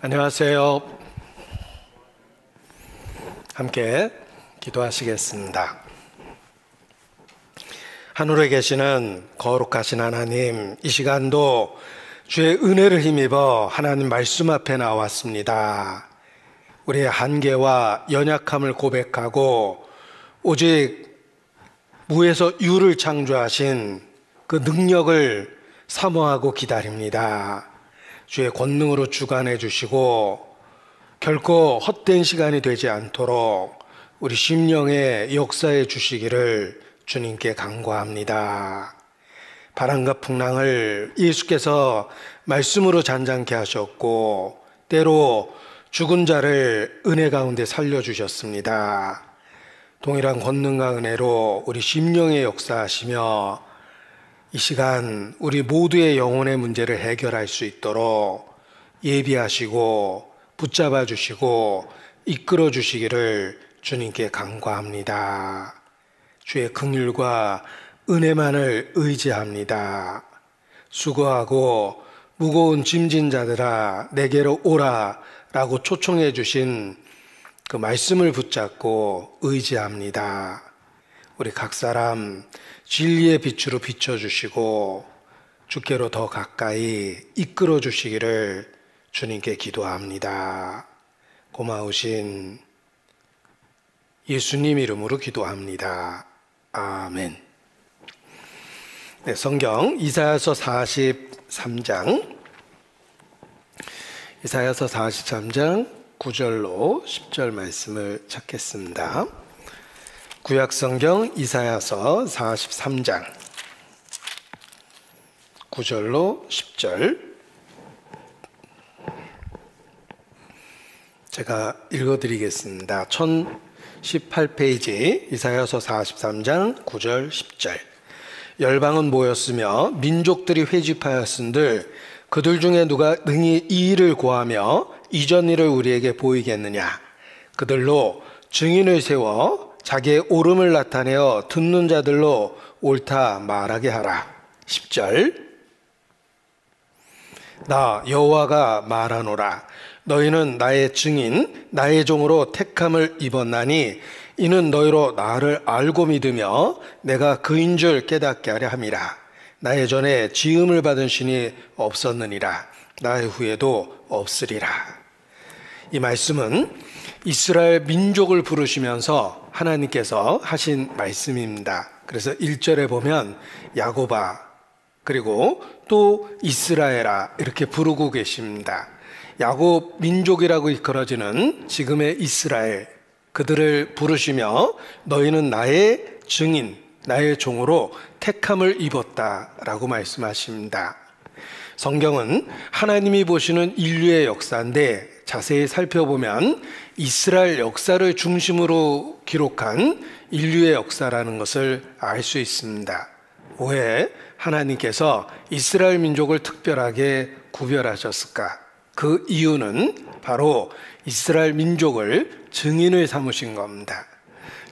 안녕하세요. 함께 기도하시겠습니다. 하늘에 계시는 거룩하신 하나님, 이 시간도 주의 은혜를 힘입어 하나님 말씀 앞에 나왔습니다. 우리의 한계와 연약함을 고백하고 오직 무에서 유를 창조하신 그 능력을 사모하고 기다립니다. 주의 권능으로 주관해 주시고 결코 헛된 시간이 되지 않도록 우리 심령에 역사해 주시기를 주님께 간구합니다. 바람과 풍랑을 예수께서 말씀으로 잔잔케 하셨고 때로 죽은 자를 은혜 가운데 살려주셨습니다. 동일한 권능과 은혜로 우리 심령에 역사하시며 이 시간 우리 모두의 영혼의 문제를 해결할 수 있도록 예비하시고 붙잡아 주시고 이끌어 주시기를 주님께 간구합니다. 주의 긍휼과 은혜만을 의지합니다. 수고하고 무거운 짐진 자들아 내게로 오라 라고 초청해 주신 그 말씀을 붙잡고 의지합니다. 우리 각 사람 진리의 빛으로 비춰주시고 주께로 더 가까이 이끌어 주시기를 주님께 기도합니다. 고마우신 예수님 이름으로 기도합니다. 아멘. 네, 성경 이사야서 43장 9절로 10절 말씀을 찾겠습니다. 구약성경 이사야서 43장 9절로 10절 제가 읽어드리겠습니다. 1018페이지 이사야서 43장 9절 10절 열방은 모였으며 민족들이 회집하였은들 그들 중에 누가 능히 이 일을 고하며 이전 일을 우리에게 보이겠느냐. 그들로 증인을 세워 자기의 옳음을 나타내어 듣는 자들로 옳다 말하게 하라. 10절 나 여호와가 말하노라. 너희는 나의 증인 나의 종으로 택함을 입었나니 이는 너희로 나를 알고 믿으며 내가 그인 줄 깨닫게 하려 함이라. 나의 전에 지음을 받은 신이 없었느니라. 나의 후에도 없으리라. 이 말씀은 이스라엘 민족을 부르시면서 하나님께서 하신 말씀입니다. 그래서 1절에 보면 야곱아 그리고 또 이스라엘아 이렇게 부르고 계십니다. 야곱 민족이라고 이끌어지는 지금의 이스라엘 그들을 부르시며 너희는 나의 증인 나의 종으로 택함을 입었다라고 말씀하십니다. 성경은 하나님이 보시는 인류의 역사인데 자세히 살펴보면 이스라엘 역사를 중심으로 기록한 인류의 역사라는 것을 알 수 있습니다. 왜 하나님께서 이스라엘 민족을 특별하게 구별하셨을까? 그 이유는 바로 이스라엘 민족을 증인을 삼으신 겁니다.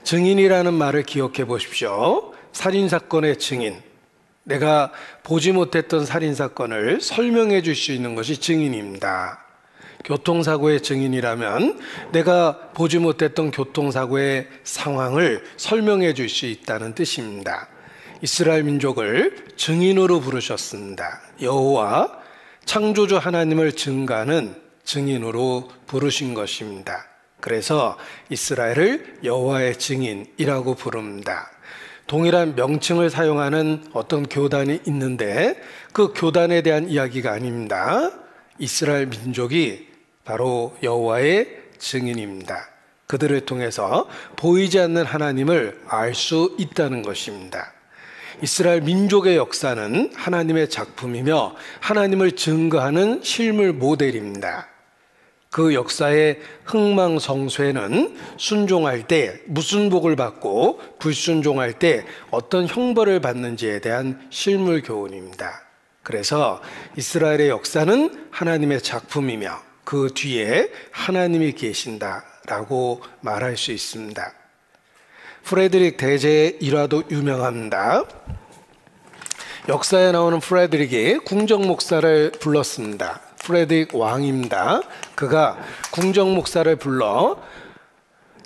증인이라는 말을 기억해 보십시오. 살인사건의 증인. 내가 보지 못했던 살인사건을 설명해 줄 수 있는 것이 증인입니다. 교통사고의 증인이라면 내가 보지 못했던 교통사고의 상황을 설명해 줄 수 있다는 뜻입니다. 이스라엘 민족을 증인으로 부르셨습니다. 여호와 창조주 하나님을 증거하는 증인으로 부르신 것입니다. 그래서 이스라엘을 여호와의 증인이라고 부릅니다. 동일한 명칭을 사용하는 어떤 교단이 있는데 그 교단에 대한 이야기가 아닙니다. 이스라엘 민족이 바로 여호와의 증인입니다. 그들을 통해서 보이지 않는 하나님을 알 수 있다는 것입니다. 이스라엘 민족의 역사는 하나님의 작품이며 하나님을 증거하는 실물 모델입니다. 그 역사의 흥망성쇠는 순종할 때 무슨 복을 받고 불순종할 때 어떤 형벌을 받는지에 대한 실물 교훈입니다. 그래서 이스라엘의 역사는 하나님의 작품이며 그 뒤에 하나님이 계신다라고 말할 수 있습니다. 프레드릭 대제의 일화도 유명합니다. 역사에 나오는 프레드릭이 궁정 목사를 불렀습니다. 프레드릭 왕입니다. 그가 궁정 목사를 불러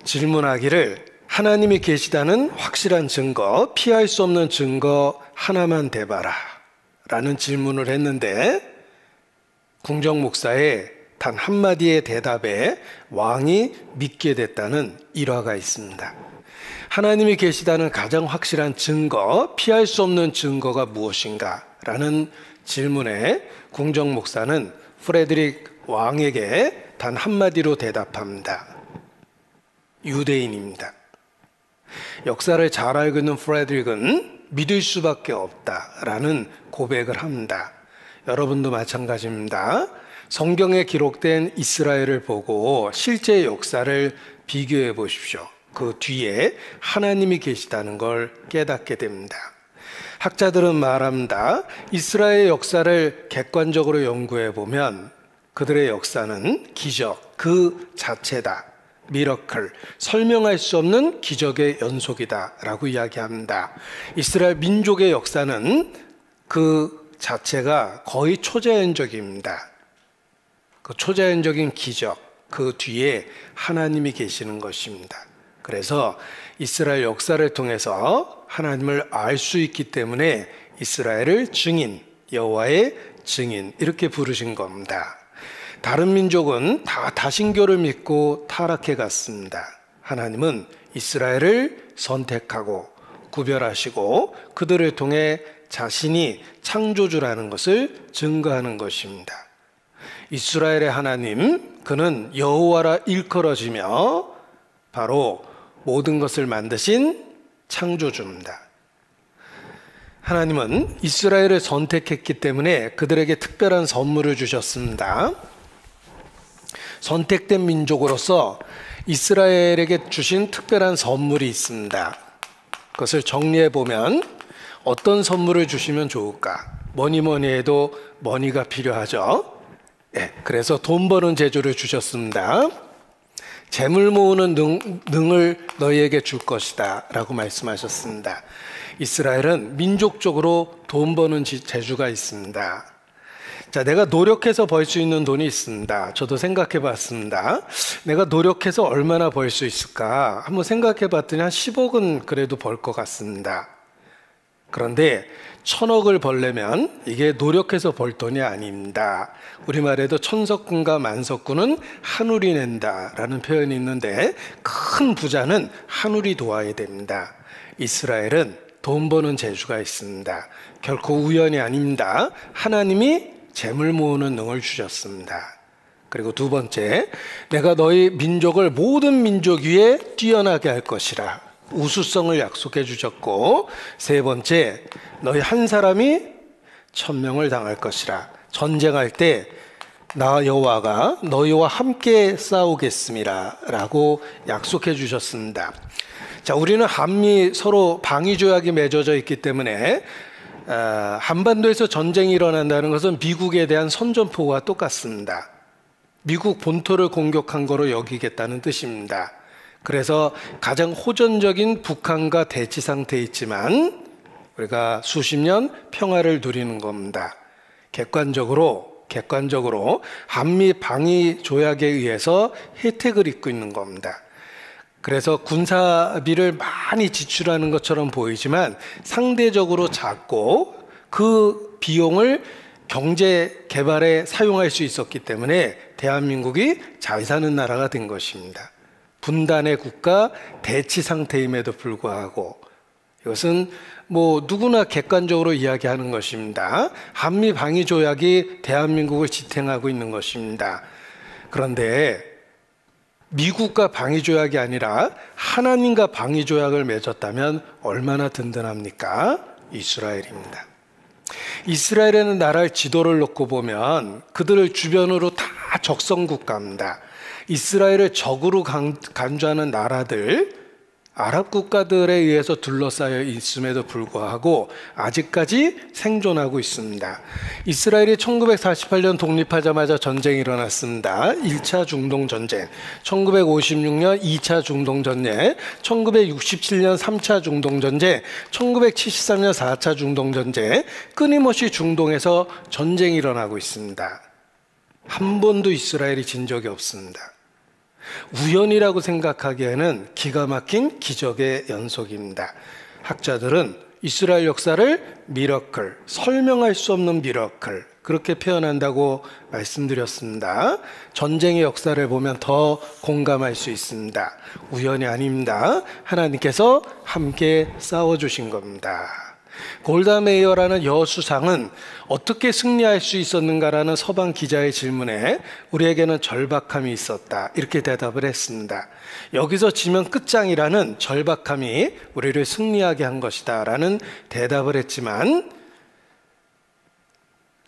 질문하기를 하나님이 계시다는 확실한 증거, 피할 수 없는 증거 하나만 대봐라 라는 질문을 했는데 궁정 목사의 단 한마디의 대답에 왕이 믿게 됐다는 일화가 있습니다. 하나님이 계시다는 가장 확실한 증거, 피할 수 없는 증거가 무엇인가 라는 질문에 궁정 목사는 프레드릭 왕에게 단 한마디로 대답합니다. 유대인입니다. 역사를 잘 알고 있는 프레드릭은 믿을 수밖에 없다라는 고백을 합니다. 여러분도 마찬가지입니다. 성경에 기록된 이스라엘을 보고 실제 역사를 비교해 보십시오. 그 뒤에 하나님이 계시다는 걸 깨닫게 됩니다. 학자들은 말합니다. 이스라엘 역사를 객관적으로 연구해 보면 그들의 역사는 기적 그 자체다. 미러클, 설명할 수 없는 기적의 연속이다 라고 이야기합니다. 이스라엘 민족의 역사는 그 자체가 거의 초자연적입니다. 그 초자연적인 기적, 그 뒤에 하나님이 계시는 것입니다. 그래서 이스라엘 역사를 통해서 하나님을 알 수 있기 때문에 이스라엘을 증인, 여호와의 증인 이렇게 부르신 겁니다. 다른 민족은 다 다신교를 믿고 타락해 갔습니다. 하나님은 이스라엘을 선택하고 구별하시고 그들을 통해 자신이 창조주라는 것을 증거하는 것입니다. 이스라엘의 하나님, 그는 여호와라 일컬어지며 바로 모든 것을 만드신 창조주입니다. 하나님은 이스라엘을 선택했기 때문에 그들에게 특별한 선물을 주셨습니다. 선택된 민족으로서 이스라엘에게 주신 특별한 선물이 있습니다. 그것을 정리해 보면 어떤 선물을 주시면 좋을까? 뭐니 해도 머니가 필요하죠. 그래서 돈 버는 재주를 주셨습니다. 재물 모으는 능을 너희에게 줄 것이다 라고 말씀하셨습니다. 이스라엘은 민족적으로 돈 버는 재주가 있습니다. 자, 내가 노력해서 벌 수 있는 돈이 있습니다. 저도 생각해 봤습니다. 내가 노력해서 얼마나 벌 수 있을까? 한번 생각해 봤더니 한 10억은 그래도 벌 것 같습니다. 그런데 1000억을 벌려면 이게 노력해서 벌 돈이 아닙니다. 우리말에도 천석군과 만석군은 한울이 낸다라는 표현이 있는데 큰 부자는 한울이 도와야 됩니다. 이스라엘은 돈 버는 재주가 있습니다. 결코 우연이 아닙니다. 하나님이 재물 모으는 능을 주셨습니다. 그리고 두 번째, 내가 너희 민족을 모든 민족 위에 뛰어나게 할 것이라 우수성을 약속해 주셨고, 세 번째, 너희 한 사람이 1000명을 당할 것이라 전쟁할 때 나 여호와가 너희와 함께 싸우겠습니다 라고 약속해 주셨습니다. 자, 우리는 한미 서로 방위 조약이 맺어져 있기 때문에 한반도에서 전쟁이 일어난다는 것은 미국에 대한 선전포고와 똑같습니다. 미국 본토를 공격한 거로 여기겠다는 뜻입니다. 그래서 가장 호전적인 북한과 대치 상태에 있지만 우리가 수십 년 평화를 누리는 겁니다. 객관적으로 한미 방위 조약에 의해서 혜택을 입고 있는 겁니다. 그래서 군사비를 많이 지출하는 것처럼 보이지만 상대적으로 작고 그 비용을 경제 개발에 사용할 수 있었기 때문에 대한민국이 잘 사는 나라가 된 것입니다. 분단의 국가, 대치 상태임에도 불구하고 이것은 누구나 객관적으로 이야기하는 것입니다. 한미 방위 조약이 대한민국을 지탱하고 있는 것입니다. 그런데 미국과 방위 조약이 아니라 하나님과 방위 조약을 맺었다면 얼마나 든든합니까? 이스라엘입니다. 이스라엘이라는 나라의 지도를 놓고 보면 그들을 주변으로 다 적성 국가입니다. 이스라엘을 적으로 간주하는 나라들, 아랍 국가들에 의해서 둘러싸여 있음에도 불구하고 아직까지 생존하고 있습니다. 이스라엘이 1948년 독립하자마자 전쟁이 일어났습니다. 1차 중동전쟁, 1956년 2차 중동전쟁, 1967년 3차 중동전쟁, 1973년 4차 중동전쟁, 끊임없이 중동에서 전쟁이 일어나고 있습니다. 한 번도 이스라엘이 진 적이 없습니다. 우연이라고 생각하기에는 기가 막힌 기적의 연속입니다. 학자들은 이스라엘 역사를 미러클, 설명할 수 없는 미러클, 그렇게 표현한다고 말씀드렸습니다. 전쟁의 역사를 보면 더 공감할 수 있습니다. 우연이 아닙니다. 하나님께서 함께 싸워주신 겁니다. 골다 메이어라는 여수상은 어떻게 승리할 수 있었는가라는 서방 기자의 질문에 우리에게는 절박함이 있었다, 이렇게 대답을 했습니다. 여기서 지면 끝장이라는 절박함이 우리를 승리하게 한 것이다 라는 대답을 했지만,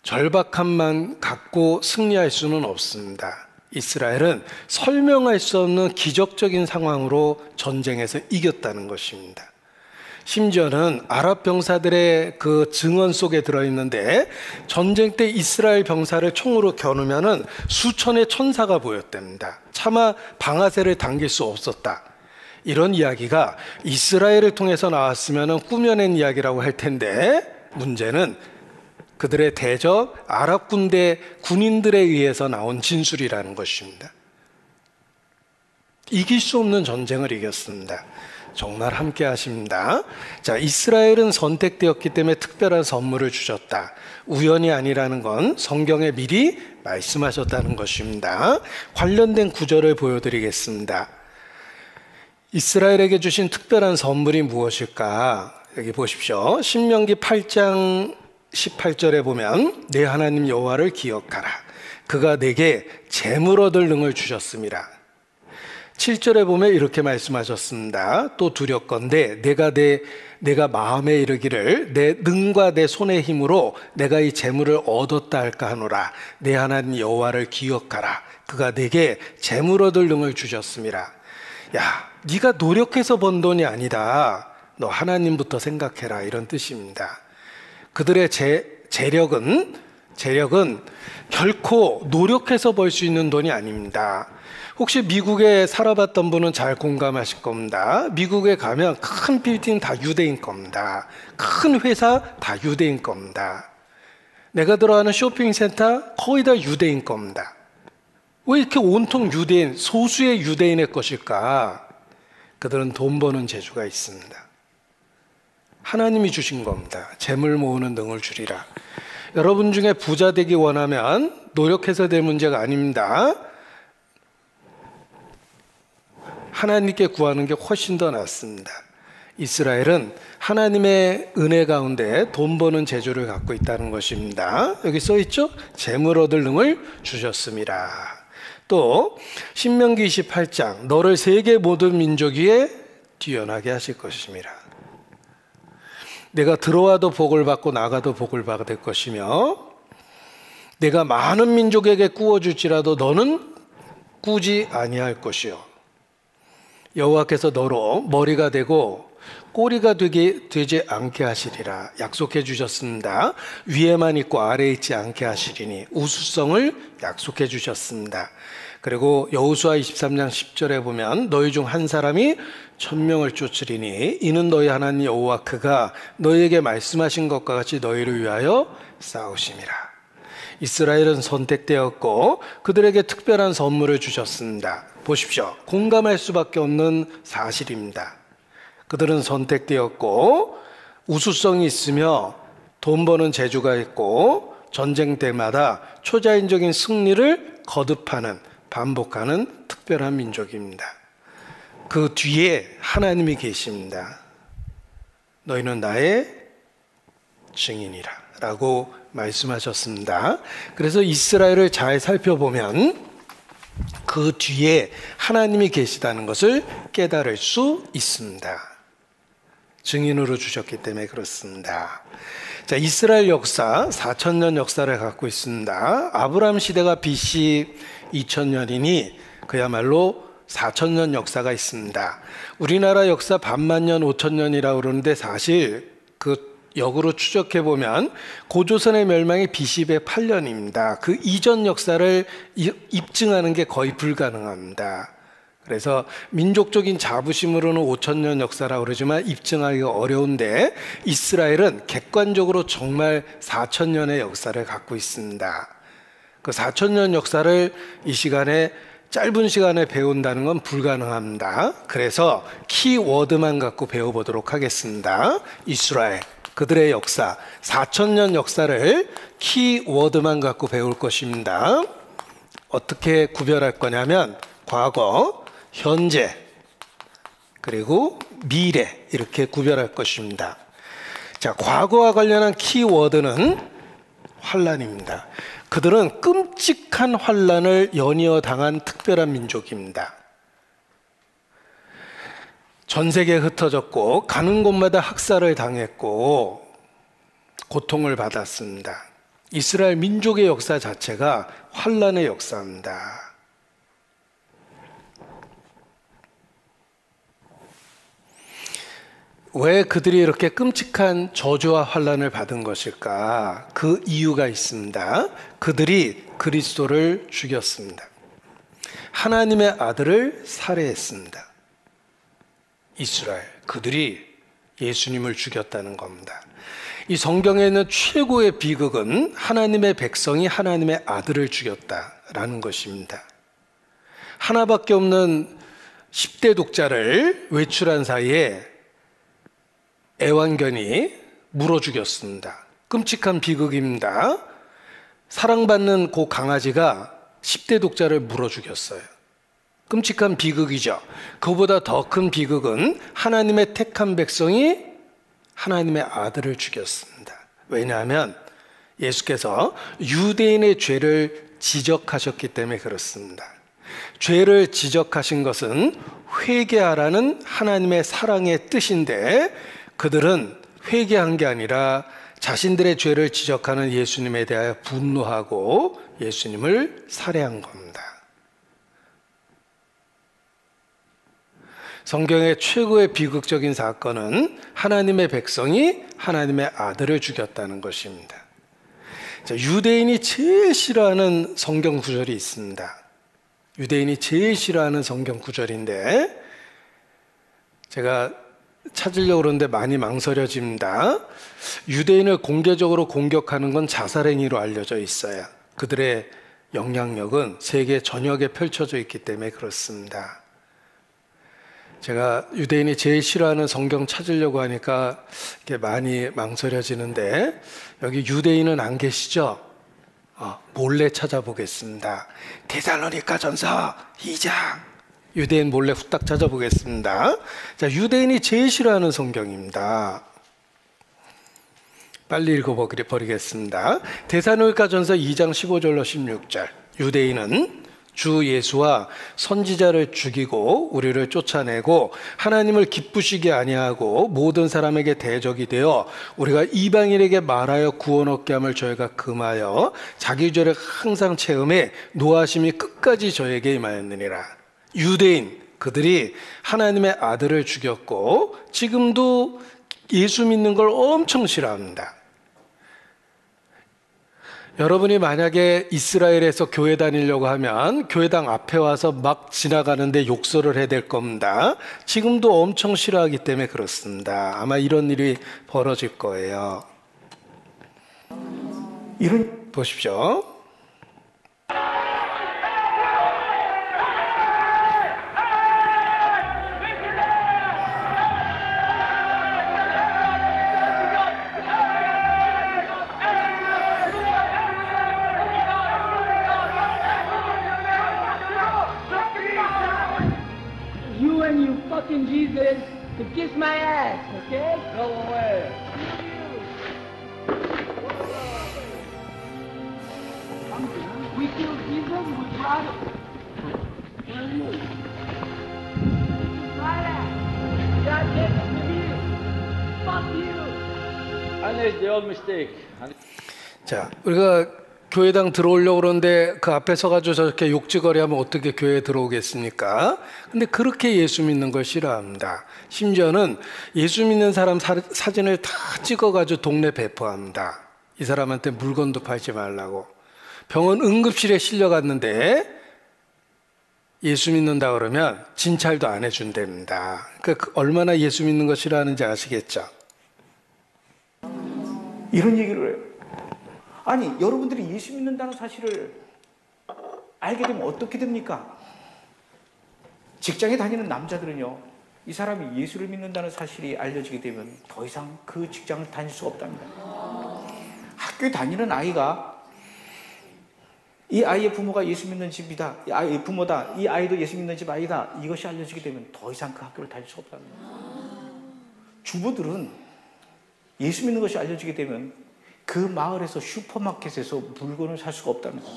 절박함만 갖고 승리할 수는 없습니다. 이스라엘은 설명할 수 없는 기적적인 상황으로 전쟁에서 이겼다는 것입니다. 심지어는 아랍 병사들의 그 증언 속에 들어있는데, 전쟁 때 이스라엘 병사를 총으로 겨누면은 수천의 천사가 보였답니다. 차마 방아쇠를 당길 수 없었다. 이런 이야기가 이스라엘을 통해서 나왔으면 꾸며낸 이야기라고 할 텐데, 문제는 그들의 대적 아랍 군대 군인들에 의해서 나온 진술이라는 것입니다. 이길 수 없는 전쟁을 이겼습니다. 정말 함께 하십니다. 자, 이스라엘은 선택되었기 때문에 특별한 선물을 주셨다. 우연이 아니라는 건 성경에 미리 말씀하셨다는 것입니다. 관련된 구절을 보여드리겠습니다. 이스라엘에게 주신 특별한 선물이 무엇일까? 여기 보십시오. 신명기 8장 18절에 보면 내 하나님 여호와를 기억하라. 그가 내게 재물 얻을 능을 주셨습니다. 7절에 보면 이렇게 말씀하셨습니다. 또 두렵건대 내가 마음에 이르기를 내 능과 내 손의 힘으로 내가 이 재물을 얻었다 할까 하노라. 내 하나님 여호와를 기억하라. 그가 내게 재물 얻을 능을 주셨습니다. 야, 네가 노력해서 번 돈이 아니다. 너 하나님부터 생각해라, 이런 뜻입니다. 그들의 재력은 결코 노력해서 벌 수 있는 돈이 아닙니다. 혹시 미국에 살아봤던 분은 잘 공감하실 겁니다. 미국에 가면 큰 빌딩 다 유대인 겁니다. 큰 회사 다 유대인 겁니다. 내가 들어가는 쇼핑센터 거의 다 유대인 겁니다. 왜 이렇게 온통 유대인, 소수의 유대인의 것일까? 그들은 돈 버는 재주가 있습니다. 하나님이 주신 겁니다. 재물 모으는 능을 주리라. 여러분 중에 부자 되기 원하면 노력해서 될 문제가 아닙니다. 하나님께 구하는 게 훨씬 더 낫습니다. 이스라엘은 하나님의 은혜 가운데 돈 버는 재주를 갖고 있다는 것입니다. 여기 써 있죠? 재물 얻을 능을 주셨습니다. 또 신명기 28장 너를 세계 모든 민족 위에 뛰어나게 하실 것입니다. 내가 들어와도 복을 받고 나가도 복을 받을 것이며, 내가 많은 민족에게 꾸어줄지라도 너는 꾸지 아니할 것이요, 여호와께서 너로 머리가 되고 꼬리가 되지 않게 하시리라 약속해 주셨습니다. 위에만 있고 아래에 있지 않게 하시리니 우수성을 약속해 주셨습니다. 그리고 여호수아 23장 10절에 보면 너희 중 한 사람이 1000명을 쫓으리니 이는 너희 하나님 여호와 그가 너희에게 말씀하신 것과 같이 너희를 위하여 싸우심이라. 이스라엘은 선택되었고 그들에게 특별한 선물을 주셨습니다. 보십시오. 공감할 수밖에 없는 사실입니다. 그들은 선택되었고 우수성이 있으며 돈 버는 재주가 있고 전쟁 때마다 초자연적인 승리를 거듭하는, 반복하는 특별한 민족입니다. 그 뒤에 하나님이 계십니다. 너희는 나의 증인이라 라고 말씀하셨습니다. 그래서 이스라엘을 잘 살펴보면 그 뒤에 하나님이 계시다는 것을 깨달을 수 있습니다. 증인으로 주셨기 때문에 그렇습니다. 자, 이스라엘 역사 4000년 역사를 갖고 있습니다. 아브라함 시대가 BC 2000년이니 그야말로 4000년 역사가 있습니다. 우리나라 역사 반만년 5000년이라고 그러는데 사실 그 역으로 추적해 보면 고조선의 멸망이 BC 108년입니다. 그 이전 역사를 입증하는 게 거의 불가능합니다. 그래서 민족적인 자부심으로는 5000년 역사라고 그러지만 입증하기가 어려운데 이스라엘은 객관적으로 정말 4000년의 역사를 갖고 있습니다. 그 4,000년 역사를 이 시간에 짧은 시간에 배운다는 건 불가능합니다. 그래서 키워드만 갖고 배워보도록 하겠습니다. 이스라엘, 그들의 역사, 4,000년 역사를 키워드만 갖고 배울 것입니다. 어떻게 구별할 거냐면 과거, 현재, 그리고 미래 이렇게 구별할 것입니다. 자, 과거와 관련한 키워드는 환란입니다. 그들은 끔찍한 환란을 연이어 당한 특별한 민족입니다. 전 세계에 흩어졌고 가는 곳마다 학살을 당했고 고통을 받았습니다. 이스라엘 민족의 역사 자체가 환란의 역사입니다. 왜 그들이 이렇게 끔찍한 저주와 환란을 받은 것일까? 그 이유가 있습니다. 그들이 그리스도를 죽였습니다. 하나님의 아들을 살해했습니다. 이스라엘, 그들이 예수님을 죽였다는 겁니다. 이 성경에 있는 최고의 비극은 하나님의 백성이 하나님의 아들을 죽였다라는 것입니다. 하나밖에 없는 10대 독자를 외출한 사이에 애완견이 물어 죽였습니다. 끔찍한 비극입니다. 사랑받는 그 강아지가 10대 독자를 물어 죽였어요. 끔찍한 비극이죠. 그보다 더 큰 비극은 하나님의 택한 백성이 하나님의 아들을 죽였습니다. 왜냐하면 예수께서 유대인의 죄를 지적하셨기 때문에 그렇습니다. 죄를 지적하신 것은 회개하라는 하나님의 사랑의 뜻인데 그들은 회개한 게 아니라 자신들의 죄를 지적하는 예수님에 대하여 분노하고 예수님을 살해한 겁니다. 성경의 최고의 비극적인 사건은 하나님의 백성이 하나님의 아들을 죽였다는 것입니다. 자, 유대인이 제일 싫어하는 성경 구절이 있습니다. 유대인이 제일 싫어하는 성경 구절인데 제가 찾으려고 그러는데 많이 망설여집니다. 유대인을 공개적으로 공격하는 건 자살행위로 알려져 있어요. 그들의 영향력은 세계 전역에 펼쳐져 있기 때문에 그렇습니다. 제가 유대인이 제일 싫어하는 성경 찾으려고 하니까 이게 많이 망설여지는데 여기 유대인은 안 계시죠? 몰래 찾아보겠습니다. 데살로니가전서 2장. 유대인 몰래 후딱 찾아보겠습니다. 자, 유대인이 제일 싫어하는 성경입니다. 빨리 읽어버리겠습니다. 데살로니가전서 2장 15절로 16절. 유대인은 주 예수와 선지자를 죽이고 우리를 쫓아내고 하나님을 기쁘시게 아니하고 모든 사람에게 대적이 되어 우리가 이방인에게 말하여 구원 얻게 함을 저희가 금하여 자기 죄를 항상 체험해 노하심이 끝까지 저에게 임하였느니라. 유대인, 그들이 하나님의 아들을 죽였고 지금도 예수 믿는 걸 엄청 싫어합니다. 여러분이 만약에 이스라엘에서 교회 다니려고 하면 교회당 앞에 와서 막 지나가는데 욕설을 해야 될 겁니다. 지금도 엄청 싫어하기 때문에 그렇습니다. 아마 이런 일이 벌어질 거예요. 보십시오. Jesus to kiss my ass, okay? Go away. We killed Jesus, we brought him. Where are you? My ass. God gave it to you. Fuck you. Unless the old mistake. 자, 우리가 교회당 들어오려고 그러는데 그 앞에 서가지고 저렇게 욕지거리 하면 어떻게 교회에 들어오겠습니까? 근데 그렇게 예수 믿는 걸 싫어합니다. 심지어는 예수 믿는 사람 사진을 다 찍어가지고 동네 배포합니다. 이 사람한테 물건도 팔지 말라고. 병원 응급실에 실려갔는데 예수 믿는다 그러면 진찰도 안 해준답니다. 그러니까 얼마나 예수 믿는 거 싫어하는지 아시겠죠? 이런 얘기를 해요. 아니, 여러분들이 예수 믿는다는 사실을 알게 되면 어떻게 됩니까? 직장에 다니는 남자들은요, 이 사람이 예수를 믿는다는 사실이 알려지게 되면 더 이상 그 직장을 다닐 수가 없답니다. 학교에 다니는 아이가 이 아이의 부모가 예수 믿는 집이다, 이 아이의 부모다, 이 아이도 예수 믿는 집 아이다, 이것이 알려지게 되면 더 이상 그 학교를 다닐 수가 없답니다. 주부들은 예수 믿는 것이 알려지게 되면 그 마을에서 슈퍼마켓에서 물건을 살 수가 없답니다.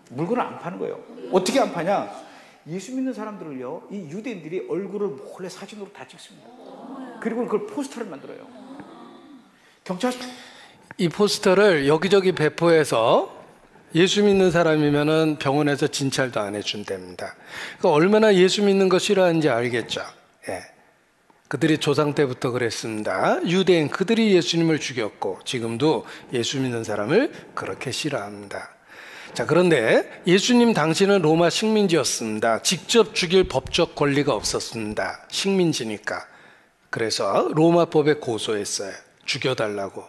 물건을 안 파는 거예요. 어떻게 안 파냐? 예수 믿는 사람들을요, 이 유대인들이 얼굴을 몰래 사진으로 다 찍습니다. 그리고 그걸 포스터를 만들어요. 경찰 이 포스터를 여기저기 배포해서 예수 믿는 사람이면은 병원에서 진찰도 안 해준답니다. 그러니까 얼마나 예수 믿는 거 싫어하는지 알겠죠. 예. 그들이 조상 때부터 그랬습니다. 유대인 그들이 예수님을 죽였고 지금도 예수 믿는 사람을 그렇게 싫어합니다. 자, 그런데 예수님 당시는 로마 식민지였습니다. 직접 죽일 법적 권리가 없었습니다. 식민지니까. 그래서 로마법에 고소했어요. 죽여달라고.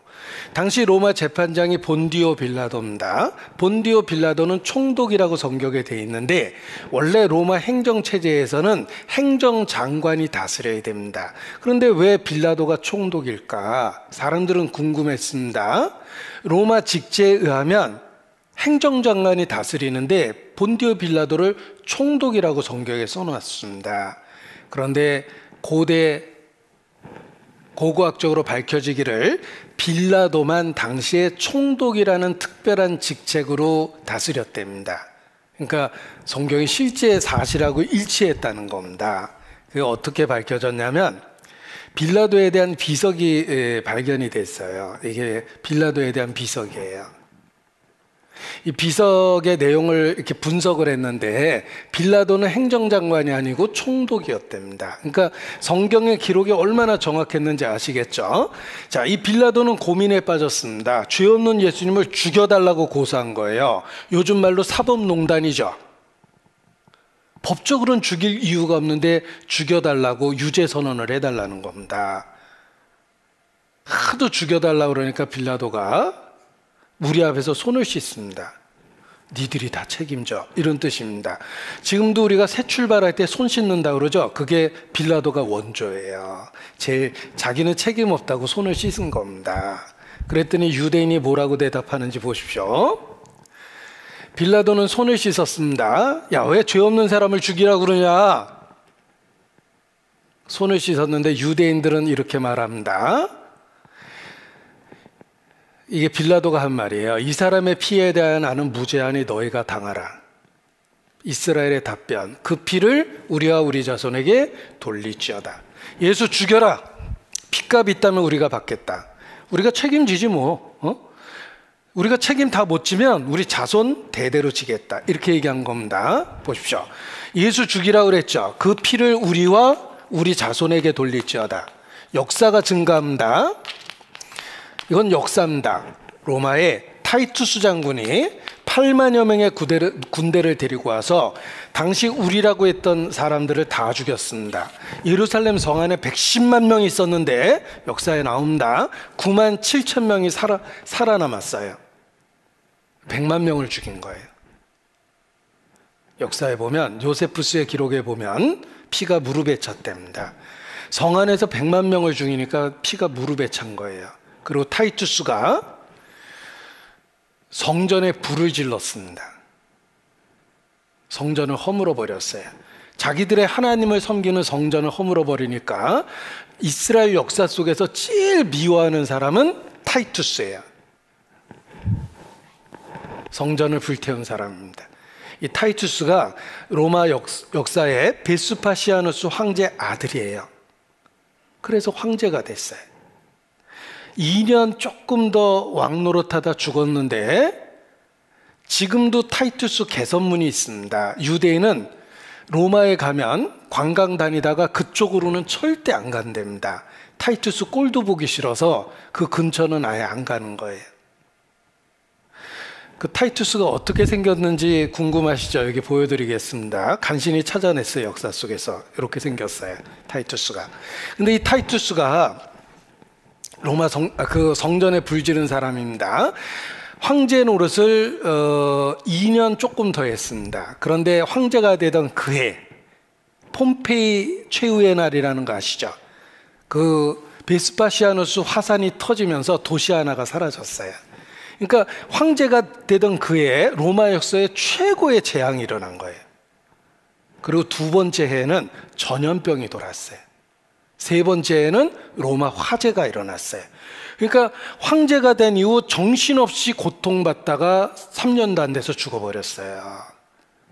당시 로마 재판장이 본디오 빌라도입니다. 본디오 빌라도는 총독이라고 성경에 되어 있는데 원래 로마 행정체제에서는 행정장관이 다스려야 됩니다. 그런데 왜 빌라도가 총독일까? 사람들은 궁금했습니다. 로마 직제에 의하면 행정장관이 다스리는데 본디오 빌라도를 총독이라고 성경에 써놨습니다. 그런데 고고학적으로 밝혀지기를 빌라도만 당시에 총독이라는 특별한 직책으로 다스렸답니다. 그러니까 성경이 실제 사실하고 일치했다는 겁니다. 그게 어떻게 밝혀졌냐면 빌라도에 대한 비석이 발견이 됐어요. 이게 빌라도에 대한 비석이에요. 이 비석의 내용을 이렇게 분석을 했는데 빌라도는 행정장관이 아니고 총독이었답니다. 그러니까 성경의 기록이 얼마나 정확했는지 아시겠죠? 자, 이 빌라도는 고민에 빠졌습니다. 죄 없는 예수님을 죽여달라고 고소한 거예요. 요즘 말로 사법농단이죠. 법적으로는 죽일 이유가 없는데 죽여달라고 유죄 선언을 해달라는 겁니다. 하도 죽여달라고 그러니까 빌라도가 무리 앞에서 손을 씻습니다. 니들이 다 책임져, 이런 뜻입니다. 지금도 우리가 새 출발할 때 손 씻는다 그러죠. 그게 빌라도가 원조예요. 자기는 책임 없다고 손을 씻은 겁니다. 그랬더니 유대인이 뭐라고 대답하는지 보십시오. 빌라도는 손을 씻었습니다. 야, 왜 죄 없는 사람을 죽이라고 그러냐? 손을 씻었는데 유대인들은 이렇게 말합니다. 이게 빌라도가 한 말이에요. 이 사람의 피에 대한 나는 무죄하니 너희가 당하라. 이스라엘의 답변, 그 피를 우리와 우리 자손에게 돌릴지어다. 예수 죽여라. 피값 있다면 우리가 받겠다. 우리가 책임지지 뭐. 우리가 책임 다 못 지면 우리 자손 대대로 지겠다. 이렇게 얘기한 겁니다. 보십시오. 예수 죽이라고 그랬죠. 그 피를 우리와 우리 자손에게 돌릴지어다. 역사가 증가합니다. 이건 역사입니다. 로마의 타이투스 장군이 8만여 명의 군대를 데리고 와서 당시 우리라고 했던 사람들을 다 죽였습니다. 예루살렘 성 안에 110만 명이 있었는데 역사에 나옵니다. 9만 7천 명이 살아남았어요. 100만 명을 죽인 거예요. 역사에 보면, 요세푸스의 기록에 보면 피가 무릎에 찼답니다. 성 안에서 100만 명을 죽이니까 피가 무릎에 찬 거예요. 그리고 타이투스가 성전에 불을 질렀습니다. 성전을 허물어 버렸어요. 자기들의 하나님을 섬기는 성전을 허물어 버리니까 이스라엘 역사 속에서 제일 미워하는 사람은 타이투스예요. 성전을 불태운 사람입니다. 이 타이투스가 로마 역사의 베스파시아누스 황제 아들이에요. 그래서 황제가 됐어요. 2년 조금 더 왕노릇하다 죽었는데 지금도 타이투스 개선문이 있습니다. 유대인은 로마에 가면 관광 다니다가 그쪽으로는 절대 안 간답니다. 타이투스 꼴도 보기 싫어서 그 근처는 아예 안 가는 거예요. 그 타이투스가 어떻게 생겼는지 궁금하시죠? 여기 보여드리겠습니다. 간신히 찾아냈어요. 역사 속에서 이렇게 생겼어요. 타이투스가. 근데 이 타이투스가 로마 성전에 불 지른 사람입니다. 황제 노릇을 2년 조금 더 했습니다. 그런데 황제가 되던 그해 폼페이 최후의 날이라는 거 아시죠? 그 베스파시아누스 화산이 터지면서 도시 하나가 사라졌어요. 그러니까 황제가 되던 그해 로마 역사에 최고의 재앙이 일어난 거예요. 그리고 두 번째 해에는 전염병이 돌았어요. 세 번째 해에는 로마 화재가 일어났어요. 그러니까 황제가 된 이후 정신없이 고통받다가 3년도 안 돼서 죽어버렸어요.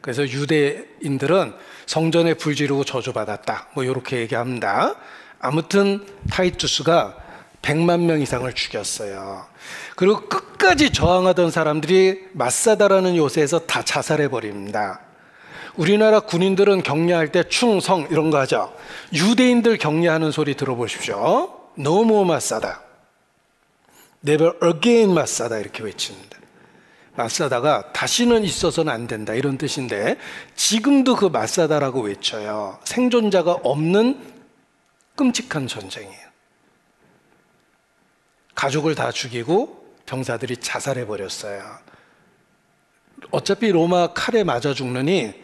그래서 유대인들은 성전에 불 지르고 저주받았다, 뭐 이렇게 얘기합니다. 아무튼 타이투스가 100만 명 이상을 죽였어요. 그리고 끝까지 저항하던 사람들이 마사다라는 요새에서 다 자살해버립니다. 우리나라 군인들은 격려할 때 충성 이런 거 하죠. 유대인들 격려하는 소리 들어보십시오. No more 마사다, Never again 마사다 이렇게 외칩니다. 마사다가 다시는 있어서는 안 된다 이런 뜻인데, 지금도 그 마사다라고 외쳐요. 생존자가 없는 끔찍한 전쟁이에요. 가족을 다 죽이고 병사들이 자살해버렸어요. 어차피 로마 칼에 맞아 죽느니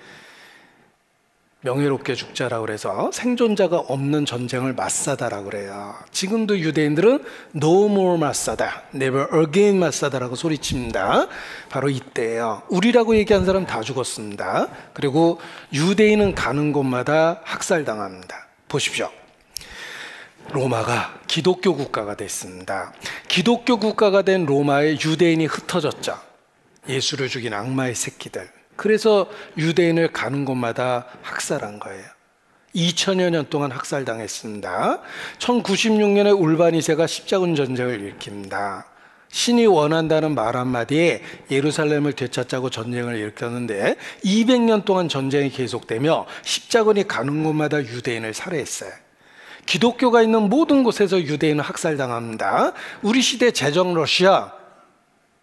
명예롭게 죽자라고 그래서 생존자가 없는 전쟁을 마사다라고 그래요. 지금도 유대인들은 No more 마사다, Never again 마사다라고 소리칩니다. 바로 이때예요. 우리라고 얘기한 사람 다 죽었습니다. 그리고 유대인은 가는 곳마다 학살당합니다. 보십시오. 로마가 기독교 국가가 됐습니다. 기독교 국가가 된 로마에 유대인이 흩어졌죠. 예수를 죽인 악마의 새끼들. 그래서 유대인을 가는 곳마다 학살한 거예요. 2000여 년 동안 학살당했습니다. 1096년에 울바니세가 십자군 전쟁을 일으킵니다. 신이 원한다는 말 한마디에 예루살렘을 되찾자고 전쟁을 일으켰는데 200년 동안 전쟁이 계속되며 십자군이 가는 곳마다 유대인을 살해했어요. 기독교가 있는 모든 곳에서 유대인을 학살당합니다. 우리 시대 제정 러시아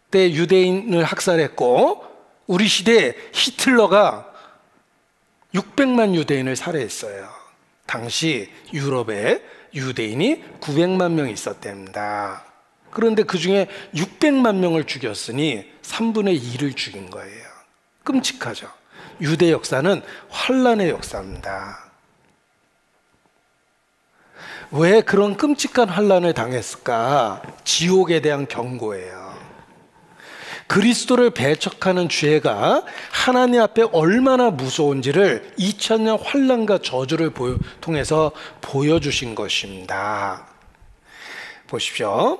때 유대인을 학살했고, 우리 시대에 히틀러가 600만 유대인을 살해했어요. 당시 유럽에 유대인이 900만 명 있었답니다. 그런데 그 중에 600만 명을 죽였으니 3분의 2를 죽인 거예요. 끔찍하죠. 유대 역사는 환란의 역사입니다. 왜 그런 끔찍한 환란을 당했을까? 지옥에 대한 경고예요. 그리스도를 배척하는 죄가 하나님 앞에 얼마나 무서운지를 2000년 환란과 저주를 통해서 보여주신 것입니다. 보십시오.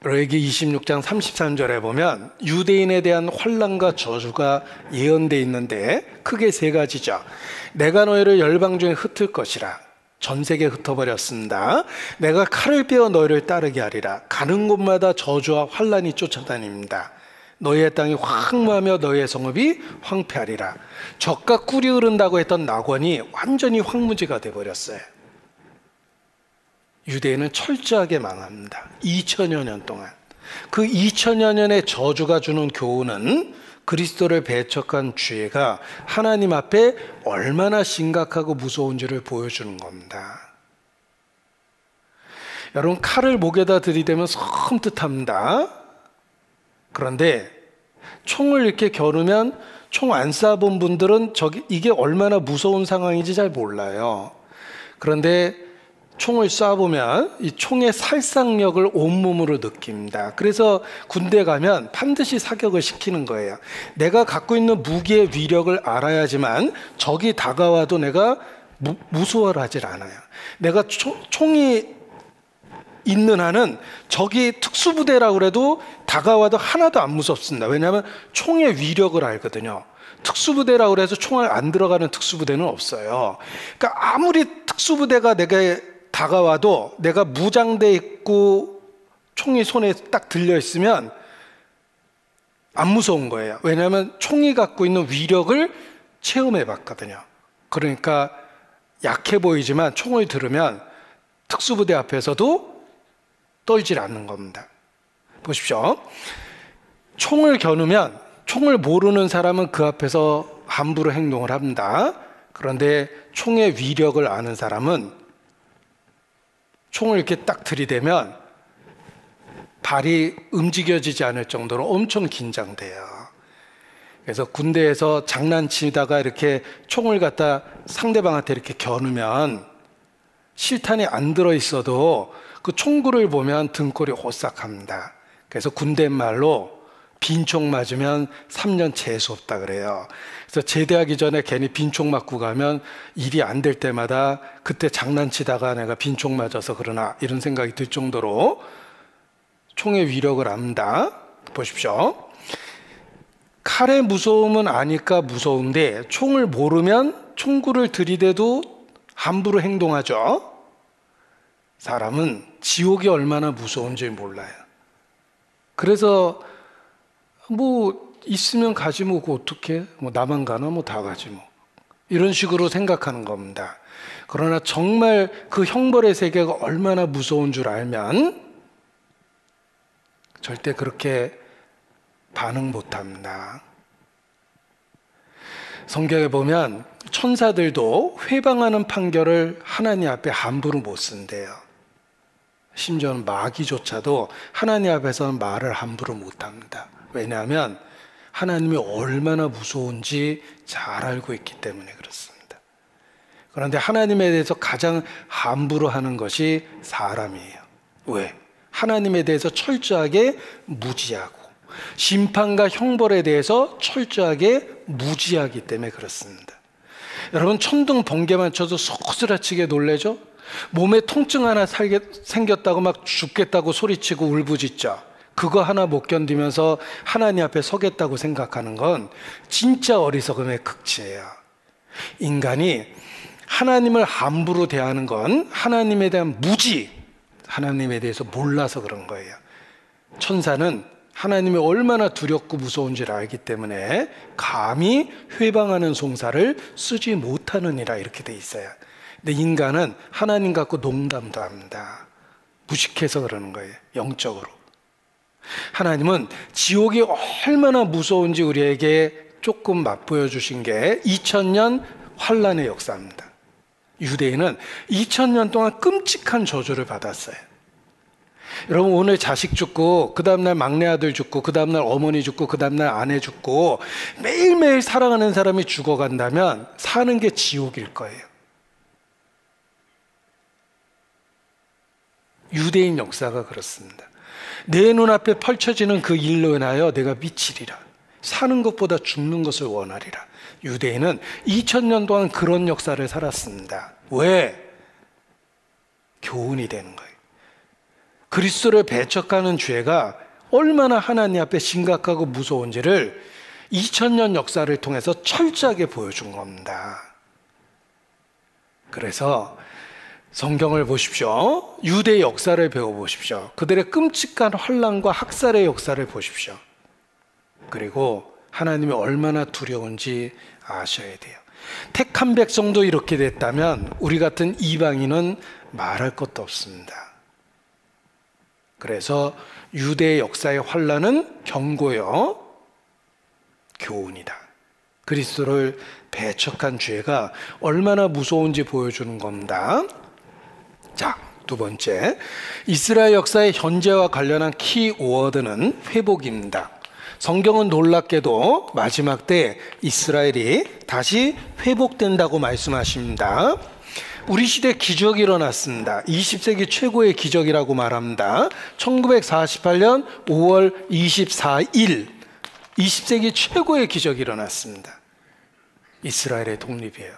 레위기 26장 33절에 보면 유대인에 대한 환란과 저주가 예언되어 있는데 크게 세 가지죠. 내가 너희를 열방 중에 흩을 것이라. 전 세계에 흩어버렸습니다. 내가 칼을 빼어 너희를 따르게 하리라. 가는 곳마다 저주와 환란이 쫓아다닙니다. 너희의 땅이 황무하며 너희의 성읍이 황폐하리라. 젖과 꿀이 흐른다고 했던 낙원이 완전히 황무지가 돼버렸어요. 유대인은 철저하게 망합니다. 2000여 년 동안. 그 2000여 년의 저주가 주는 교훈은 그리스도를 배척한 죄가 하나님 앞에 얼마나 심각하고 무서운지를 보여주는 겁니다. 여러분, 칼을 목에다 들이대면 섬뜩합니다. 그런데 총을 이렇게 겨누면 총 안 쏴본 분들은 이게 얼마나 무서운 상황인지 잘 몰라요. 그런데 총을 쏴보면 이 총의 살상력을 온몸으로 느낍니다. 그래서 군대 가면 반드시 사격을 시키는 거예요. 내가 갖고 있는 무기의 위력을 알아야지만 적이 다가와도 내가 무서워를 하질 않아요. 내가 총이 있는 한은 적이 특수부대라고 해도 다가와도 하나도 안 무섭습니다. 왜냐하면 총의 위력을 알거든요. 특수부대라고 해서 총알 안 들어가는 특수부대는 없어요. 그러니까 아무리 특수부대가 내게 다가와도 내가 무장돼 있고 총이 손에 딱 들려 있으면 안 무서운 거예요. 왜냐하면 총이 갖고 있는 위력을 체험해 봤거든요. 그러니까 약해 보이지만 총을 들으면 특수부대 앞에서도 떨질 않는 겁니다. 보십시오. 총을 겨누면 총을 모르는 사람은 그 앞에서 함부로 행동을 합니다. 그런데 총의 위력을 아는 사람은 총을 이렇게 딱 들이대면 발이 움직여지지 않을 정도로 엄청 긴장돼요. 그래서 군대에서 장난치다가 이렇게 총을 갖다 상대방한테 이렇게 겨누면 실탄이 안 들어있어도 그 총구를 보면 등골이 오싹합니다. 그래서 군대 말로 빈총 맞으면 3년 재수없다 그래요. 그래서 제대하기 전에 괜히 빈총 맞고 가면 일이 안 될 때마다 그때 장난치다가 내가 빈총 맞아서 그러나 이런 생각이 들 정도로 총의 위력을 압니다. 보십시오. 칼의 무서움은 아니까 무서운데 총을 모르면 총구를 들이대도 함부로 행동하죠. 사람은 지옥이 얼마나 무서운지 몰라요. 그래서 뭐 있으면 가지 뭐 어떻게 뭐 나만 가나 뭐 다 가지 뭐 이런 식으로 생각하는 겁니다. 그러나 정말 그 형벌의 세계가 얼마나 무서운 줄 알면 절대 그렇게 반응 못합니다. 성경에 보면 천사들도 회방하는 판결을 하나님 앞에 함부로 못 쓴대요. 심지어는 마귀조차도 하나님 앞에서는 말을 함부로 못합니다. 왜냐하면 하나님이 얼마나 무서운지 잘 알고 있기 때문에 그렇습니다. 그런데 하나님에 대해서 가장 함부로 하는 것이 사람이에요. 왜? 하나님에 대해서 철저하게 무지하고 심판과 형벌에 대해서 철저하게 무지하기 때문에 그렇습니다. 여러분 천둥 번개만 쳐도 소스라치게 놀래죠? 몸에 통증 하나 생겼다고 막 죽겠다고 소리치고 울부짖죠. 그거 하나 못 견디면서 하나님 앞에 서겠다고 생각하는 건 진짜 어리석음의 극치예요. 인간이 하나님을 함부로 대하는 건 하나님에 대한 무지, 하나님에 대해서 몰라서 그런 거예요. 천사는 하나님이 얼마나 두렵고 무서운지를 알기 때문에 감히 회방하는 송사를 쓰지 못하느니라 이렇게 돼 있어요. 근데 인간은 하나님 갖고 농담도 합니다. 무식해서 그러는 거예요. 영적으로. 하나님은 지옥이 얼마나 무서운지 우리에게 조금 맛보여 주신 게 2000년 환란의 역사입니다. 유대인은 2000년 동안 끔찍한 저주를 받았어요. 여러분 오늘 자식 죽고 그 다음날 막내 아들 죽고 그 다음날 어머니 죽고 그 다음날 아내 죽고 매일매일 사랑하는 사람이 죽어간다면 사는 게 지옥일 거예요. 유대인 역사가 그렇습니다. 내 눈앞에 펼쳐지는 그 일로 인하여 내가 미치리라. 사는 것보다 죽는 것을 원하리라. 유대인은 2000년 동안 그런 역사를 살았습니다. 왜? 교훈이 되는 거예요. 그리스도를 배척하는 죄가 얼마나 하나님 앞에 심각하고 무서운지를 2000년 역사를 통해서 철저하게 보여준 겁니다. 그래서 성경을 보십시오. 유대 역사를 배워보십시오. 그들의 끔찍한 환난과 학살의 역사를 보십시오. 그리고 하나님이 얼마나 두려운지 아셔야 돼요. 택한 백성도 이렇게 됐다면 우리 같은 이방인은 말할 것도 없습니다. 그래서 유대의 역사의 환난은 경고요, 교훈이다. 그리스도를 배척한 죄가 얼마나 무서운지 보여주는 겁니다. 자, 두 번째, 이스라엘 역사의 현재와 관련한 키워드는 회복입니다. 성경은 놀랍게도 마지막 때 이스라엘이 다시 회복된다고 말씀하십니다. 우리 시대 기적이 일어났습니다. 20세기 최고의 기적이라고 말합니다. 1948년 5월 24일 20세기 최고의 기적이 일어났습니다. 이스라엘의 독립이에요.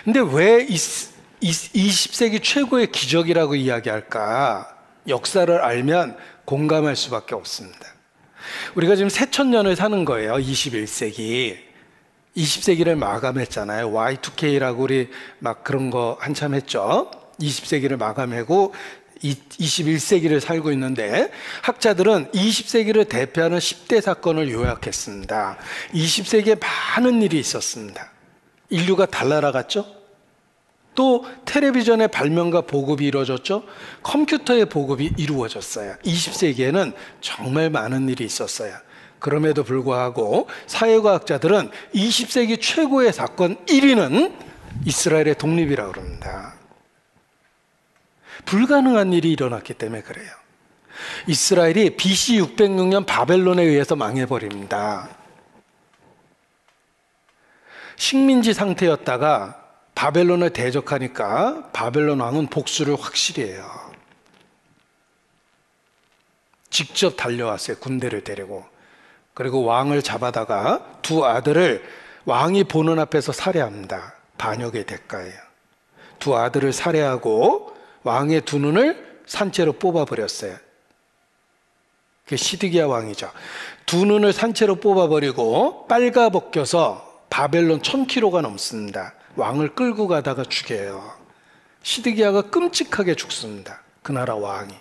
근데 왜 20세기 최고의 기적이라고 이야기할까? 역사를 알면 공감할 수밖에 없습니다. 우리가 지금 새천년을 사는 거예요. 21세기. 20세기를 마감했잖아요. Y2K라고 우리 막 그런 거 한참 했죠. 20세기를 마감하고 21세기를 살고 있는데 학자들은 20세기를 대표하는 10대 사건을 요약했습니다. 20세기에 많은 일이 있었습니다. 인류가 달나라갔죠. 또 텔레비전의 발명과 보급이 이루어졌죠. 컴퓨터의 보급이 이루어졌어요. 20세기에는 정말 많은 일이 있었어요. 그럼에도 불구하고 사회과학자들은 20세기 최고의 사건 1위는 이스라엘의 독립이라고 합니다. 불가능한 일이 일어났기 때문에 그래요. 이스라엘이 BC 606년 바벨론에 의해서 망해버립니다. 식민지 상태였다가 바벨론을 대적하니까 바벨론 왕은 복수를 확실히 해요. 직접 달려왔어요. 군대를 데리고. 그리고 왕을 잡아다가 두 아들을 왕이 보는 앞에서 살해합니다. 반역의 대가예요. 두 아들을 살해하고 왕의 두 눈을 산채로 뽑아버렸어요. 그게 시드기야 왕이죠. 두 눈을 산채로 뽑아버리고 빨가벗겨서 바벨론 1000km가 넘습니다. 왕을 끌고 가다가 죽여요. 시드기야가 끔찍하게 죽습니다. 그 나라 왕이.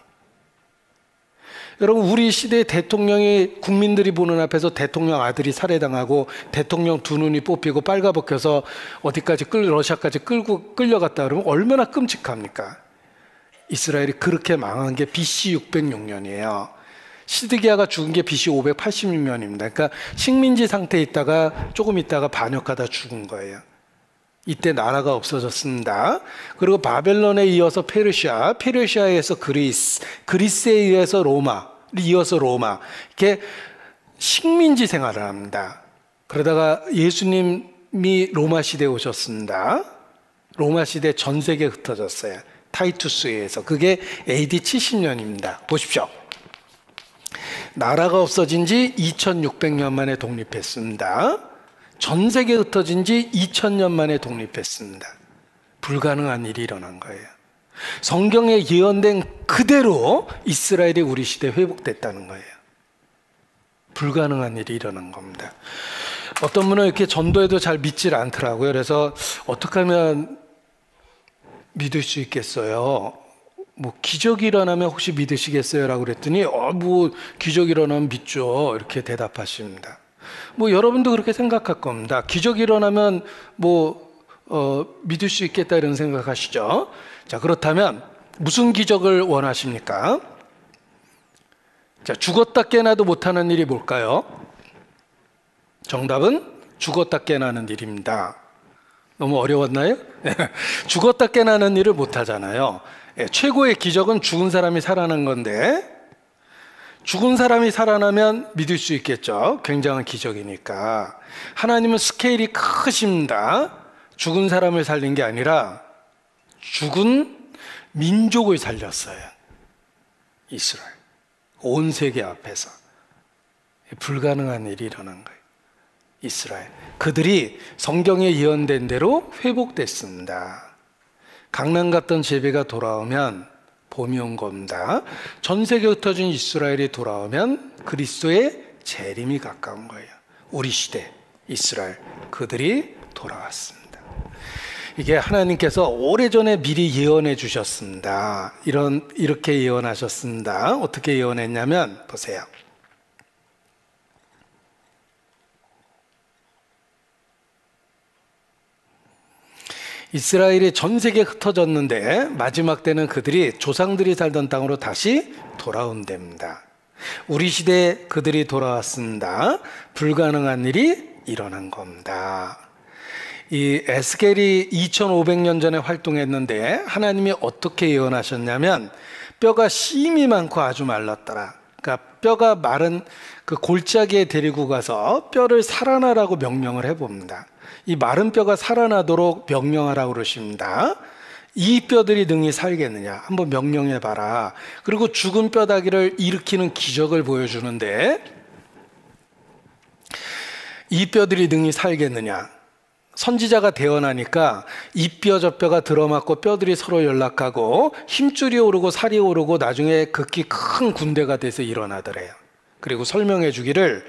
여러분, 우리 시대의 대통령이 국민들이 보는 앞에서 대통령 아들이 살해당하고 대통령 두 눈이 뽑히고 빨가벗겨서 어디까지 러시아까지 끌려갔다 그러면 얼마나 끔찍합니까? 이스라엘이 그렇게 망한 게 BC 606년이에요. 시드기야가 죽은 게 BC 586년입니다. 그러니까 식민지 상태에 있다가 조금 있다가 반역하다 죽은 거예요. 이때 나라가 없어졌습니다. 그리고 바벨론에 이어서 페르시아, 페르시아에서 그리스, 그리스에 의해서 로마, 이어서 로마, 이렇게 식민지 생활을 합니다. 그러다가 예수님이 로마 시대에 오셨습니다. 로마 시대 전 세계에 흩어졌어요. 타이투스에 의해서. 그게 AD 70년입니다. 보십시오. 나라가 없어진 지 2600년 만에 독립했습니다. 전 세계에 흩어진 지 2000년 만에 독립했습니다. 불가능한 일이 일어난 거예요. 성경에 예언된 그대로 이스라엘이 우리 시대에 회복됐다는 거예요. 불가능한 일이 일어난 겁니다. 어떤 분은 이렇게 전도해도 잘 믿질 않더라고요. 그래서 어떻게 하면 믿을 수 있겠어요? 뭐 기적이 일어나면 혹시 믿으시겠어요? 라고 그랬더니 뭐 기적이 일어나면 믿죠. 이렇게 대답하십니다. 뭐 여러분도 그렇게 생각할 겁니다. 기적이 일어나면 믿을 수 있겠다 이런 생각하시죠? 자, 그렇다면 무슨 기적을 원하십니까? 자, 죽었다 깨나도 못하는 일이 뭘까요? 정답은 죽었다 깨나는 일입니다. 너무 어려웠나요? 죽었다 깨나는 일을 못하잖아요. 최고의 기적은 죽은 사람이 살아난 건데 죽은 사람이 살아나면 믿을 수 있겠죠. 굉장한 기적이니까. 하나님은 스케일이 크십니다. 죽은 사람을 살린 게 아니라 죽은 민족을 살렸어요. 이스라엘. 온 세계 앞에서. 불가능한 일이 일어난 거예요. 이스라엘. 그들이 성경에 예언된 대로 회복됐습니다. 강남 갔던 제비가 돌아오면 봄이 온 겁니다. 전 세계에 흩어진 이스라엘이 돌아오면 그리스도의 재림이 가까운 거예요. 우리 시대 이스라엘 그들이 돌아왔습니다. 이게 하나님께서 오래전에 미리 예언해 주셨습니다. 이렇게 예언하셨습니다. 어떻게 예언했냐면 보세요. 이스라엘이 전 세계에 흩어졌는데 마지막 때는 그들이 조상들이 살던 땅으로 다시 돌아온답니다. 우리 시대에 그들이 돌아왔습니다. 불가능한 일이 일어난 겁니다. 이 에스겔이 2500년 전에 활동했는데 하나님이 어떻게 예언하셨냐면 뼈가 심이 많고 아주 말랐더라. 그러니까 뼈가 마른 그 골짜기에 데리고 가서 뼈를 살아나라고 명령을 해봅니다. 이 마른 뼈가 살아나도록 명령하라고 그러십니다. 이 뼈들이 능히 살겠느냐 한번 명령해봐라. 그리고 죽은 뼈다귀를 일으키는 기적을 보여주는데 이 뼈들이 능히 살겠느냐. 선지자가 대언하니까 이 뼈 저 뼈가 들어맞고 뼈들이 서로 연락하고 힘줄이 오르고 살이 오르고 나중에 극히 큰 군대가 돼서 일어나더래요. 그리고 설명해 주기를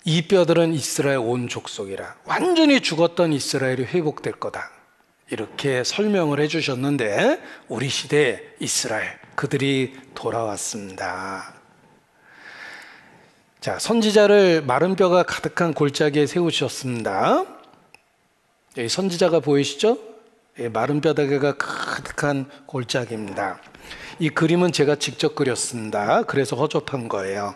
이 뼈들은 이스라엘 온 족속이라. 완전히 죽었던 이스라엘이 회복될 거다. 이렇게 설명을 해주셨는데 우리 시대에 이스라엘 그들이 돌아왔습니다. 자, 선지자를 마른 뼈가 가득한 골짜기에 세우셨습니다. 여기 선지자가 보이시죠? 마른 뼈다귀가 가득한 골짜기입니다. 이 그림은 제가 직접 그렸습니다. 그래서 허접한 거예요.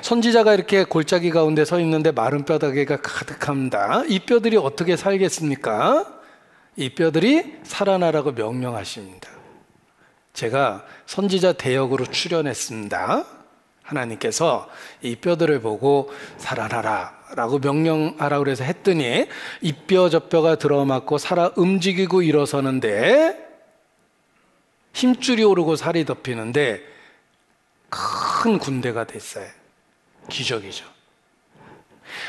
선지자가 이렇게 골짜기 가운데 서 있는데 마른 뼈다귀가 가득합니다. 이 뼈들이 어떻게 살겠습니까? 이 뼈들이 살아나라고 명령하십니다. 제가 선지자 대역으로 출연했습니다. 하나님께서 이 뼈들을 보고 살아나라 라고 명령하라 그래서 했더니 이 뼈 저 뼈가 들어맞고 살아 움직이고 일어서는데 힘줄이 오르고 살이 덮이는데 큰 군대가 됐어요. 기적이죠.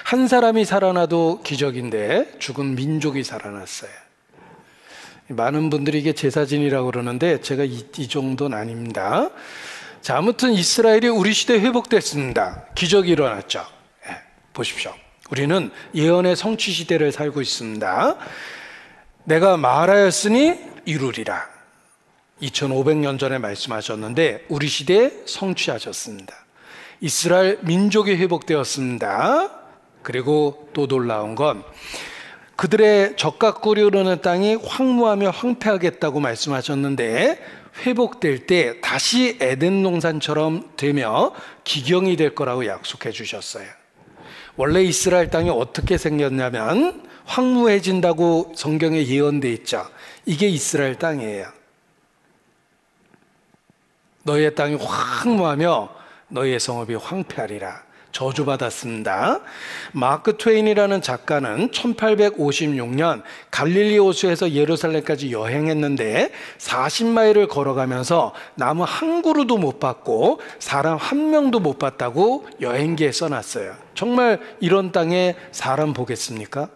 한 사람이 살아나도 기적인데 죽은 민족이 살아났어요. 많은 분들이 이게 제사진이라고 그러는데 제가 이 정도는 아닙니다. 자, 아무튼 이스라엘이 우리 시대에 회복됐습니다. 기적이 일어났죠. 보십시오. 우리는 예언의 성취 시대를 살고 있습니다. 내가 말하였으니 이루리라. 2500년 전에 말씀하셨는데 우리 시대에 성취하셨습니다. 이스라엘 민족이 회복되었습니다. 그리고 또 놀라운 건 그들의 젖과 꿀이 흐르는 땅이 황무하며 황폐하겠다고 말씀하셨는데 회복될 때 다시 에덴 동산처럼 되며 기경이 될 거라고 약속해 주셨어요. 원래 이스라엘 땅이 어떻게 생겼냐면 황무해진다고 성경에 예언돼 있죠. 이게 이스라엘 땅이에요. 너희의 땅이 황무하며 너희의 성읍이 황폐하리라. 저주받았습니다. 마크 트웨인이라는 작가는 1856년 갈릴리 호수에서 예루살렘까지 여행했는데 40마일을 걸어가면서 나무 한 그루도 못 봤고 사람 한 명도 못 봤다고 여행기에 써놨어요. 정말 이런 땅에 사람 보겠습니까?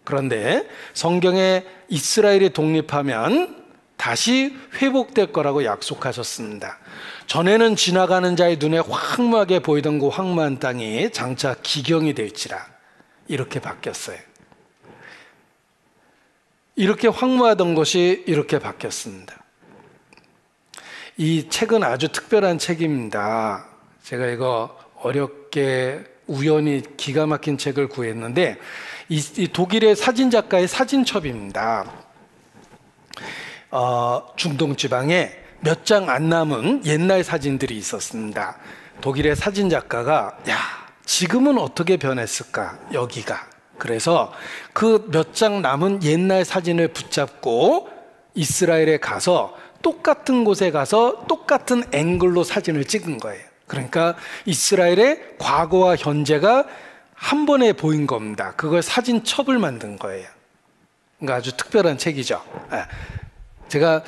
그런데 성경에 이스라엘이 독립하면 다시 회복될 거라고 약속하셨습니다. 전에는 지나가는 자의 눈에 황무하게 보이던 그 황무한 땅이 장차 기경이 될지라 이렇게 바뀌었어요. 이렇게 황무하던 것이 이렇게 바뀌었습니다. 이 책은 아주 특별한 책입니다. 제가 이거 어렵게 우연히 기가 막힌 책을 구했는데 이 독일의 사진작가의 사진첩입니다. 중동 지방에 몇 장 안 남은 옛날 사진들이 있었습니다. 독일의 사진작가가 지금은 어떻게 변했을까 여기가. 그래서 그 몇 장 남은 옛날 사진을 붙잡고 이스라엘에 가서 똑같은 곳에 가서 똑같은 앵글로 사진을 찍은 거예요. 그러니까 이스라엘의 과거와 현재가 한 번에 보인 겁니다. 그걸 사진첩을 만든 거예요. 그러니까 아주 특별한 책이죠. 제가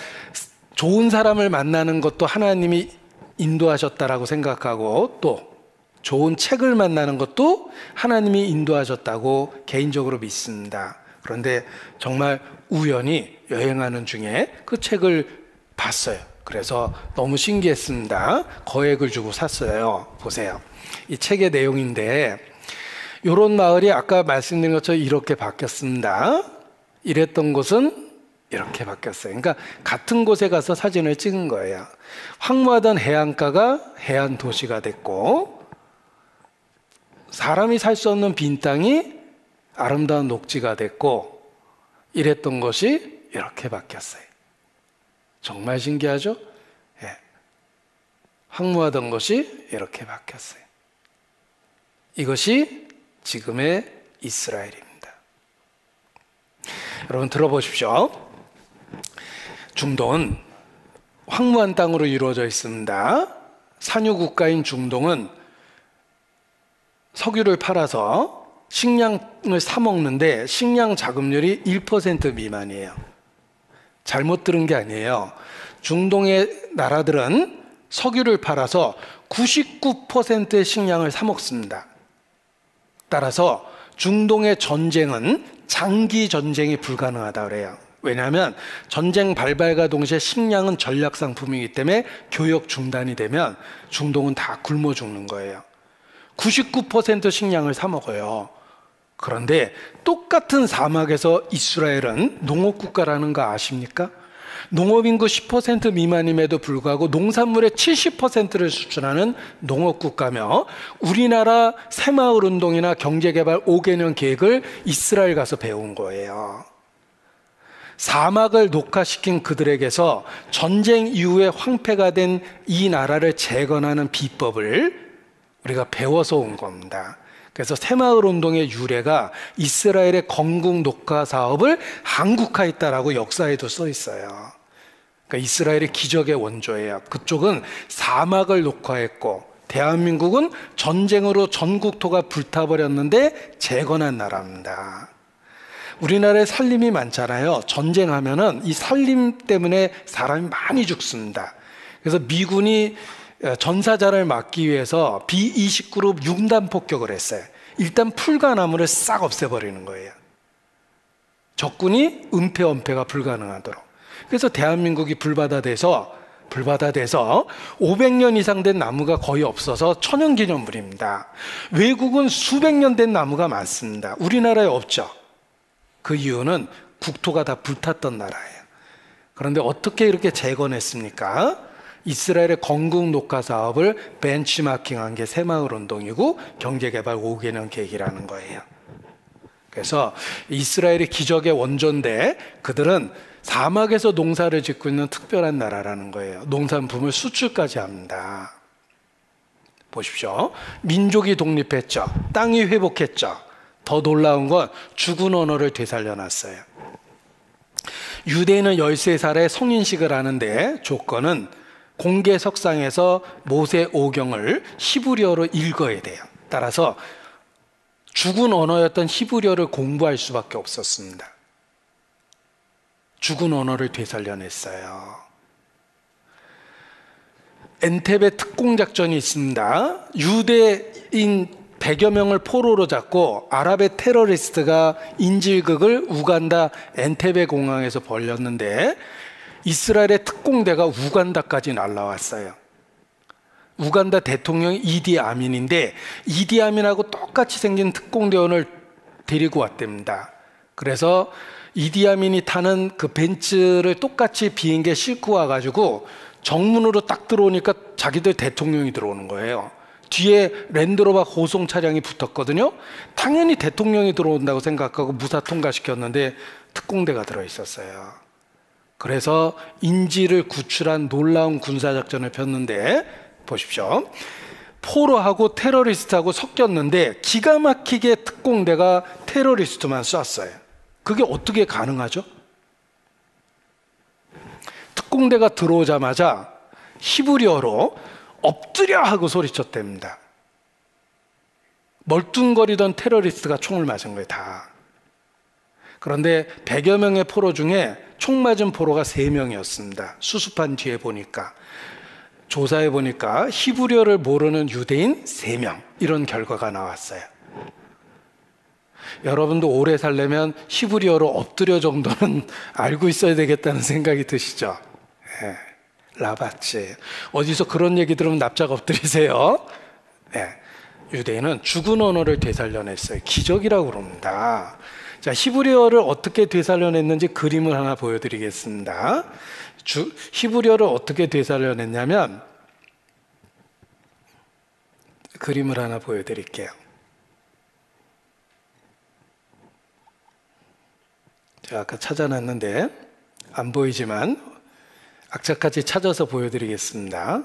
좋은 사람을 만나는 것도 하나님이 인도하셨다라고 생각하고 또 좋은 책을 만나는 것도 하나님이 인도하셨다고 개인적으로 믿습니다. 그런데 정말 우연히 여행하는 중에 그 책을 봤어요. 그래서 너무 신기했습니다. 거액을 주고 샀어요. 보세요. 이 책의 내용인데 이런 마을이 아까 말씀드린 것처럼 이렇게 바뀌었습니다. 이랬던 곳은 이렇게 바뀌었어요. 그러니까 같은 곳에 가서 사진을 찍은 거예요. 황무하던 해안가가 해안 도시가 됐고 사람이 살 수 없는 빈 땅이 아름다운 녹지가 됐고 이랬던 것이 이렇게 바뀌었어요. 정말 신기하죠? 예. 황무하던 것이 이렇게 바뀌었어요. 이것이 지금의 이스라엘입니다. 여러분 들어보십시오. 중동은 황무한 땅으로 이루어져 있습니다. 산유 국가인 중동은 석유를 팔아서 식량을 사 먹는데 식량 자급률이 1% 미만이에요. 잘못 들은 게 아니에요. 중동의 나라들은 석유를 팔아서 99%의 식량을 사 먹습니다. 따라서 중동의 전쟁은 장기 전쟁이 불가능하다 그래요. 왜냐하면 전쟁 발발과 동시에 식량은 전략 상품이기 때문에 교역 중단이 되면 중동은 다 굶어 죽는 거예요. 99% 식량을 사 먹어요. 그런데 똑같은 사막에서 이스라엘은 농업국가라는 거 아십니까? 농업인구 10% 미만임에도 불구하고 농산물의 70%를 수출하는 농업국가며 우리나라 새마을운동이나 경제개발 5개년 계획을 이스라엘 가서 배운 거예요. 사막을 녹화시킨 그들에게서 전쟁 이후에 황폐가 된 이 나라를 재건하는 비법을 우리가 배워서 온 겁니다. 그래서 새마을운동의 유래가 이스라엘의 건국 녹화 사업을 한국화했다라고 역사에도 써 있어요. 그러니까 이스라엘이 기적의 원조예요. 그쪽은 사막을 녹화했고 대한민국은 전쟁으로 전국토가 불타버렸는데 재건한 나라입니다. 우리나라에 살림이 많잖아요. 전쟁하면은 이 살림 때문에 사람이 많이 죽습니다. 그래서 미군이 전사자를 막기 위해서 B-29로 6단 폭격을 했어요. 일단 풀과 나무를 싹 없애버리는 거예요. 적군이 은폐 불가능하도록. 그래서 대한민국이 불바다 돼서 500년 이상 된 나무가 거의 없어서 천연기념물입니다. 외국은 수백 년 된 나무가 많습니다. 우리나라에 없죠. 그 이유는 국토가 다 불탔던 나라예요. 그런데 어떻게 이렇게 재건했습니까? 이스라엘의 건국 녹화 사업을 벤치마킹한 게 새마을운동이고 경제개발 5개년 계획이라는 거예요. 그래서 이스라엘이 기적의 원조인데 그들은 사막에서 농사를 짓고 있는 특별한 나라라는 거예요. 농산품을 수출까지 합니다. 보십시오. 민족이 독립했죠. 땅이 회복했죠. 더 놀라운 건 죽은 언어를 되살려놨어요. 유대인은 13살에 성인식을 하는데 조건은 공개 석상에서 모세 오경을 히브리어로 읽어야 돼요. 따라서 죽은 언어였던 히브리어를 공부할 수밖에 없었습니다. 죽은 언어를 되살려냈어요. 엔테베 특공작전이 있습니다. 유대인 100여 명을 포로로 잡고 아랍의 테러리스트가 인질극을 우간다 엔테베 공항에서 벌였는데 이스라엘의 특공대가 우간다까지 날라왔어요. 우간다 대통령이 이디 아민인데 이디 아민하고 똑같이 생긴 특공대원을 데리고 왔답니다. 그래서 이디 아민이 타는 그 벤츠를 똑같이 비행기에 싣고 와가지고 정문으로 딱 들어오니까 자기들 대통령이 들어오는 거예요. 뒤에 랜드로버 호송 차량이 붙었거든요. 당연히 대통령이 들어온다고 생각하고 무사 통과시켰는데 특공대가 들어있었어요. 그래서 인질을 구출한 놀라운 군사작전을 폈는데 보십시오. 포로하고 테러리스트하고 섞였는데 기가 막히게 특공대가 테러리스트만 쐈어요. 그게 어떻게 가능하죠? 특공대가 들어오자마자 히브리어로 엎드려 하고 소리쳤답니다. 멀뚱거리던 테러리스트가 총을 맞은 거예요, 다. 그런데 100여 명의 포로 중에 총 맞은 포로가 3명이었습니다. 수습한 뒤에 보니까. 조사해 보니까 히브리어를 모르는 유대인 3명. 이런 결과가 나왔어요. 여러분도 오래 살려면 히브리어로 엎드려 정도는 알고 있어야 되겠다는 생각이 드시죠? 네. 라바치. 어디서 그런 얘기 들으면 납작 엎드리세요. 네. 유대인은 죽은 언어를 되살려냈어요. 기적이라고 그럽니다. 자, 히브리어를 어떻게 되살려냈는지 그림을 하나 보여드리겠습니다. 히브리어를 어떻게 되살려냈냐면 그림을 하나 보여드릴게요. 제가 아까 찾아놨는데 안 보이지만 악착같이 찾아서 보여드리겠습니다.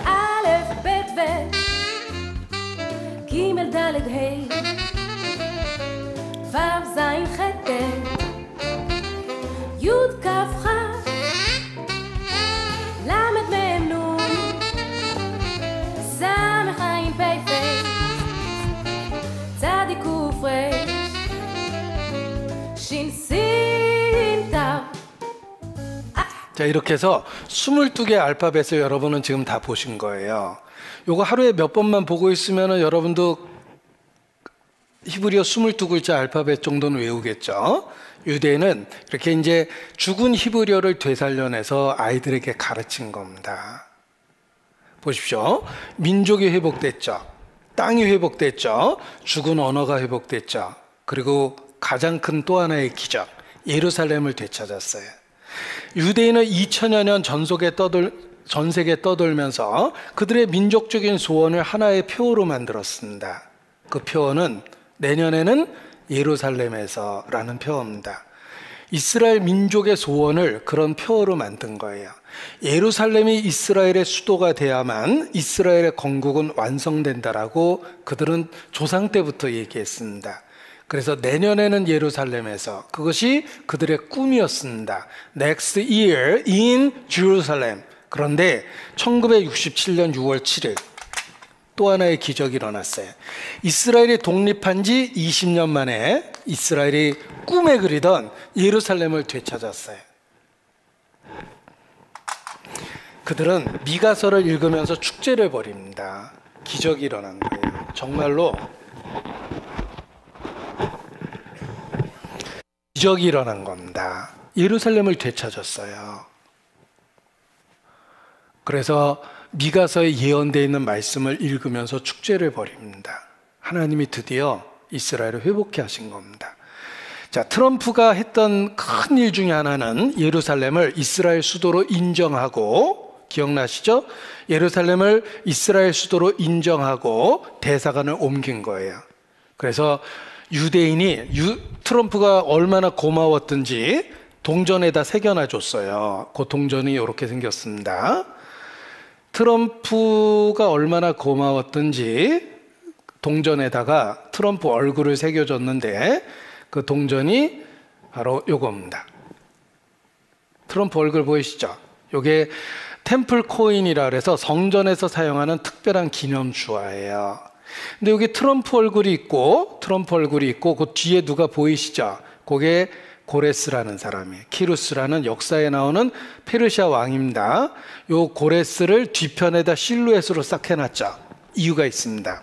א', ב', ו', ג', ד', ה', ו', ז', ח', ט', י', כ', כ', ל', מ', נ', ז', ע', פ', פ', צ', ק', ר', ש', ס', ת'. 자, 이렇게 해서 22개 알파벳을 여러분은 지금 다 보신 거예요. 요거 하루에 몇 번만 보고 있으면 여러분도 히브리어 22글자 알파벳 정도는 외우겠죠. 유대인은 이렇게 이제 죽은 히브리어를 되살려내서 아이들에게 가르친 겁니다. 보십시오. 민족이 회복됐죠. 땅이 회복됐죠. 죽은 언어가 회복됐죠. 그리고 가장 큰 또 하나의 기적, 예루살렘을 되찾았어요. 유대인은 2000여 년 전 세계에 떠돌면서 그들의 민족적인 소원을 하나의 표어로 만들었습니다. 그 표어는 내년에는 예루살렘에서라는 표어입니다. 이스라엘 민족의 소원을 그런 표어로 만든 거예요. 예루살렘이 이스라엘의 수도가 돼야만 이스라엘의 건국은 완성된다라고 그들은 조상 때부터 얘기했습니다. 그래서 내년에는 예루살렘에서, 그것이 그들의 꿈이었습니다. Next year in Jerusalem. 그런데 1967년 6월 7일 또 하나의 기적이 일어났어요. 이스라엘이 독립한 지 20년 만에 이스라엘이 꿈에 그리던 예루살렘을 되찾았어요. 그들은 미가서를 읽으면서 축제를 벌입니다. 기적이 일어난 거예요. 정말로 기적이 일어난 겁니다. 예루살렘을 되찾았어요. 그래서 미가서에 예언되어 있는 말씀을 읽으면서 축제를 벌입니다. 하나님이 드디어 이스라엘을 회복케 하신 겁니다. 자, 트럼프가 했던 큰 일 중에 하나는 예루살렘을 이스라엘 수도로 인정하고, 기억나시죠? 예루살렘을 이스라엘 수도로 인정하고 대사관을 옮긴 거예요. 그래서 유대인이 트럼프가 얼마나 고마웠던지 동전에다 새겨놔 줬어요. 그 동전이 이렇게 생겼습니다. 트럼프가 얼마나 고마웠던지 동전에다가 트럼프 얼굴을 새겨줬는데 그 동전이 바로 요겁니다. 트럼프 얼굴 보이시죠? 요게 템플 코인이라 그래서 성전에서 사용하는 특별한 기념주화예요. 근데 여기 트럼프 얼굴이 있고 그 뒤에 누가 보이시죠? 그게 고레스라는 사람이에요. 키루스라는 역사에 나오는 페르시아 왕입니다. 요 고레스를 뒤편에다 실루엣으로 싹 해놨죠. 이유가 있습니다.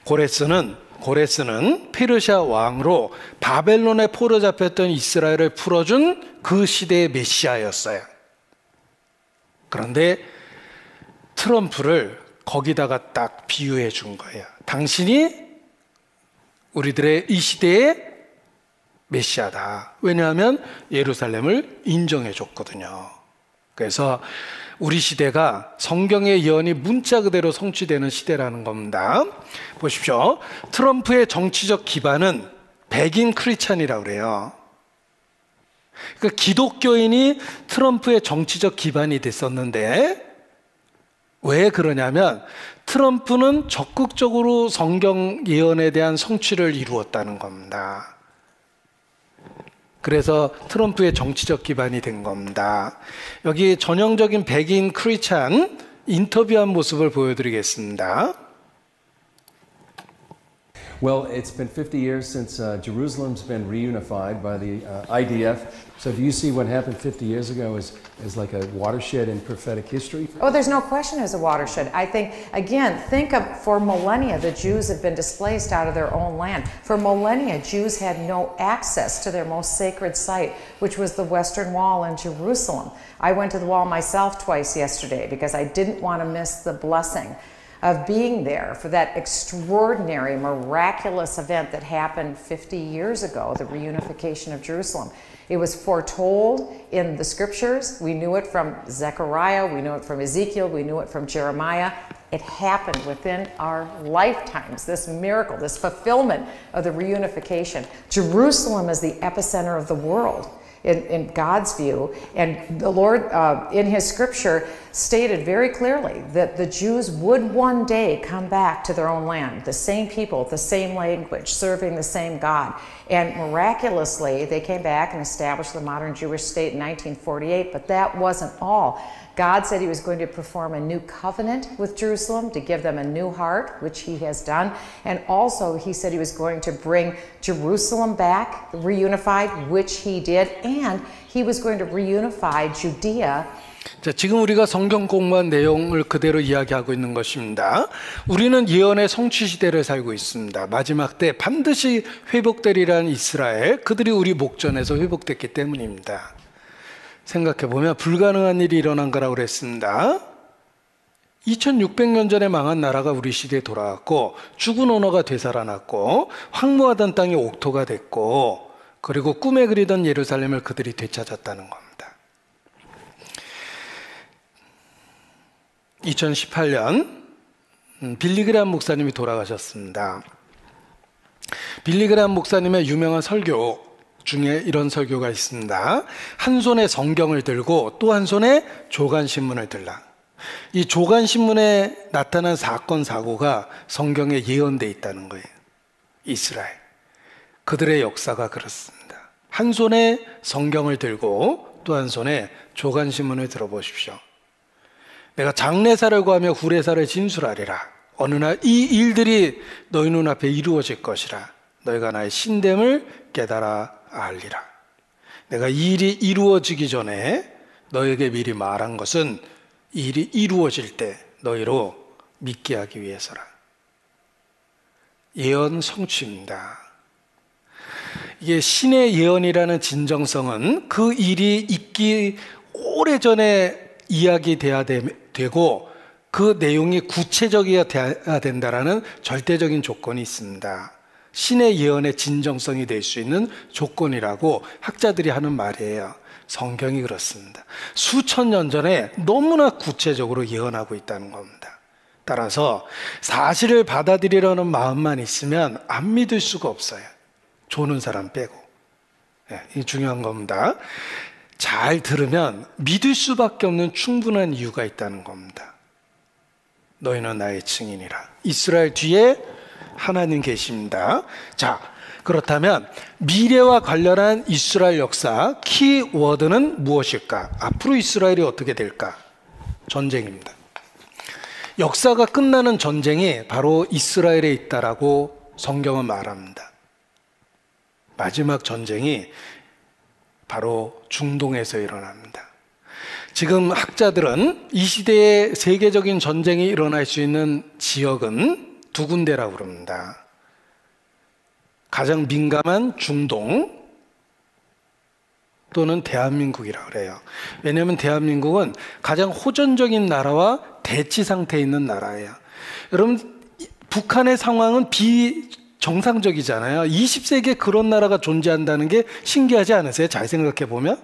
고레스는 페르시아 왕으로 바벨론에 포로 잡혔던 이스라엘을 풀어준 그 시대의 메시아였어요. 그런데 트럼프를 거기다가 딱 비유해 준 거예요. 당신이 우리들의 이 시대의 메시아다. 왜냐하면 예루살렘을 인정해 줬거든요. 그래서 우리 시대가 성경의 예언이 문자 그대로 성취되는 시대라는 겁니다. 보십시오. 트럼프의 정치적 기반은 백인 크리스찬이라고 그래요. 그러니까 기독교인이 트럼프의 정치적 기반이 됐었는데, 왜 그러냐면 트럼프는 적극적으로 성경 예언에 대한 성취를 이루었다는 겁니다. 그래서 트럼프의 정치적 기반이 된 겁니다. 여기 전형적인 백인 크리스찬 인터뷰한 모습을 보여드리겠습니다. Well, it's been 50 years since Jerusalem's been reunified by the IDF. So do you see what happened 50 years ago as like a watershed in prophetic history? Oh, there's no question it's a watershed. I think, again, think of for millennia, the Jews have been displaced out of their own land. For millennia, Jews had no access to their most sacred site, which was the Western Wall in Jerusalem. I went to the wall myself twice yesterday because I didn't want to miss the blessing of being there for that extraordinary, miraculous event that happened 50 years ago, the reunification of Jerusalem. It was foretold in the scriptures. We knew it from Zechariah, we knew it from Ezekiel, we knew it from Jeremiah. It happened within our lifetimes, this miracle, this fulfillment of the reunification. Jerusalem is the epicenter of the world. In God's view, and the Lord in his scripture stated very clearly that the Jews would one day come back to their own land, the same people, the same language, serving the same God. And miraculously, they came back and established the modern Jewish state in 1948, but that wasn't all. God said he was going to perform a new covenant with Jerusalem to give them a new heart, which he has done. And also he said he was going to bring Jerusalem back, reunified, which he did. And he was going to reunify Judea. 자, 지금 우리가 성경 공부한 내용을 그대로 이야기하고 있는 것입니다. 우리는 예언의 성취 시대를 살고 있습니다. 마지막 때 반드시 회복되리라는 이스라엘, 그들이 우리 목전에서 회복됐기 때문입니다. 생각해보면 불가능한 일이 일어난 거라고 그랬습니다. 2600년 전에 망한 나라가 우리 시대에 돌아왔고, 죽은 언어가 되살아났고, 황무하던 땅이 옥토가 됐고, 그리고 꿈에 그리던 예루살렘을 그들이 되찾았다는 겁니다. 2018년 빌리그람 목사님이 돌아가셨습니다. 빌리그람 목사님의 유명한 설교 중에 이런 설교가 있습니다. 한 손에 성경을 들고 또 한 손에 조간신문을 들라. 이 조간신문에 나타난 사건 사고가 성경에 예언되어 있다는 거예요. 이스라엘 그들의 역사가 그렇습니다. 한 손에 성경을 들고 또 한 손에 조간신문을 들어보십시오. 내가 장래사를 구하며 후래사를 진술하리라. 어느 날 이 일들이 너희 눈앞에 이루어질 것이라. 너희가 나의 신됨을 깨달아 알리라. 내가 이 일이 이루어지기 전에 너에게 미리 말한 것은 이 일이 이루어질 때 너희로 믿게 하기 위해서라. 예언 성취입니다. 이게 신의 예언이라는 진정성은 그 일이 있기 오래전에 이야기돼야 되고 그 내용이 구체적이어야 된다라는 절대적인 조건이 있습니다. 신의 예언의 진정성이 될 수 있는 조건이라고 학자들이 하는 말이에요. 성경이 그렇습니다. 수천 년 전에 너무나 구체적으로 예언하고 있다는 겁니다. 따라서 사실을 받아들이려는 마음만 있으면 안 믿을 수가 없어요. 조는 사람 빼고. 이게 중요한 겁니다. 잘 들으면 믿을 수밖에 없는 충분한 이유가 있다는 겁니다. 너희는 나의 증인이라. 이스라엘 뒤에 하나님 계십니다. 자, 그렇다면 미래와 관련한 이스라엘 역사 키워드는 무엇일까? 앞으로 이스라엘이 어떻게 될까? 전쟁입니다. 역사가 끝나는 전쟁이 바로 이스라엘에 있다라고 성경은 말합니다. 마지막 전쟁이 바로 중동에서 일어납니다. 지금 학자들은 이 시대에 세계적인 전쟁이 일어날 수 있는 지역은 두 군데라고 그럽니다. 가장 민감한 중동 또는 대한민국이라고 그래요. 왜냐하면 대한민국은 가장 호전적인 나라와 대치 상태에 있는 나라예요. 여러분, 북한의 상황은 비정상적이잖아요. 20세기에 그런 나라가 존재한다는 게 신기하지 않으세요? 잘 생각해 보면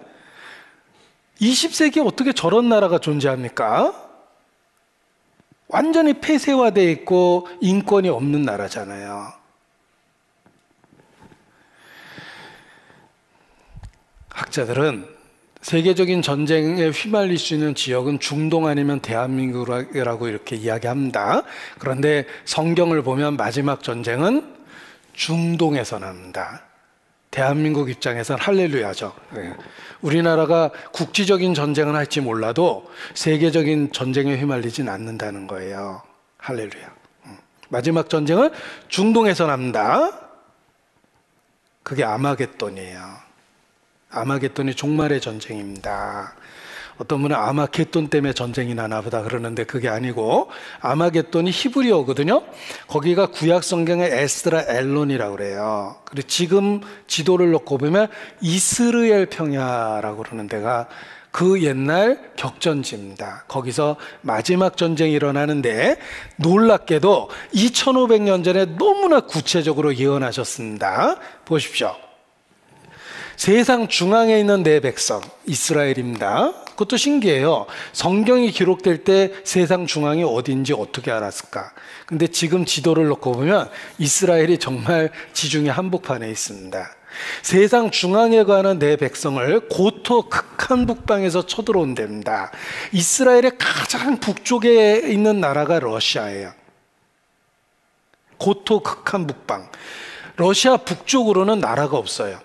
20세기에 어떻게 저런 나라가 존재합니까? 완전히 폐쇄화되어 있고 인권이 없는 나라잖아요. 학자들은 세계적인 전쟁에 휘말릴 수 있는 지역은 중동 아니면 대한민국이라고 이렇게 이야기합니다. 그런데 성경을 보면 마지막 전쟁은 중동에서 납니다. 대한민국 입장에서는 할렐루야죠. 우리나라가 국지적인 전쟁은 할지 몰라도 세계적인 전쟁에 휘말리진 않는다는 거예요. 할렐루야. 마지막 전쟁은 중동에서 납니다. 그게 아마겟돈이에요. 아마겟돈이 종말의 전쟁입니다. 어떤 분은 아마겟돈 때문에 전쟁이 나나 보다 그러는데 그게 아니고 아마겟돈이 히브리어거든요. 거기가 구약 성경의 에스드라 엘론이라고 그래요. 그리고 지금 지도를 놓고 보면 이스라엘 평야라고 그러는 데가 그 옛날 격전지입니다. 거기서 마지막 전쟁이 일어나는데 놀랍게도 2500년 전에 너무나 구체적으로 예언하셨습니다. 보십시오. 세상 중앙에 있는 내 백성 이스라엘입니다. 그것도 신기해요. 성경이 기록될 때 세상 중앙이 어딘지 어떻게 알았을까? 근데 지금 지도를 놓고 보면 이스라엘이 정말 지중해 한복판에 있습니다. 세상 중앙에 가는 내 백성을 고토 극한 북방에서 쳐들어온 데입니다. 이스라엘의 가장 북쪽에 있는 나라가 러시아예요. 고토 극한 북방. 러시아 북쪽으로는 나라가 없어요.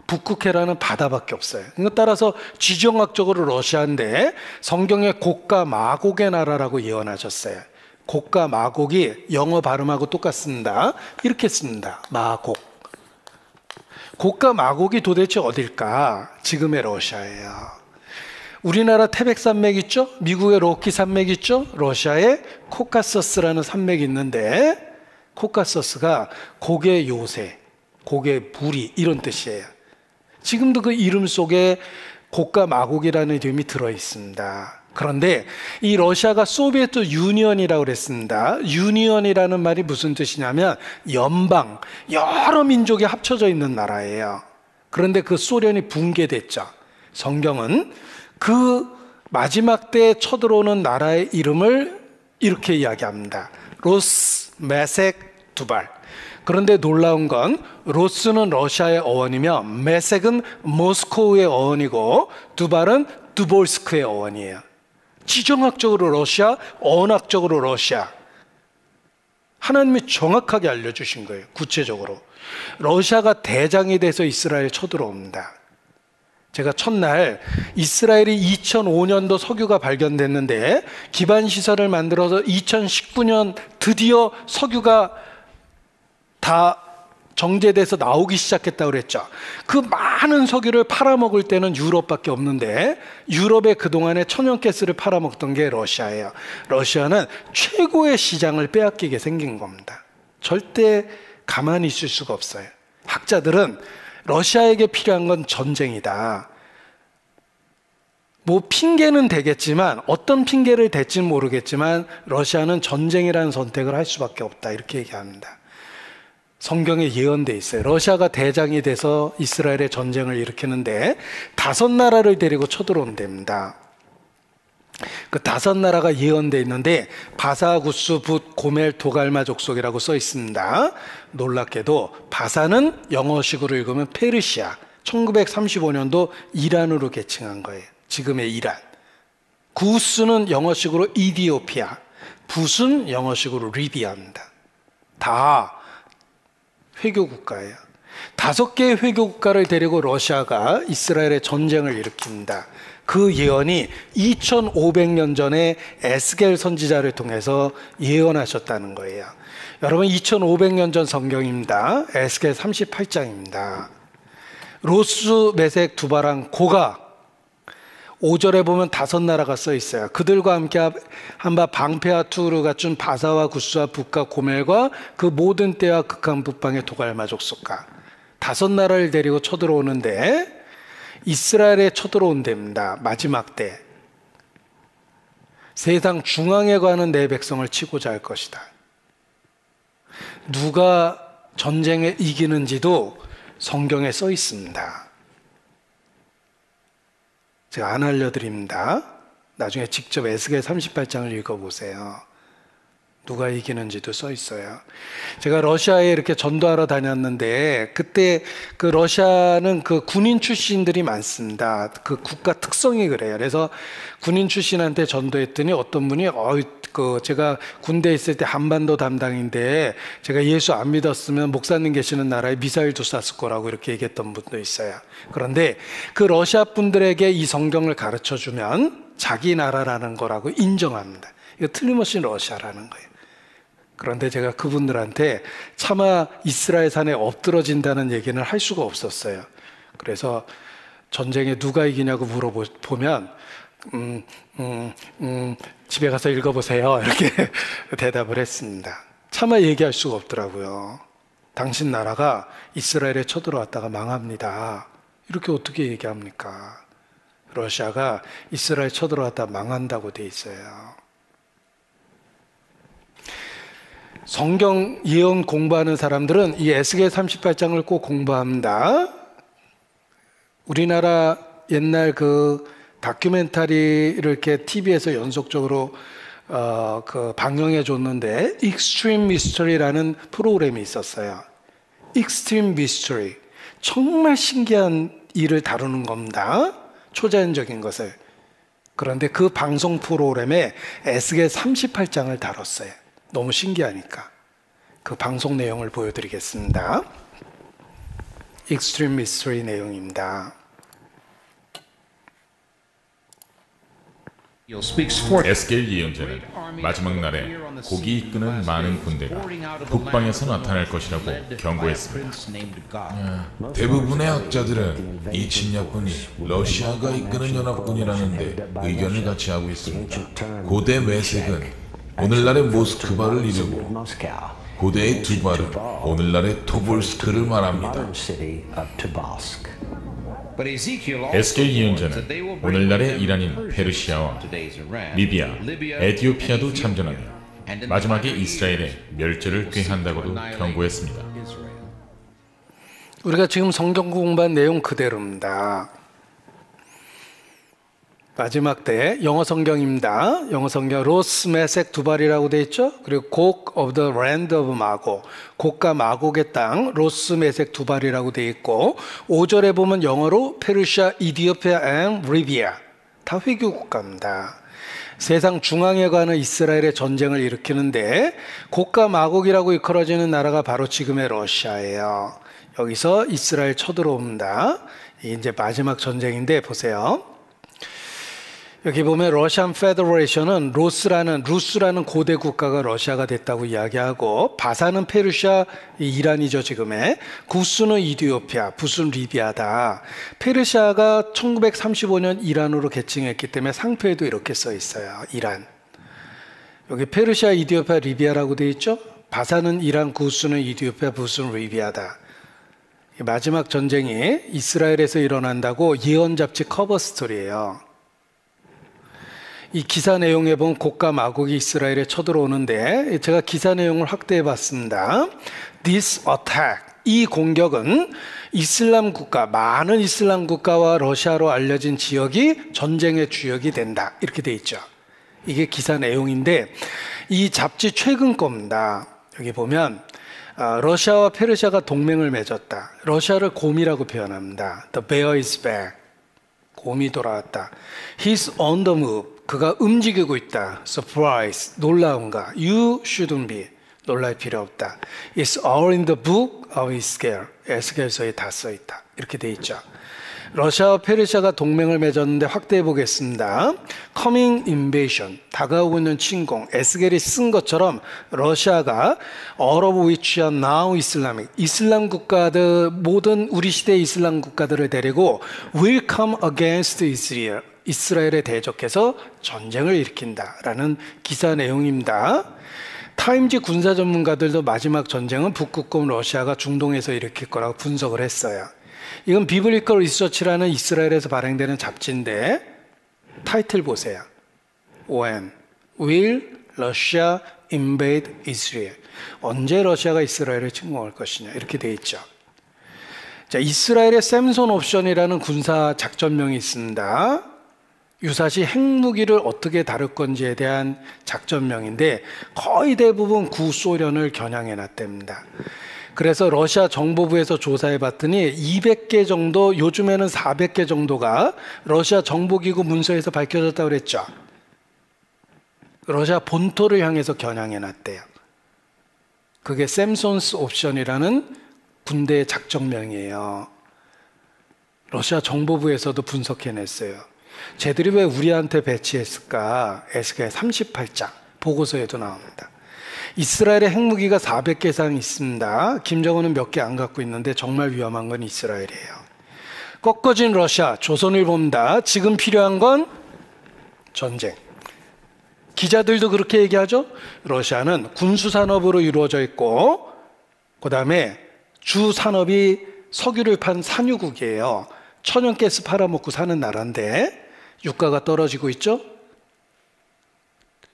북극해라는 바다밖에 없어요. 따라서 지정학적으로 러시아인데 성경에 곡과 마곡의 나라라고 예언하셨어요. 곡과 마곡이 영어 발음하고 똑같습니다. 이렇게 씁니다. 마곡. 곡과 마곡이 도대체 어딜까? 지금의 러시아예요. 우리나라 태백산맥 있죠? 미국의 로키 산맥 있죠? 러시아의 코카서스라는 산맥이 있는데 코카서스가 곡의 요새, 곡의 부리 이런 뜻이에요. 지금도 그 이름 속에 곡과 마곡이라는 이름이 들어있습니다. 그런데 이 러시아가 소비에트 유니언이라고 그랬습니다. 유니언이라는 말이 무슨 뜻이냐면 연방, 여러 민족이 합쳐져 있는 나라예요. 그런데 그 소련이 붕괴됐죠. 성경은 그 마지막 때에 쳐들어오는 나라의 이름을 이렇게 이야기합니다. 로스, 메색, 두발. 그런데 놀라운 건 로스는 러시아의 어원이며 메색은 모스코우의 어원이고 두발은 두볼스크의 어원이에요. 지정학적으로 러시아, 언어학적으로 러시아. 하나님이 정확하게 알려주신 거예요. 구체적으로. 러시아가 대장이 돼서 이스라엘 쳐들어옵니다. 제가 첫날 이스라엘이 2005년도 석유가 발견됐는데 기반시설을 만들어서 2019년 드디어 석유가 다 정제돼서 나오기 시작했다고 그랬죠. 그 많은 석유를 팔아먹을 때는 유럽밖에 없는데 유럽에 그동안에 천연가스를 팔아먹던 게 러시아예요. 러시아는 최고의 시장을 빼앗기게 생긴 겁니다. 절대 가만히 있을 수가 없어요. 학자들은 러시아에게 필요한 건 전쟁이다. 뭐 핑계는 되겠지만 어떤 핑계를 댈지는 모르겠지만 러시아는 전쟁이라는 선택을 할 수밖에 없다. 이렇게 얘기합니다. 성경에 예언돼 있어요. 러시아가 대장이 돼서 이스라엘의 전쟁을 일으키는데 5나라를 데리고 쳐들어온답니다. 그 5나라가 예언돼 있는데 바사, 구스, 붓, 고멜, 도갈마 족속이라고 써 있습니다. 놀랍게도 바사는 영어식으로 읽으면 페르시아, 1935년도 이란으로 개칭한 거예요. 지금의 이란. 구스는 영어식으로 이디오피아, 붓은 영어식으로 리비아입니다. 다 회교 국가예요. 5개의 회교 국가를 데리고 러시아가 이스라엘의 전쟁을 일으킵니다. 그 예언이 2500년 전에 에스겔 선지자를 통해서 예언하셨다는 거예요. 여러분 2500년 전 성경입니다. 에스겔 38장입니다. 로스, 메색, 두바랑, 고가 5절에 보면 5나라가 써 있어요. 그들과 함께 한바 방패와 투르 갖춘 바사와 구스와 붓과 고멜과 그 모든 때와 극한 북방의 도갈마 족속과 5나라를 데리고 쳐들어오는데 이스라엘에 쳐들어온답니다. 마지막 때 세상 중앙에 가는 내 백성을 치고자 할 것이다. 누가 전쟁에 이기는지도 성경에 써 있습니다. 제가 안 알려드립니다. 나중에 직접 에스겔 38장을 읽어보세요. 누가 이기는지도 써 있어요. 제가 러시아에 이렇게 전도하러 다녔는데 그때 그 러시아는 그 군인 출신들이 많습니다. 그 국가 특성이 그래요. 그래서 군인 출신한테 전도했더니 어떤 분이 제가 군대에 있을 때 한반도 담당인데 제가 예수 안 믿었으면 목사님 계시는 나라에 미사일도 쐈을 거라고 이렇게 얘기했던 분도 있어요. 그런데 그 러시아 분들에게 이 성경을 가르쳐 주면 자기 나라라는 거라고 인정합니다. 이거 틀림없이 러시아라는 거예요. 그런데 제가 그분들한테 차마 이스라엘 산에 엎드러진다는 얘기는 할 수가 없었어요. 그래서 전쟁에 누가 이기냐고 물어보면 집에 가서 읽어보세요. 이렇게 대답을 했습니다. 차마 얘기할 수가 없더라고요. 당신 나라가 이스라엘에 쳐들어왔다가 망합니다. 이렇게 어떻게 얘기합니까? 러시아가 이스라엘 쳐들어왔다 망한다고 돼 있어요. 성경 예언 공부하는 사람들은 이 에스겔 38장을 꼭 공부합니다. 우리나라 옛날 그 다큐멘터리를 이렇게 TV에서 연속적으로 방영해 줬는데 Extreme Mystery라는 프로그램이 있었어요. Extreme Mystery. 정말 신기한 일을 다루는 겁니다. 초자연적인 것을. 그런데 그 방송 프로그램에 에스겔 38장을 다뤘어요. 너무 신기하니까. 그 방송 내용을 보여드리겠습니다. Extreme Mystery 내용입니다. 에스겔 예언자는 마지막 날에 고기 이끄는 많은 군대가 북방에서 나타날 것이라고 경고했습니다. 대부분의 학자들은 이 침략군이 러시아가 이끄는 연합군이라는데 의견을 같이 하고 있습니다. 고대 메색은 오늘날의 모스크바를 이루고 고대의 두발은 오늘날의 토볼스크를 말합니다. 에스겔 예언자는 오늘날의 이란인 페르시아와 리비아, 에티오피아도 참전하며 마지막에 이스라엘의 멸절을 꾀한다고도 경고했습니다. 우리가 지금 성경 공부한 내용 그대로입니다. 마지막 때 영어 성경입니다. 영어 성경 로스 메색 두발이라고 돼 있죠. 그리고 곡 of the land of 마고, 곡과 마곡의 땅 로스 메색 두발이라고 돼 있고 5절에 보면 영어로 페르시아, 이디오피아 and 리비아 다 회교 국가입니다. 세상 중앙에 가는 이스라엘의 전쟁을 일으키는데 곡과 마곡이라고 일컬어지는 나라가 바로 지금의 러시아예요. 여기서 이스라엘 쳐들어옵니다. 이제 마지막 전쟁인데 보세요. 여기 보면 러시안 페더레이션은 루스라는 고대 국가가 러시아가 됐다고 이야기하고 바사는 페르시아, 이란이죠 지금의. 구스는 이디오피아, 붓은 리비아다. 페르시아가 1935년 이란으로 개칭했기 때문에 상표에도 이렇게 써 있어요. 이란. 여기 페르시아, 이디오피아, 리비아라고 돼 있죠. 바사는 이란, 구스는 이디오피아, 붓은 리비아다. 마지막 전쟁이 이스라엘에서 일어난다고 예언 잡지 커버 스토리예요. 이 기사 내용에 보면 곡과 마곡이 이스라엘에 쳐들어오는데 제가 기사 내용을 확대해 봤습니다. This attack, 이 공격은 이슬람 국가, 많은 이슬람 국가와 러시아로 알려진 지역이 전쟁의 주역이 된다. 이렇게 돼 있죠. 이게 기사 내용인데 이 잡지 최근 겁니다. 여기 보면 러시아와 페르시아가 동맹을 맺었다. 러시아를 곰이라고 표현합니다. The bear is back. 곰이 돌아왔다. He's on the move. 그가 움직이고 있다. Surprise. 놀라운가. You shouldn't be. 놀랄 필요 없다. It's all in the book of Ezekiel. 에스겔서에 다 써있다. 이렇게 돼 있죠. 러시아와 페르시아가 동맹을 맺었는데 확대해 보겠습니다. Coming invasion, 다가오고 있는 침공. 에스겔이 쓴 것처럼 러시아가 all of which are now Islamic, 이슬람 국가들, 모든 우리 시대의 이슬람 국가들을 데리고 will come against Israel, 이스라엘에 대적해서 전쟁을 일으킨다라는 기사 내용입니다. 타임지 군사 전문가들도 마지막 전쟁은 북극권 러시아가 중동에서 일으킬 거라고 분석을 했어요. 이건 비블리컬 리서치라는 이스라엘에서 발행되는 잡지인데 타이틀 보세요. When will Russia invade Israel? 언제 러시아가 이스라엘을 침공할 것이냐 이렇게 돼 있죠. 자, 이스라엘의 샘손 옵션이라는 군사 작전명이 있습니다. 유사시 핵무기를 어떻게 다룰 건지에 대한 작전명인데 거의 대부분 구소련을 겨냥해 놨답니다. 그래서 러시아 정보부에서 조사해 봤더니 200개 정도, 요즘에는 400개 정도가 러시아 정보기구 문서에서 밝혀졌다고 그랬죠. 러시아 본토를 향해서 겨냥해 놨대요. 그게 샘손스 옵션이라는 군대의 작전명이에요. 러시아 정보부에서도 분석해냈어요. 쟤들이 왜 우리한테 배치했을까? 에스겔 38장 보고서에도 나옵니다. 이스라엘의 핵무기가 400개 이상 있습니다. 김정은은 몇 개 안 갖고 있는데 정말 위험한 건 이스라엘이에요. 꺾어진 러시아, 조선을 봅니다. 지금 필요한 건 전쟁. 기자들도 그렇게 얘기하죠. 러시아는 군수산업으로 이루어져 있고 그 다음에 주산업이 석유를 판 산유국이에요. 천연가스 팔아먹고 사는 나라인데 유가가 떨어지고 있죠.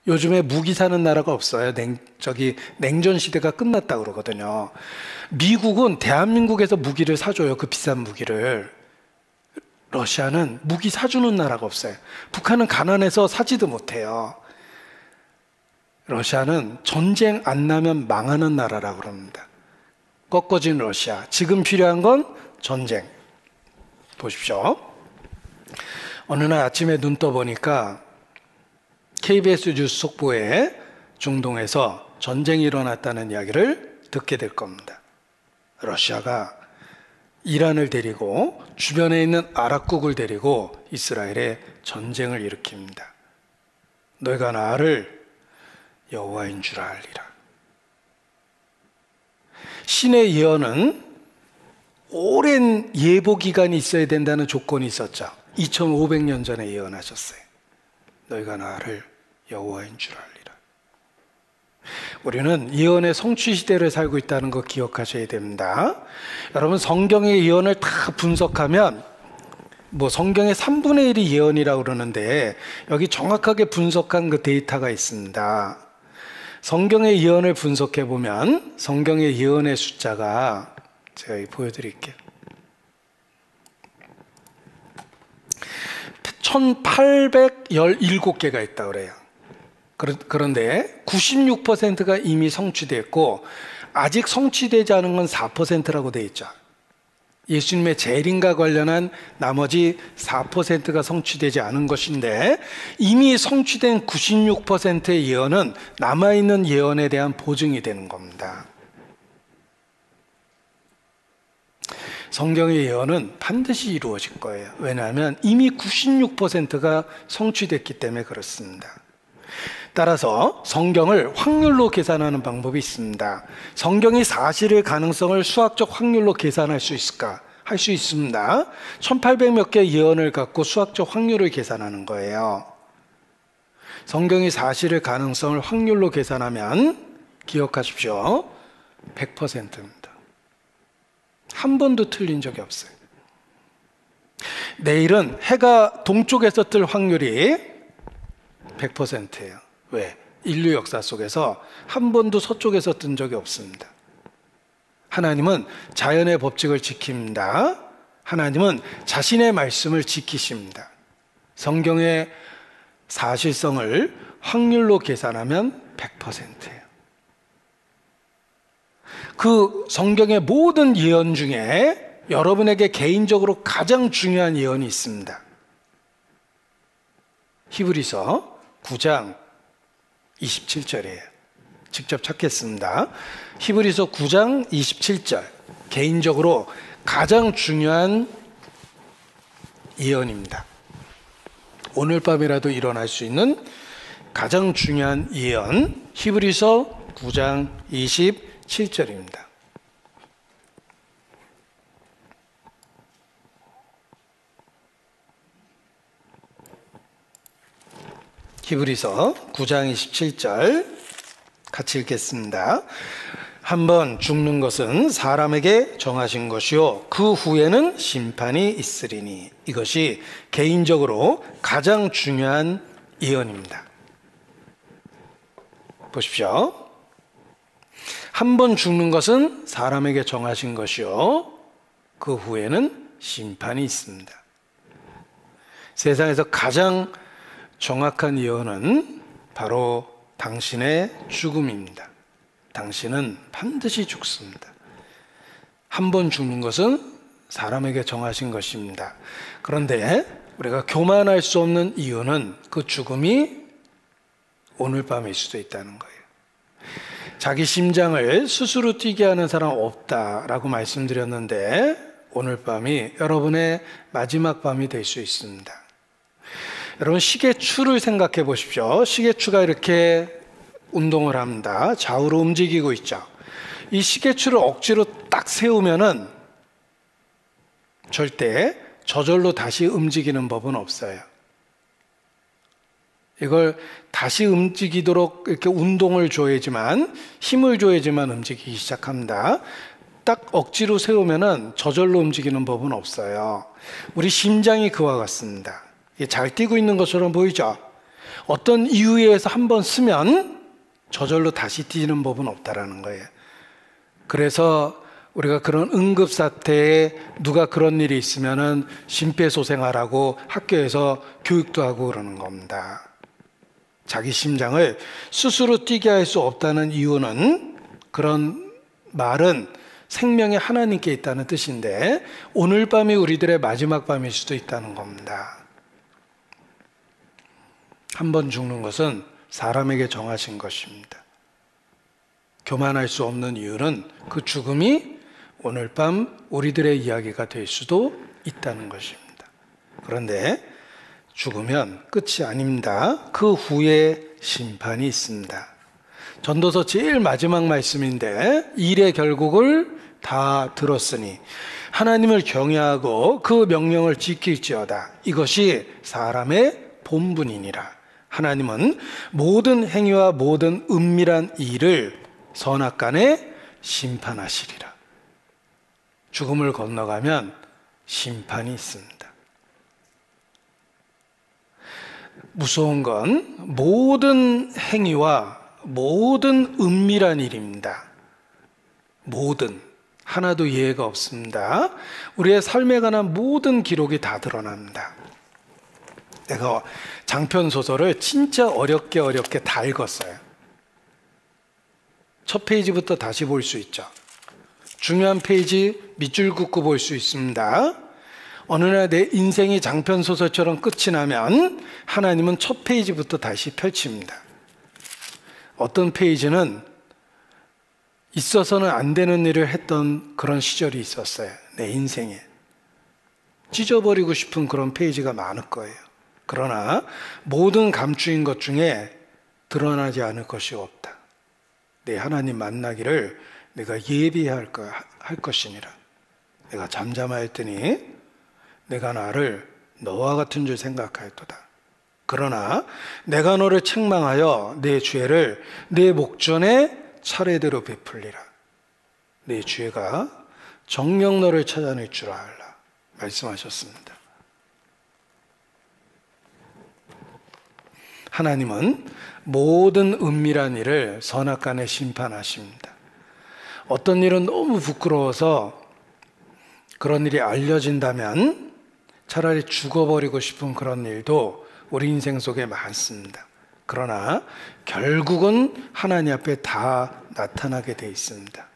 요즘에 무기 사는 나라가 없어요. 냉전 시대가 끝났다 그러거든요. 미국은 대한민국에서 무기를 사줘요. 그 비싼 무기를. 러시아는 무기 사주는 나라가 없어요. 북한은 가난해서 사지도 못해요. 러시아는 전쟁 안 나면 망하는 나라라고 그럽니다. 꺾어진 러시아. 지금 필요한 건 전쟁. 보십시오. 어느 날 아침에 눈 떠보니까 KBS 뉴스 속보에 중동에서 전쟁이 일어났다는 이야기를 듣게 될 겁니다. 러시아가 이란을 데리고 주변에 있는 아랍국을 데리고 이스라엘에 전쟁을 일으킵니다. 너희가 나를 여호와인 줄 알리라. 신의 예언은 오랜 예보 기간이 있어야 된다는 조건이 있었죠. 2500년 전에 예언하셨어요. 너희가 나를 여호와인 줄 알리라. 우리는 예언의 성취 시대를 살고 있다는 거 기억하셔야 됩니다. 여러분 성경의 예언을 다 분석하면 성경의 3분의 1이 예언이라고 그러는데 여기 정확하게 분석한 그 데이터가 있습니다. 성경의 예언을 분석해 보면 성경의 예언의 숫자가 제가 보여드릴게요. 1817개가 있다 그래요. 그런데 96%가 이미 성취됐고 아직 성취되지 않은 건 4%라고 돼 있죠. 예수님의 재림과 관련한 나머지 4%가 성취되지 않은 것인데 이미 성취된 96%의 예언은 남아있는 예언에 대한 보증이 되는 겁니다. 성경의 예언은 반드시 이루어질 거예요. 왜냐하면 이미 96%가 성취됐기 때문에 그렇습니다. 따라서 성경을 확률로 계산하는 방법이 있습니다. 성경이 사실의 가능성을 수학적 확률로 계산할 수 있을까? 할 수 있습니다. 1800 몇 개 예언을 갖고 수학적 확률을 계산하는 거예요. 성경이 사실의 가능성을 확률로 계산하면 기억하십시오. 100%입니다. 한 번도 틀린 적이 없어요. 내일은 해가 동쪽에서 뜰 확률이 100%예요. 왜? 인류 역사 속에서 한 번도 서쪽에서 뜬 적이 없습니다. 하나님은 자연의 법칙을 지킵니다. 하나님은 자신의 말씀을 지키십니다. 성경의 사실성을 확률로 계산하면 100%예요. 그 성경의 모든 예언 중에 여러분에게 개인적으로 가장 중요한 예언이 있습니다. 히브리서 9장 27절이에요. 직접 찾겠습니다. 히브리서 9장 27절. 개인적으로 가장 중요한 예언입니다. 오늘 밤이라도 일어날 수 있는 가장 중요한 예언. 히브리서 9장 27절입니다. 히브리서 9장 27절 같이 읽겠습니다. 한번 죽는 것은 사람에게 정하신 것이요 그 후에는 심판이 있으리니. 이것이 개인적으로 가장 중요한 예언입니다. 보십시오. 한번 죽는 것은 사람에게 정하신 것이요 그 후에는 심판이 있습니다. 세상에서 가장 정확한 예언은 바로 당신의 죽음입니다. 당신은 반드시 죽습니다. 한 번 죽는 것은 사람에게 정하신 것입니다. 그런데 우리가 교만할 수 없는 이유는 그 죽음이 오늘 밤일 수도 있다는 거예요. 자기 심장을 스스로 뛰게 하는 사람 없다라고 말씀드렸는데 오늘 밤이 여러분의 마지막 밤이 될 수 있습니다. 여러분 시계추를 생각해 보십시오. 시계추가 이렇게 운동을 합니다. 좌우로 움직이고 있죠. 이 시계추를 억지로 딱 세우면은 절대 저절로 다시 움직이는 법은 없어요. 이걸 다시 움직이도록 이렇게 운동을 줘야지만, 힘을 줘야지만 움직이기 시작합니다. 딱 억지로 세우면은 저절로 움직이는 법은 없어요. 우리 심장이 그와 같습니다. 잘 뛰고 있는 것처럼 보이죠? 어떤 이유에 의해서 한번 쓰면 저절로 다시 뛰는 법은 없다라는 거예요. 그래서 우리가 그런 응급사태에 누가 그런 일이 있으면은 심폐소생하라고 학교에서 교육도 하고 그러는 겁니다. 자기 심장을 스스로 뛰게 할 수 없다는 이유는, 그런 말은 생명이 하나님께 있다는 뜻인데 오늘 밤이 우리들의 마지막 밤일 수도 있다는 겁니다. 한 번 죽는 것은 사람에게 정하신 것입니다. 교만할 수 없는 이유는 그 죽음이 오늘 밤 우리들의 이야기가 될 수도 있다는 것입니다. 그런데 죽으면 끝이 아닙니다. 그 후에 심판이 있습니다. 전도서 제일 마지막 말씀인데 일의 결국을 다 들었으니 하나님을 경외하고 그 명령을 지킬지어다. 이것이 사람의 본분이니라. 하나님은 모든 행위와 모든 은밀한 일을 선악간에 심판하시리라. 죽음을 건너가면 심판이 있습니다. 무서운 건 모든 행위와 모든 은밀한 일입니다. 모든, 하나도 예외가 없습니다. 우리의 삶에 관한 모든 기록이 다 드러납니다. 내가 장편 소설을 진짜 어렵게 다 읽었어요. 첫 페이지부터 다시 볼 수 있죠. 중요한 페이지 밑줄 긋고 볼 수 있습니다. 어느 날 내 인생이 장편 소설처럼 끝이 나면 하나님은 첫 페이지부터 다시 펼칩니다. 어떤 페이지는 있어서는 안 되는 일을 했던 그런 시절이 있었어요. 내 인생에. 찢어버리고 싶은 그런 페이지가 많을 거예요. 그러나 모든 감추인 것 중에 드러나지 않을 것이 없다. 내 하나님 만나기를 내가 예비할 것이니라. 내가 잠잠하였더니 내가 나를 너와 같은 줄 생각하였도다. 그러나 내가 너를 책망하여 내 죄를 내 목전에 차례대로 베풀리라. 내 죄가 정녕 너를 찾아낼 줄 알라. 말씀하셨습니다. 하나님은 모든 은밀한 일을 선악간에 심판하십니다. 어떤 일은 너무 부끄러워서 그런 일이 알려진다면 차라리 죽어버리고 싶은 그런 일도 우리 인생 속에 많습니다. 그러나 결국은 하나님 앞에 다 나타나게 돼 있습니다.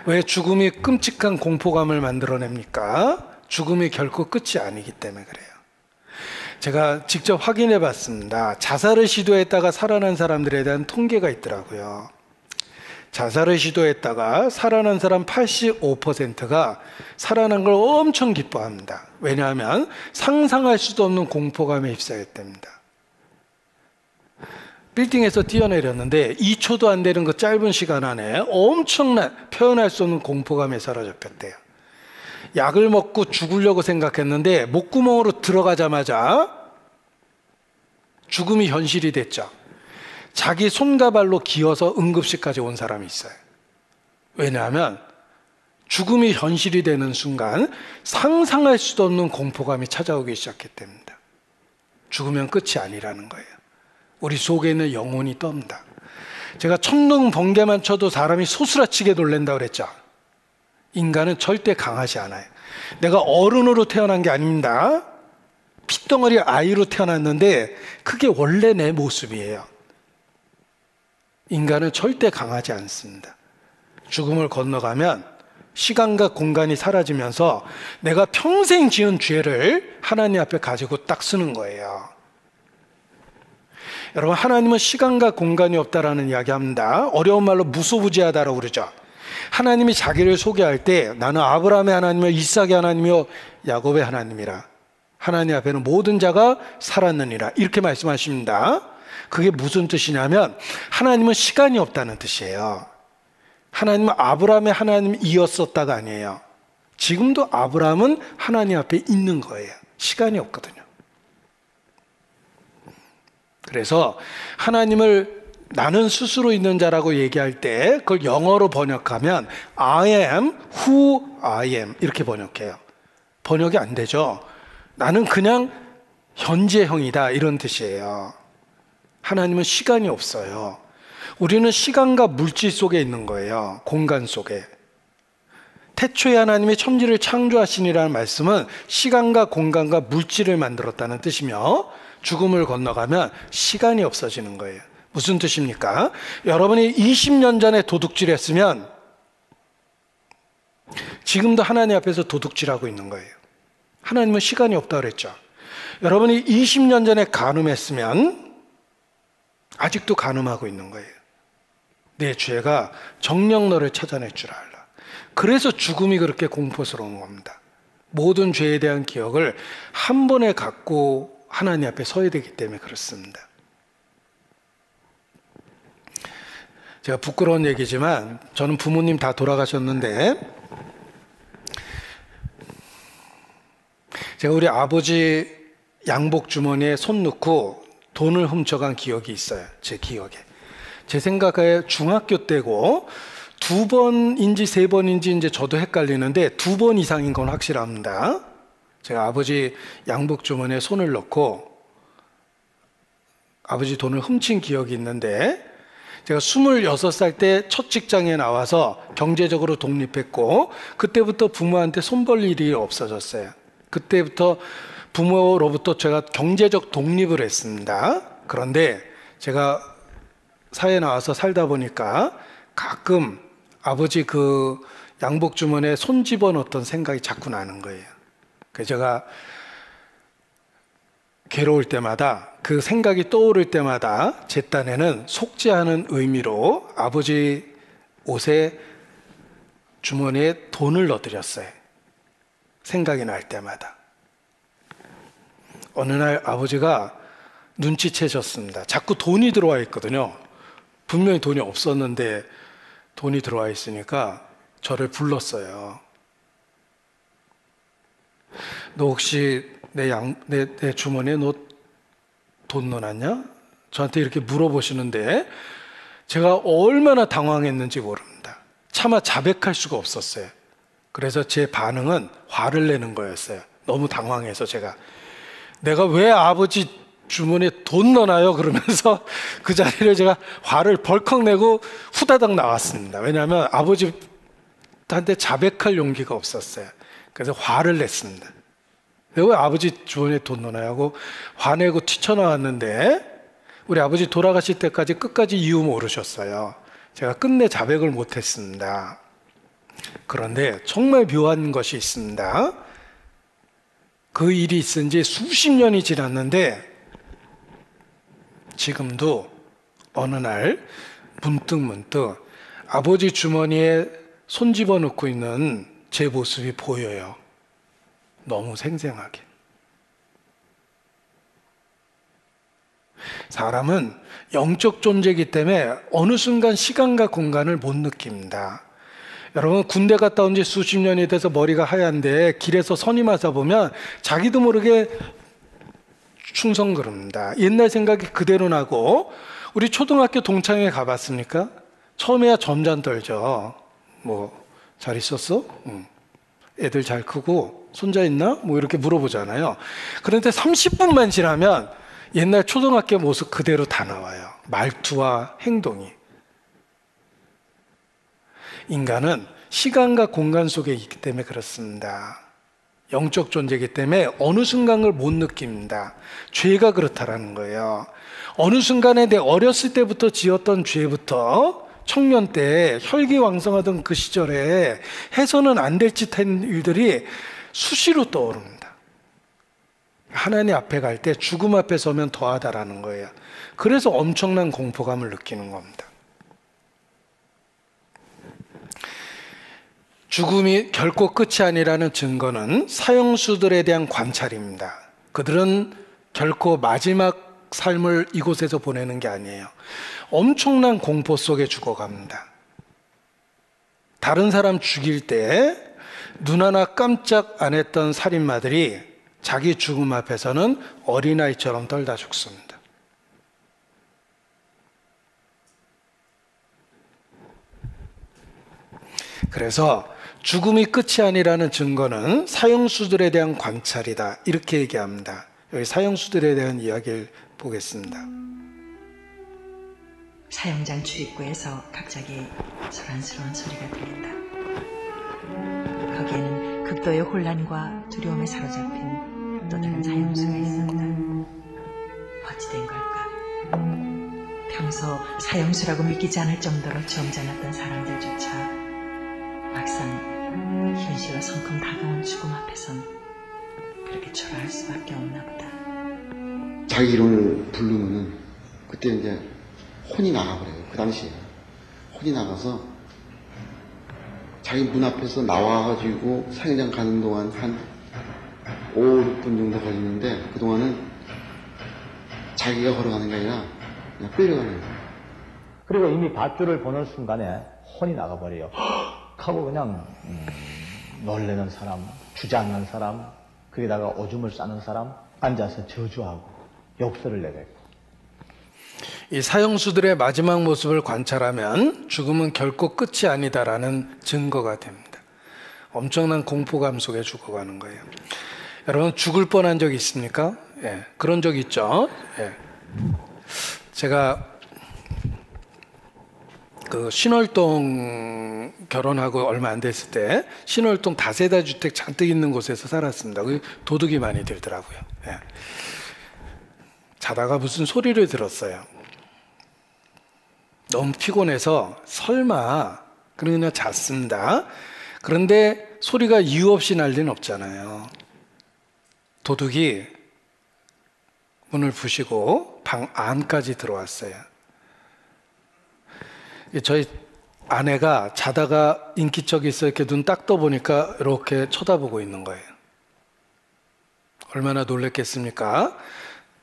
왜 죽음이 끔찍한 공포감을 만들어냅니까? 죽음이 결코 끝이 아니기 때문에 그래요. 제가 직접 확인해 봤습니다. 자살을 시도했다가 살아난 사람들에 대한 통계가 있더라고요. 자살을 시도했다가 살아난 사람 85%가 살아난 걸 엄청 기뻐합니다. 왜냐하면 상상할 수도 없는 공포감에 휩싸였답니다. 빌딩에서 뛰어내렸는데 2초도 안 되는 그 짧은 시간 안에 엄청난 표현할 수 없는 공포감에 사로잡혔대요. 약을 먹고 죽으려고 생각했는데 목구멍으로 들어가자마자 죽음이 현실이 됐죠. 자기 손과 발로 기어서 응급실까지 온 사람이 있어요. 왜냐하면 죽음이 현실이 되는 순간 상상할 수도 없는 공포감이 찾아오기 시작했기 때문입니다. 죽으면 끝이 아니라는 거예요. 우리 속에 있는 영혼이 떤다. 제가 천둥 번개만 쳐도 사람이 소스라치게 놀란다고 그랬죠. 인간은 절대 강하지 않아요. 내가 어른으로 태어난 게 아닙니다. 핏덩어리 아이로 태어났는데 그게 원래 내 모습이에요. 인간은 절대 강하지 않습니다. 죽음을 건너가면 시간과 공간이 사라지면서 내가 평생 지은 죄를 하나님 앞에 가지고 딱 쓰는 거예요. 여러분, 하나님은 시간과 공간이 없다라는 이야기합니다. 어려운 말로 무소부지하다라고 그러죠. 하나님이 자기를 소개할 때 나는 아브라함의 하나님이요 이삭의 하나님이요 야곱의 하나님이라. 하나님 앞에는 모든 자가 살았느니라. 이렇게 말씀하십니다. 그게 무슨 뜻이냐면 하나님은 시간이 없다는 뜻이에요. 하나님은 아브라함의 하나님이었었다가 아니에요. 지금도 아브라함은 하나님 앞에 있는 거예요. 시간이 없거든요. 그래서 하나님을 나는 스스로 있는 자라고 얘기할 때 그걸 영어로 번역하면 I am who I am 이렇게 번역해요. 번역이 안 되죠. 나는 그냥 현재형이다 이런 뜻이에요. 하나님은 시간이 없어요. 우리는 시간과 물질 속에 있는 거예요. 공간 속에. 태초에 하나님이 천지를 창조하시니라는 말씀은 시간과 공간과 물질을 만들었다는 뜻이며 죽음을 건너가면 시간이 없어지는 거예요. 무슨 뜻입니까? 여러분이 20년 전에 도둑질했으면 지금도 하나님 앞에서 도둑질하고 있는 거예요. 하나님은 시간이 없다고 그랬죠. 여러분이 20년 전에 간음했으면 아직도 간음하고 있는 거예요. 내 죄가 정녕 너를 찾아낼 줄 알라. 그래서 죽음이 그렇게 공포스러운 겁니다. 모든 죄에 대한 기억을 한 번에 갖고 하나님 앞에 서야 되기 때문에 그렇습니다. 제가 부끄러운 얘기지만 저는 부모님 다 돌아가셨는데 제가 우리 아버지 양복 주머니에 손 넣고 돈을 훔쳐간 기억이 있어요. 제 기억에. 제 생각에 중학교 때고 2번인지 3번인지 이제 저도 헷갈리는데 2번 이상인 건 확실합니다. 제가 아버지 양복 주머니에 손을 넣고 아버지 돈을 훔친 기억이 있는데 제가 26살 때 첫 직장에 나와서 경제적으로 독립했고 그때부터 부모한테 손 벌 일이 없어졌어요. 그때부터 부모로부터 제가 경제적 독립을 했습니다. 그런데 제가 사회에 나와서 살다 보니까 가끔 아버지 그 양복 주머니에 손 집어넣었던 생각이 자꾸 나는 거예요. 그래서 제가 괴로울 때마다, 그 생각이 떠오를 때마다 제 딴에는 속죄하는 의미로 아버지 옷에 주머니에 돈을 넣어드렸어요. 생각이 날 때마다. 어느 날 아버지가 눈치채셨습니다. 자꾸 돈이 들어와 있거든요. 분명히 돈이 없었는데 돈이 들어와 있으니까 저를 불렀어요. 너 혹시 내 주머니에 너 돈 넣어놨냐? 저한테 이렇게 물어보시는데 제가 얼마나 당황했는지 모릅니다. 차마 자백할 수가 없었어요. 그래서 제 반응은 화를 내는 거였어요. 너무 당황해서 내가 왜 아버지 주머니에 돈 넣어놔요? 그러면서 그 자리를 제가 화를 벌컥 내고 후다닥 나왔습니다. 왜냐하면 아버지한테 자백할 용기가 없었어요. 그래서 화를 냈습니다. 왜 아버지 주머니에 돈 넣어놔요? 하고 화내고 튀쳐나왔는데 우리 아버지 돌아가실 때까지 끝까지 이유 모르셨어요. 제가 끝내 자백을 못했습니다. 그런데 정말 묘한 것이 있습니다. 그 일이 있은 지 수십 년이 지났는데 지금도 어느 날 문득 아버지 주머니에 손 집어넣고 있는 제 모습이 보여요. 너무 생생하게. 사람은 영적 존재이기 때문에 어느 순간 시간과 공간을 못 느낍니다. 여러분, 군대 갔다 온 지 수십 년이 돼서 머리가 하얀데 길에서 선임하다 보면 자기도 모르게 충성그럽니다. 옛날 생각이 그대로 나고, 우리 초등학교 동창회 가봤습니까? 처음에야 점잖 떨죠. 뭐 잘 있었어? 응. 애들 잘 크고 손자 있나? 뭐 이렇게 물어보잖아요. 그런데 30분만 지나면 옛날 초등학교 모습 그대로 다 나와요. 말투와 행동이. 인간은 시간과 공간 속에 있기 때문에 그렇습니다. 영적 존재이기 때문에 어느 순간을 못 느낍니다. 죄가 그렇다라는 거예요. 어느 순간에 내 어렸을 때부터 지었던 죄부터 청년 때 혈기왕성하던 그 시절에 해서는 안 될 짓 한 일들이 수시로 떠오릅니다. 하나님 앞에 갈 때 죽음 앞에 서면 더하다라는 거예요. 그래서 엄청난 공포감을 느끼는 겁니다. 죽음이 결코 끝이 아니라는 증거는 사형수들에 대한 관찰입니다. 그들은 결코 마지막 삶을 이곳에서 보내는 게 아니에요. 엄청난 공포 속에 죽어갑니다. 다른 사람 죽일 때 눈 하나 깜짝 안 했던 살인마들이 자기 죽음 앞에서는 어린아이처럼 떨다 죽습니다. 그래서 죽음이 끝이 아니라는 증거는 사형수들에 대한 관찰이다, 이렇게 얘기합니다. 여기 사형수들에 대한 이야기를 보겠습니다. 사형장 출입구에서 갑자기 소란스러운 소리가 들린다. 거기에는 극도의 혼란과 두려움에 사로잡힌 또 다른 사형수가 있었다. 어찌된 걸까? 평소 사형수라고 믿기지 않을 정도로 점잖았던 사람들조차 막상 현실로 성큼 다가온 죽음 앞에선 그렇게 초라할 수밖에 없나 보다. 자기 이름을 부르면은 그때 이제 혼이 나가버려요. 그 당시에 혼이 나가서 자기 문 앞에서 나와가지고 사형장 가는 동안 한 5, 6분 정도 걸리는데 그동안은 자기가 걸어가는 게 아니라 그냥 끌려가는 거예요. 그리고 이미 밧줄을 보는 순간에 혼이 나가버려요. 하고 그냥 놀래는 사람, 주저앉는 사람, 거기다가 오줌을 싸는 사람, 앉아서 저주하고 욕설을 내뱉고. 이 사형수들의 마지막 모습을 관찰하면 죽음은 결코 끝이 아니다라는 증거가 됩니다. 엄청난 공포감 속에 죽어가는 거예요. 여러분, 죽을 뻔한 적 있습니까? 예, 그런 적 있죠. 예. 제가 그 신월동 결혼하고 얼마 안 됐을 때 신월동 다세대 주택 잔뜩 있는 곳에서 살았습니다. 그 도둑이 많이 들더라고요. 예. 자다가 무슨 소리를 들었어요. 너무 피곤해서 설마 그냥 잤습니다. 그런데 소리가 이유 없이 날 리는 없잖아요. 도둑이 문을 부시고 방 안까지 들어왔어요. 저희 아내가 자다가 인기척이 있어 이렇게 눈 딱 떠보니까 이렇게 쳐다보고 있는 거예요. 얼마나 놀랬겠습니까?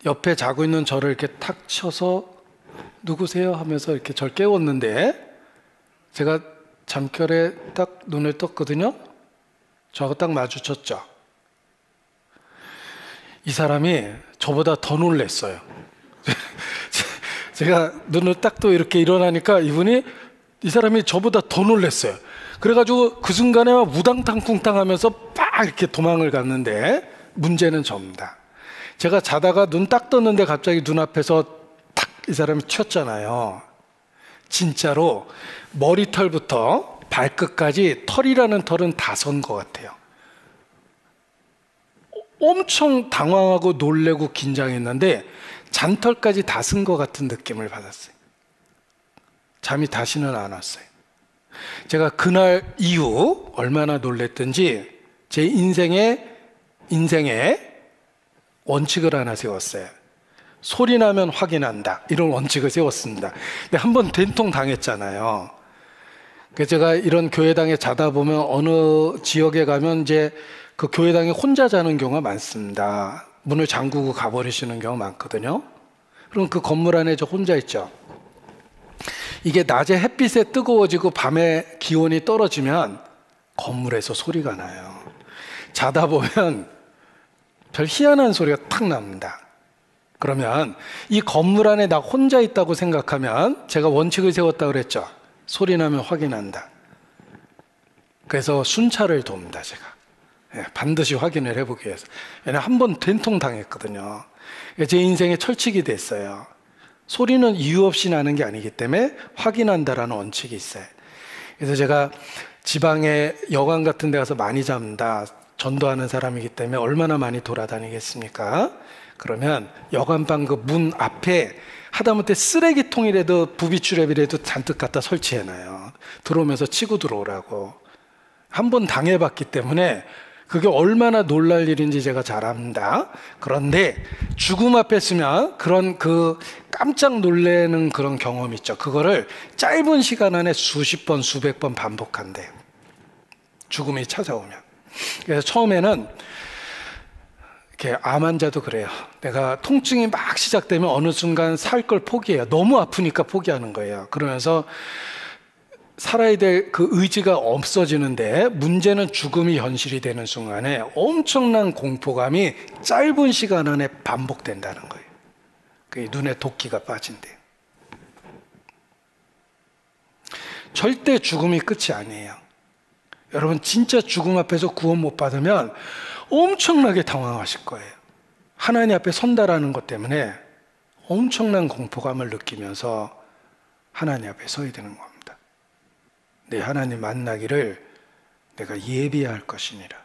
옆에 자고 있는 저를 이렇게 탁 쳐서 누구세요? 하면서 이렇게 절 깨웠는데 제가 잠결에 딱 눈을 떴거든요. 저하고 딱 마주쳤죠. 이 사람이 저보다 더 놀랬어요. 제가 눈을 딱 또 이렇게 일어나니까 이 사람이 저보다 더 놀랬어요. 그래가지고 그 순간에 막 우당탕쿵탕 하면서 빡 이렇게 도망을 갔는데 문제는 접니다. 제가 자다가 눈 딱 떴는데 갑자기 눈앞에서 탁 이 사람이 튀었잖아요. 진짜로 머리털부터 발끝까지 털이라는 털은 다 선 것 같아요. 엄청 당황하고 놀래고 긴장했는데 잔털까지 다 쓴 것 같은 느낌을 받았어요. 잠이 다시는 안 왔어요. 제가 그날 이후 얼마나 놀랬던지 제 인생에 원칙을 하나 세웠어요. 소리 나면 확인한다. 이런 원칙을 세웠습니다. 근데 한번 된통 당했잖아요. 그래서 제가 이런 교회당에 자다 보면 어느 지역에 가면 이제 그 교회당에 혼자 자는 경우가 많습니다. 문을 잠그고 가버리시는 경우가 많거든요. 그럼 그 건물 안에 저 혼자 있죠. 이게 낮에 햇빛에 뜨거워지고 밤에 기온이 떨어지면 건물에서 소리가 나요. 자다 보면 별 희한한 소리가 탁 납니다. 그러면 이 건물 안에 나 혼자 있다고 생각하면 제가 원칙을 세웠다고 그랬죠. 소리 나면 확인한다. 그래서 순찰을 돕니다. 제가 반드시 확인을 해보기 위해서. 왜냐하면 한 번 된통 당했거든요. 제 인생의 철칙이 됐어요. 소리는 이유 없이 나는 게 아니기 때문에 확인한다라는 원칙이 있어요. 그래서 제가 지방에 여관 같은 데 가서 많이 잡는다. 전도하는 사람이기 때문에 얼마나 많이 돌아다니겠습니까? 그러면 여관방 그 문 앞에 하다못해 쓰레기통이라도 부비추랩이라도 잔뜩 갖다 설치해놔요. 들어오면서 치고 들어오라고. 한 번 당해봤기 때문에 그게 얼마나 놀랄 일인지 제가 잘 압니다. 그런데 죽음 앞에 서면 그런 그 깜짝 놀라는 그런 경험 있죠. 그거를 짧은 시간 안에 수십 번, 수백 번 반복한대요. 죽음이 찾아오면. 그래서 처음에는 이렇게 암 환자도 그래요. 내가 통증이 막 시작되면 어느 순간 살 걸 포기해요. 너무 아프니까 포기하는 거예요. 그러면서 살아야 될 그 의지가 없어지는데 문제는 죽음이 현실이 되는 순간에 엄청난 공포감이 짧은 시간 안에 반복된다는 거예요. 그게 눈에 도끼가 빠진대요. 절대 죽음이 끝이 아니에요. 여러분 진짜 죽음 앞에서 구원 못 받으면 엄청나게 당황하실 거예요. 하나님 앞에 선다라는 것 때문에 엄청난 공포감을 느끼면서 하나님 앞에 서야 되는 겁니다. 내 하나님 만나기를 내가 예비할 것이니라.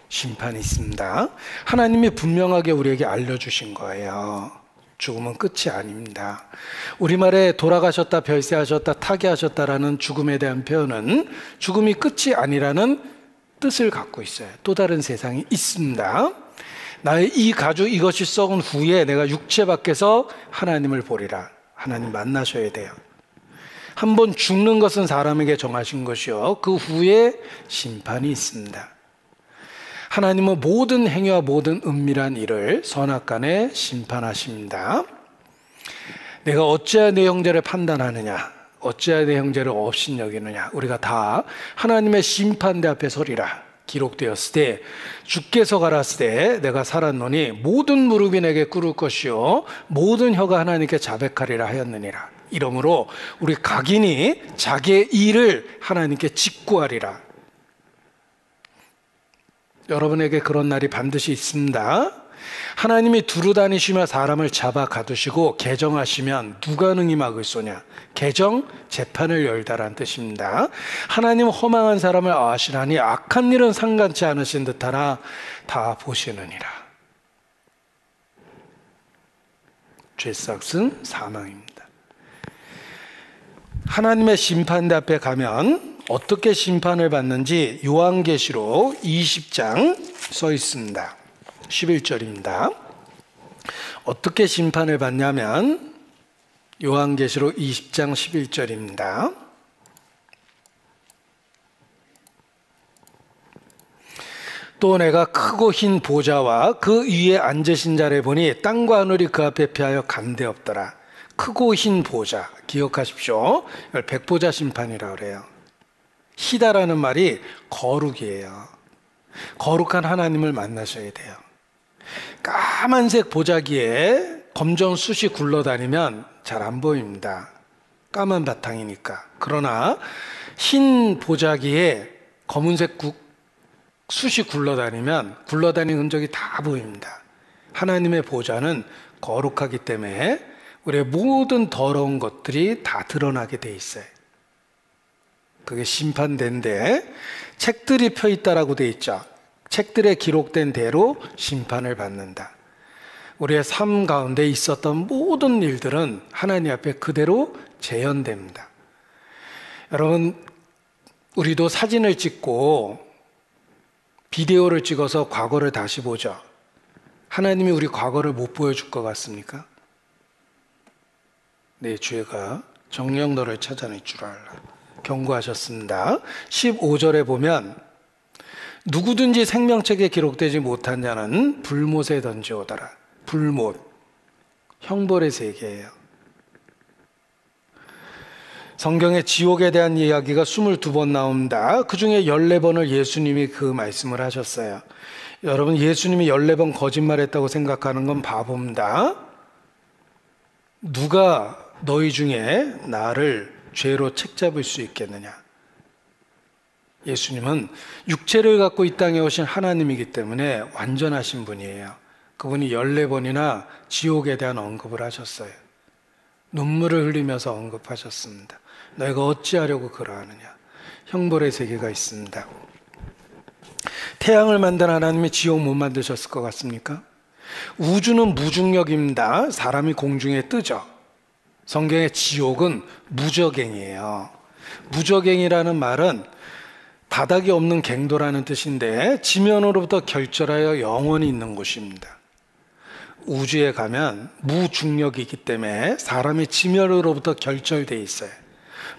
심판이 있습니다. 하나님이 분명하게 우리에게 알려주신 거예요. 죽음은 끝이 아닙니다. 우리말에 돌아가셨다, 별세하셨다, 타계하셨다라는 죽음에 대한 표현은 죽음이 끝이 아니라는 뜻을 갖고 있어요. 또 다른 세상이 있습니다. 나의 이 가죽 이것이 썩은 후에 내가 육체 밖에서 하나님을 보리라. 하나님 만나셔야 돼요. 한번 죽는 것은 사람에게 정하신 것이요 그 후에 심판이 있습니다. 하나님은 모든 행위와 모든 은밀한 일을 선악간에 심판하십니다. 내가 어찌하여 내 형제를 판단하느냐, 어찌하여 내 형제를 업신여기느냐. 우리가 다 하나님의 심판대 앞에 서리라 기록되었을 때, 주께서 가라스 때 내가 살았노니 모든 무릎이 내게 꿇을 것이요 모든 혀가 하나님께 자백하리라 하였느니라. 이러므로 우리 각인이 자기의 일을 하나님께 직구하리라. 여러분에게 그런 날이 반드시 있습니다. 하나님이 두루 다니시며 사람을 잡아 가두시고 개정하시면 누가 능히 막을소냐. 개정, 재판을 열다란 뜻입니다. 하나님 험악한 사람을 아시나니 악한 일은 상관치 않으신 듯하나 다 보시느니라. 죄삭은 사망입니다. 하나님의 심판대 앞에 가면 어떻게 심판을 받는지 요한계시록 20장 써 있습니다. 11절입니다. 어떻게 심판을 받냐면 요한계시록 20장 11절입니다. 또 내가 크고 흰 보좌와 그 위에 앉으신 자를 보니 땅과 하늘이 그 앞에 피하여 간데없더라. 크고 흰 보좌, 기억하십시오. 이걸 백보자 심판이라고 그래요. 희다라는 말이 거룩이에요. 거룩한 하나님을 만나셔야 돼요. 까만색 보자기에 검정 숯이 굴러다니면 잘 안 보입니다. 까만 바탕이니까. 그러나 흰 보자기에 검은색 숯이 굴러다니는 흔적이 다 보입니다. 하나님의 보좌는 거룩하기 때문에 우리의 모든 더러운 것들이 다 드러나게 돼 있어요. 그게 심판대인데 책들이 펴 있다라고 돼 있죠. 책들에 기록된 대로 심판을 받는다. 우리의 삶 가운데 있었던 모든 일들은 하나님 앞에 그대로 재현됩니다. 여러분, 우리도 사진을 찍고 비디오를 찍어서 과거를 다시 보죠. 하나님이 우리 과거를 못 보여줄 것 같습니까? 내 죄가 정녕 너를 찾아낼 줄 알라. 경고하셨습니다. 15절에 보면 누구든지 생명책에 기록되지 못한 자는 불못에 던지오더라. 불못, 형벌의 세계예요. 성경에 지옥에 대한 이야기가 22번 나옵니다. 그 중에 14번을 예수님이 그 말씀을 하셨어요. 여러분, 예수님이 14번 거짓말했다고 생각하는 건 바보입니다. 누가 너희 중에 나를 죄로 책잡을 수 있겠느냐? 예수님은 육체를 갖고 이 땅에 오신 하나님이기 때문에 완전하신 분이에요. 그분이 14번이나 지옥에 대한 언급을 하셨어요. 눈물을 흘리면서 언급하셨습니다. 너희가 어찌하려고 그러하느냐? 형벌의 세계가 있습니다. 태양을 만든 하나님이 지옥 못 만드셨을 것 같습니까? 우주는 무중력입니다. 사람이 공중에 뜨죠. 성경의 지옥은 무저갱이에요. 무저갱이라는 말은 바닥이 없는 갱도라는 뜻인데 지면으로부터 결절하여 영원히 있는 곳입니다. 우주에 가면 무중력이기 때문에 사람이 지면으로부터 결절되어 있어요.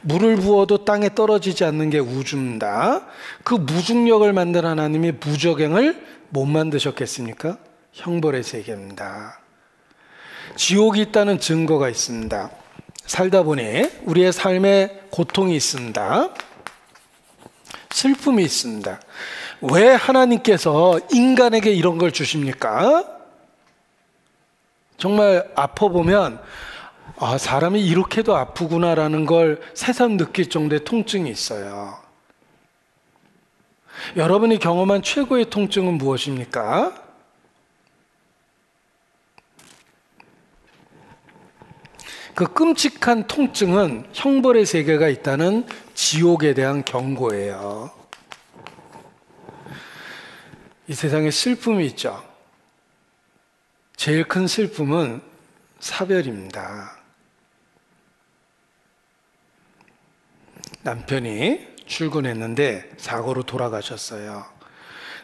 물을 부어도 땅에 떨어지지 않는 게 우주입니다. 그 무중력을 만든 하나님이 무저갱을 못 만드셨겠습니까? 형벌의 세계입니다. 지옥이 있다는 증거가 있습니다. 살다 보니 우리의 삶에 고통이 있습니다. 슬픔이 있습니다. 왜 하나님께서 인간에게 이런 걸 주십니까? 정말 아파보면 사람이 이렇게도 아프구나라는 걸 새삼 느낄 정도의 통증이 있어요. 여러분이 경험한 최고의 통증은 무엇입니까? 그 끔찍한 통증은 형벌의 세계가 있다는 지옥에 대한 경고예요. 이 세상에 슬픔이 있죠. 제일 큰 슬픔은 사별입니다. 남편이 출근했는데 사고로 돌아가셨어요.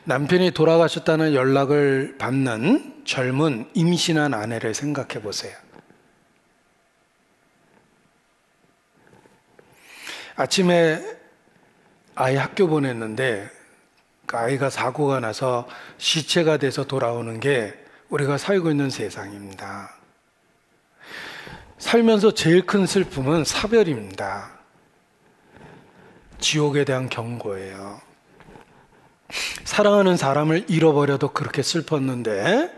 남편이 돌아가셨다는 연락을 받는 젊은 임신한 아내를 생각해 보세요. 아침에 아이 학교 보냈는데 그 아이가 사고가 나서 시체가 돼서 돌아오는 게 우리가 살고 있는 세상입니다. 살면서 제일 큰 슬픔은 사별입니다. 지옥에 대한 경고예요. 사랑하는 사람을 잃어버려도 그렇게 슬펐는데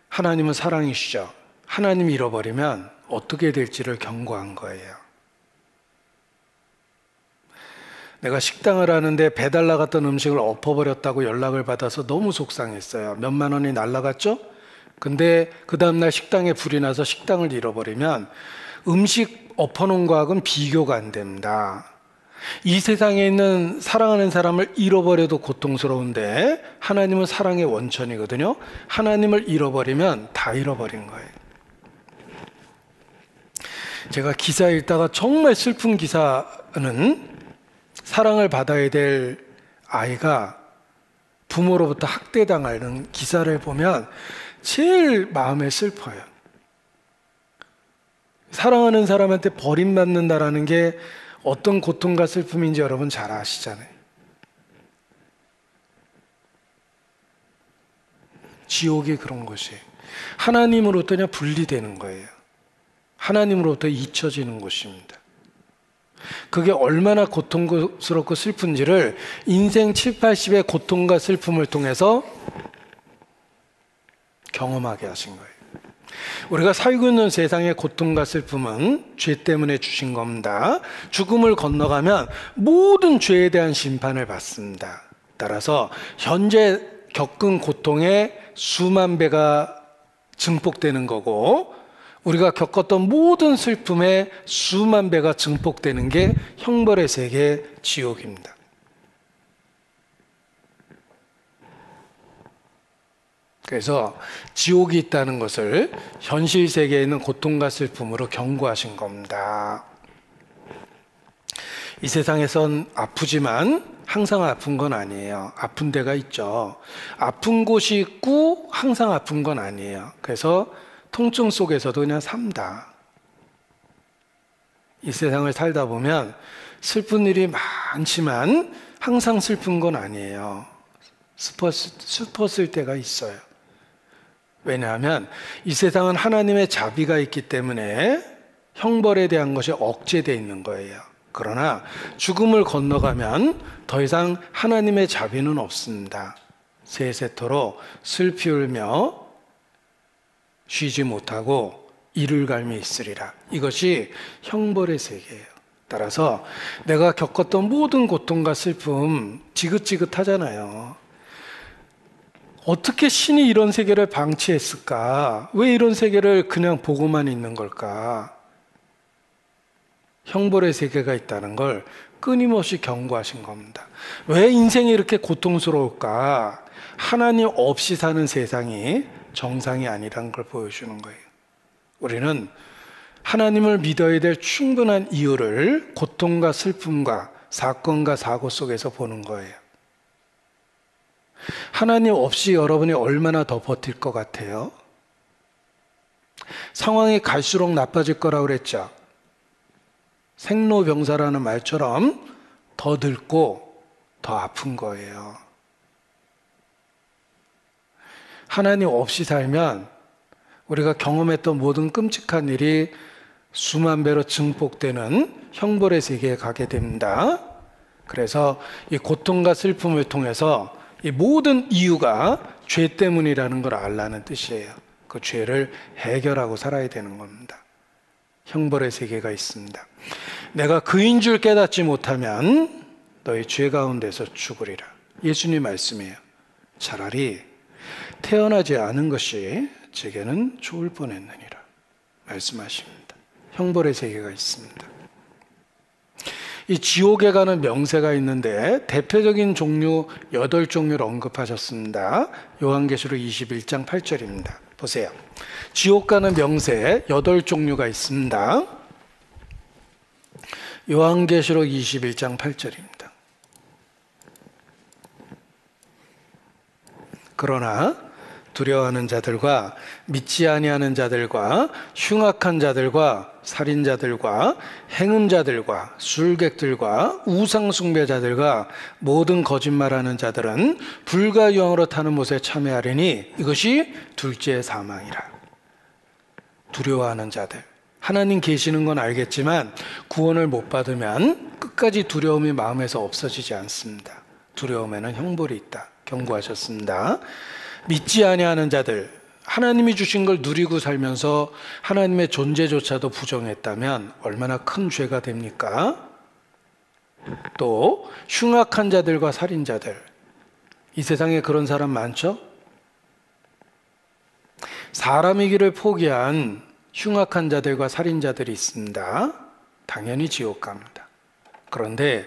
하나님은 사랑이시죠. 하나님 잃어버리면 어떻게 될지를 경고한 거예요. 내가 식당을 하는데 배달 나갔던 음식을 엎어버렸다고 연락을 받아서 너무 속상했어요. 몇만 원이 날라갔죠? 근데 그 다음날 식당에 불이 나서 식당을 잃어버리면 음식 엎어놓은 거하고는 비교가 안 됩니다. 이 세상에 있는 사랑하는 사람을 잃어버려도 고통스러운데 하나님은 사랑의 원천이거든요. 하나님을 잃어버리면 다 잃어버린 거예요. 제가 기사 읽다가 정말 슬픈 기사는 사랑을 받아야 될 아이가 부모로부터 학대당하는 기사를 보면 제일 마음에 슬퍼요. 사랑하는 사람한테 버림받는다라는 게 어떤 고통과 슬픔인지 여러분 잘 아시잖아요. 지옥이 그런 것이에요. 하나님으로부터 그냥 분리되는 거예요. 하나님으로부터 잊혀지는 것입니다. 그게 얼마나 고통스럽고 슬픈지를 인생 7, 80의 고통과 슬픔을 통해서 경험하게 하신 거예요. 우리가 살고 있는 세상의 고통과 슬픔은 죄 때문에 주신 겁니다. 죽음을 건너가면 모든 죄에 대한 심판을 받습니다. 따라서 현재 겪은 고통의 수만 배가 증폭되는 거고, 우리가 겪었던 모든 슬픔의 수만 배가 증폭되는 게 형벌의 세계, 지옥입니다. 그래서 지옥이 있다는 것을 현실 세계에 있는 고통과 슬픔으로 경고하신 겁니다. 이 세상에선 아프지만 항상 아픈 건 아니에요. 아픈 데가 있죠. 아픈 곳이 있고 항상 아픈 건 아니에요. 그래서 통증 속에서도 그냥 산다. 이 세상을 살다 보면 슬픈 일이 많지만 항상 슬픈 건 아니에요. 슬펐을 때가 있어요. 왜냐하면 이 세상은 하나님의 자비가 있기 때문에 형벌에 대한 것이 억제되어 있는 거예요. 그러나 죽음을 건너가면 더 이상 하나님의 자비는 없습니다. 세세토록 슬피 울며 쉬지 못하고 이를 갈미 있으리라. 이것이 형벌의 세계예요. 따라서 내가 겪었던 모든 고통과 슬픔 지긋지긋하잖아요. 어떻게 신이 이런 세계를 방치했을까? 왜 이런 세계를 그냥 보고만 있는 걸까? 형벌의 세계가 있다는 걸 끊임없이 경고하신 겁니다. 왜 인생이 이렇게 고통스러울까? 하나님 없이 사는 세상이 정상이 아니라는 걸 보여주는 거예요. 우리는 하나님을 믿어야 될 충분한 이유를 고통과 슬픔과 사건과 사고 속에서 보는 거예요. 하나님 없이 여러분이 얼마나 더 버틸 것 같아요? 상황이 갈수록 나빠질 거라고 그랬죠. 생로병사라는 말처럼 더 늙고 더 아픈 거예요. 하나님 없이 살면 우리가 경험했던 모든 끔찍한 일이 수만 배로 증폭되는 형벌의 세계에 가게 됩니다. 그래서 이 고통과 슬픔을 통해서 이 모든 이유가 죄 때문이라는 걸 알라는 뜻이에요. 그 죄를 해결하고 살아야 되는 겁니다. 형벌의 세계가 있습니다. 내가 그인 줄 깨닫지 못하면 너희 죄 가운데서 죽으리라. 예수님 말씀이에요. 차라리 태어나지 않은 것이 제게는 좋을 뻔했느니라 말씀하십니다. 형벌의 세계가 있습니다. 이 지옥에 가는 명세가 있는데 대표적인 종류 8종류를 언급하셨습니다. 요한계시록 21장 8절입니다. 보세요. 지옥 가는 명세 8종류가 있습니다. 요한계시록 21장 8절입니다. 그러나 두려워하는 자들과 믿지 아니하는 자들과 흉악한 자들과 살인자들과 행음자들과 술객들과 우상숭배자들과 모든 거짓말하는 자들은 불과 유황으로 타는 못에 참여하리니 이것이 둘째 사망이라. 두려워하는 자들, 하나님 계시는 건 알겠지만 구원을 못 받으면 끝까지 두려움이 마음에서 없어지지 않습니다. 두려움에는 형벌이 있다 경고하셨습니다. 믿지 아니하는 자들, 하나님이 주신 걸 누리고 살면서 하나님의 존재조차도 부정했다면 얼마나 큰 죄가 됩니까? 또 흉악한 자들과 살인자들, 이 세상에 그런 사람 많죠? 사람이기를 포기한 흉악한 자들과 살인자들이 있습니다. 당연히 지옥 갑니다. 그런데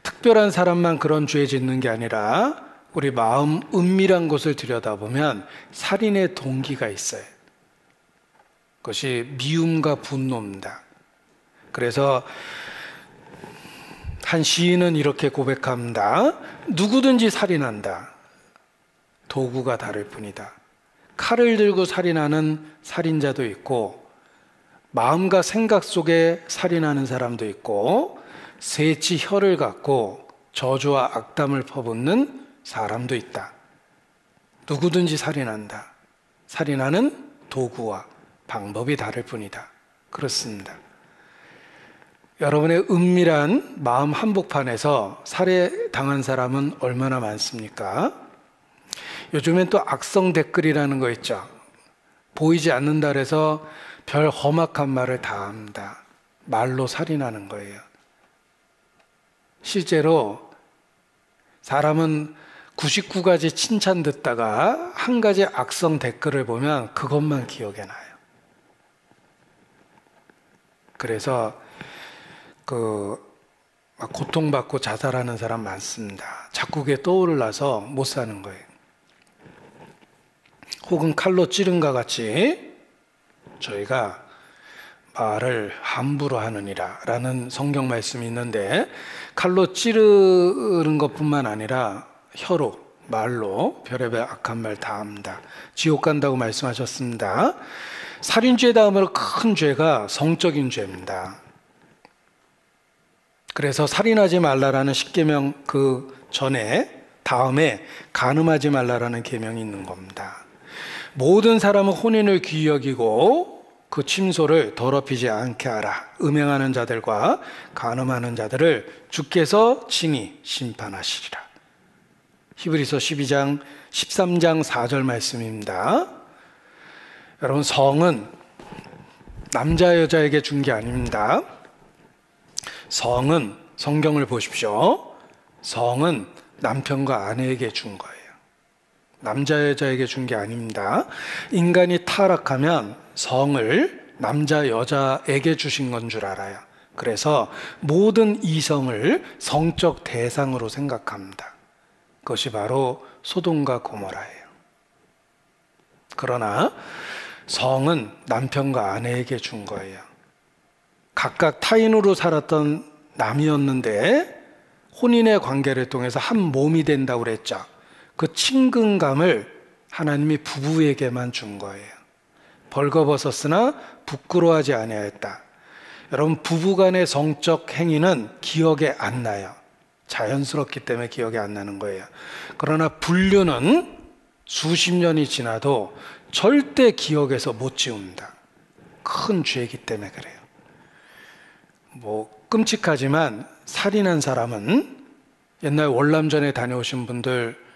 특별한 사람만 그런 죄 짓는 게 아니라 우리 마음 은밀한 곳을 들여다보면 살인의 동기가 있어요. 그것이 미움과 분노입니다. 그래서 한 시인은 이렇게 고백합니다. 누구든지 살인한다. 도구가 다를 뿐이다. 칼을 들고 살인하는 살인자도 있고 마음과 생각 속에 살인하는 사람도 있고 새치 혀를 갖고 저주와 악담을 퍼붓는 사람도 있다. 누구든지 살인한다. 살인하는 도구와 방법이 다를 뿐이다. 그렇습니다. 여러분의 은밀한 마음 한복판에서 살해당한 사람은 얼마나 많습니까? 요즘엔 또 악성 댓글이라는 거 있죠. 보이지 않는다 해서 별 험악한 말을 다 합니다. 말로 살인하는 거예요. 실제로 사람은 99가지 칭찬 듣다가 한 가지 악성 댓글을 보면 그것만 기억에 나요. 그래서 고통받고 자살하는 사람 많습니다. 자꾸 그게 떠올라서 못 사는 거예요. 혹은 칼로 찌른과 같이 저희가 말을 함부로 하느니라 라는 성경 말씀이 있는데 칼로 찌르는 것뿐만 아니라 혀로, 말로 별의별 악한 말 다 합니다. 지옥 간다고 말씀하셨습니다. 살인죄 다음으로 큰 죄가 성적인 죄입니다. 그래서 살인하지 말라라는 십계명 그 전에 다음에 간음하지 말라라는 계명이 있는 겁니다. 모든 사람은 혼인을 귀히 여기고 그 침소를 더럽히지 않게 하라. 음행하는 자들과 간음하는 자들을 주께서 친히 심판하시리라. 히브리서 13장 4절 말씀입니다. 여러분, 성은 남자 여자에게 준 게 아닙니다. 성은, 성경을 보십시오. 성은 남편과 아내에게 준 거예요. 남자 여자에게 준 게 아닙니다. 인간이 타락하면 성을 남자 여자에게 주신 건 줄 알아요. 그래서 모든 이성을 성적 대상으로 생각합니다. 그것이 바로 소돔과 고모라예요. 그러나 성은 남편과 아내에게 준 거예요. 각각 타인으로 살았던 남이었는데 혼인의 관계를 통해서 한 몸이 된다고 그랬죠. 그 친근감을 하나님이 부부에게만 준 거예요. 벌거벗었으나 부끄러워하지 아니하였다. 여러분, 부부간의 성적 행위는 기억에 안 나요. 자연스럽기 때문에 기억이 안 나는 거예요. 그러나 불륜은 수십 년이 지나도 절대 기억에서 못 지웁니다. 큰 죄이기 때문에 그래요. 끔찍하지만 살인한 사람은 옛날 월남전에 다녀오신 분들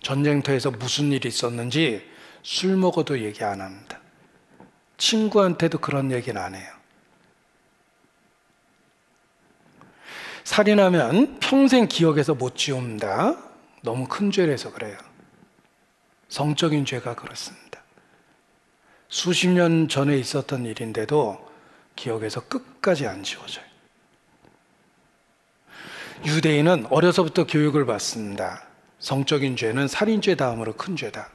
전쟁터에서 무슨 일이 있었는지 술 먹어도 얘기 안 합니다. 친구한테도 그런 얘기는 안 해요. 살인하면 평생 기억에서 못 지웁니다. 너무 큰 죄라서 그래요. 성적인 죄가 그렇습니다. 수십 년 전에 있었던 일인데도 기억에서 끝까지 안 지워져요. 유대인은 어려서부터 교육을 받습니다. 성적인 죄는 살인죄 다음으로 큰 죄다.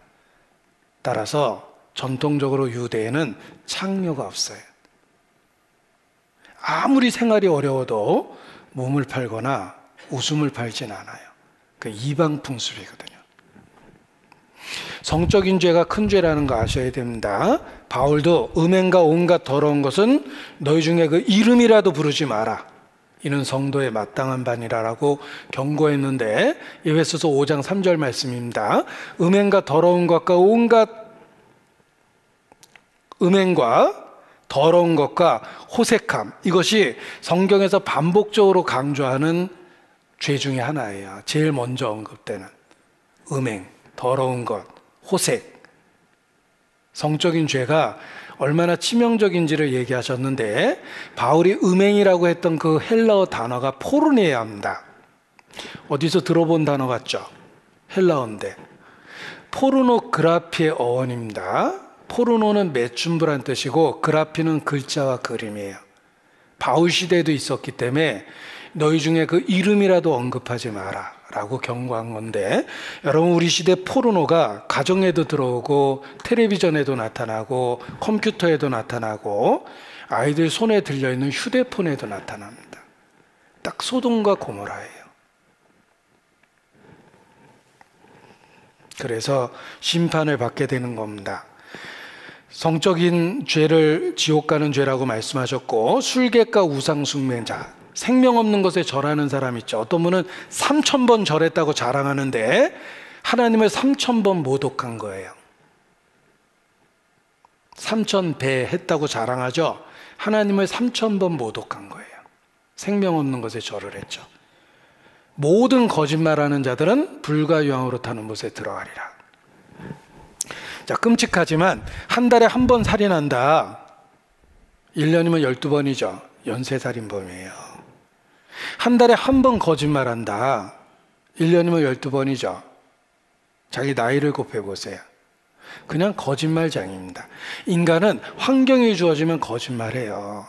따라서 전통적으로 유대인은 창녀가 없어요. 아무리 생활이 어려워도 몸을 팔거나 웃음을 팔진 않아요. 그 이방 풍습이거든요. 성적인 죄가 큰 죄라는 거 아셔야 됩니다. 바울도 음행과 온갖 더러운 것은 너희 중에 그 이름이라도 부르지 마라. 이는 성도의 마땅한 바니라라고 경고했는데 에베소서 5장 3절 말씀입니다. 음행과 더러운 것과 온갖 음행과 더러운 것과 호색함, 이것이 성경에서 반복적으로 강조하는 죄 중에 하나예요. 제일 먼저 언급되는 음행, 더러운 것, 호색. 성적인 죄가 얼마나 치명적인지를 얘기하셨는데 바울이 음행이라고 했던 그 헬라어 단어가 포르네아입니다. 어디서 들어본 단어 같죠? 헬라어인데 포르노그라피의 어원입니다. 포르노는 매춘부란 뜻이고 그라피는 글자와 그림이에요. 바울 시대에도 있었기 때문에 너희 중에 그 이름이라도 언급하지 마라 라고 경고한 건데, 여러분 우리 시대 포르노가 가정에도 들어오고 텔레비전에도 나타나고 컴퓨터에도 나타나고 아이들 손에 들려있는 휴대폰에도 나타납니다. 딱 소돔과 고모라예요. 그래서 심판을 받게 되는 겁니다. 성적인 죄를 지옥 가는 죄라고 말씀하셨고, 술객과 우상숭배자, 생명 없는 것에 절하는 사람 있죠. 어떤 분은 3000번 절했다고 자랑하는데 하나님을 3000번 모독한 거예요. 3000배 했다고 자랑하죠. 하나님을 3000번 모독한 거예요. 생명 없는 것에 절을 했죠. 모든 거짓말하는 자들은 불과 유황으로 타는 못에 들어가리라. 자, 끔찍하지만 한 달에 한 번 살인한다. 1년이면 12번이죠. 연쇄살인범이에요. 한 달에 한 번 거짓말한다. 1년이면 12번이죠. 자기 나이를 곱해보세요. 그냥 거짓말장입니다. 인간은 환경이 주어지면 거짓말해요.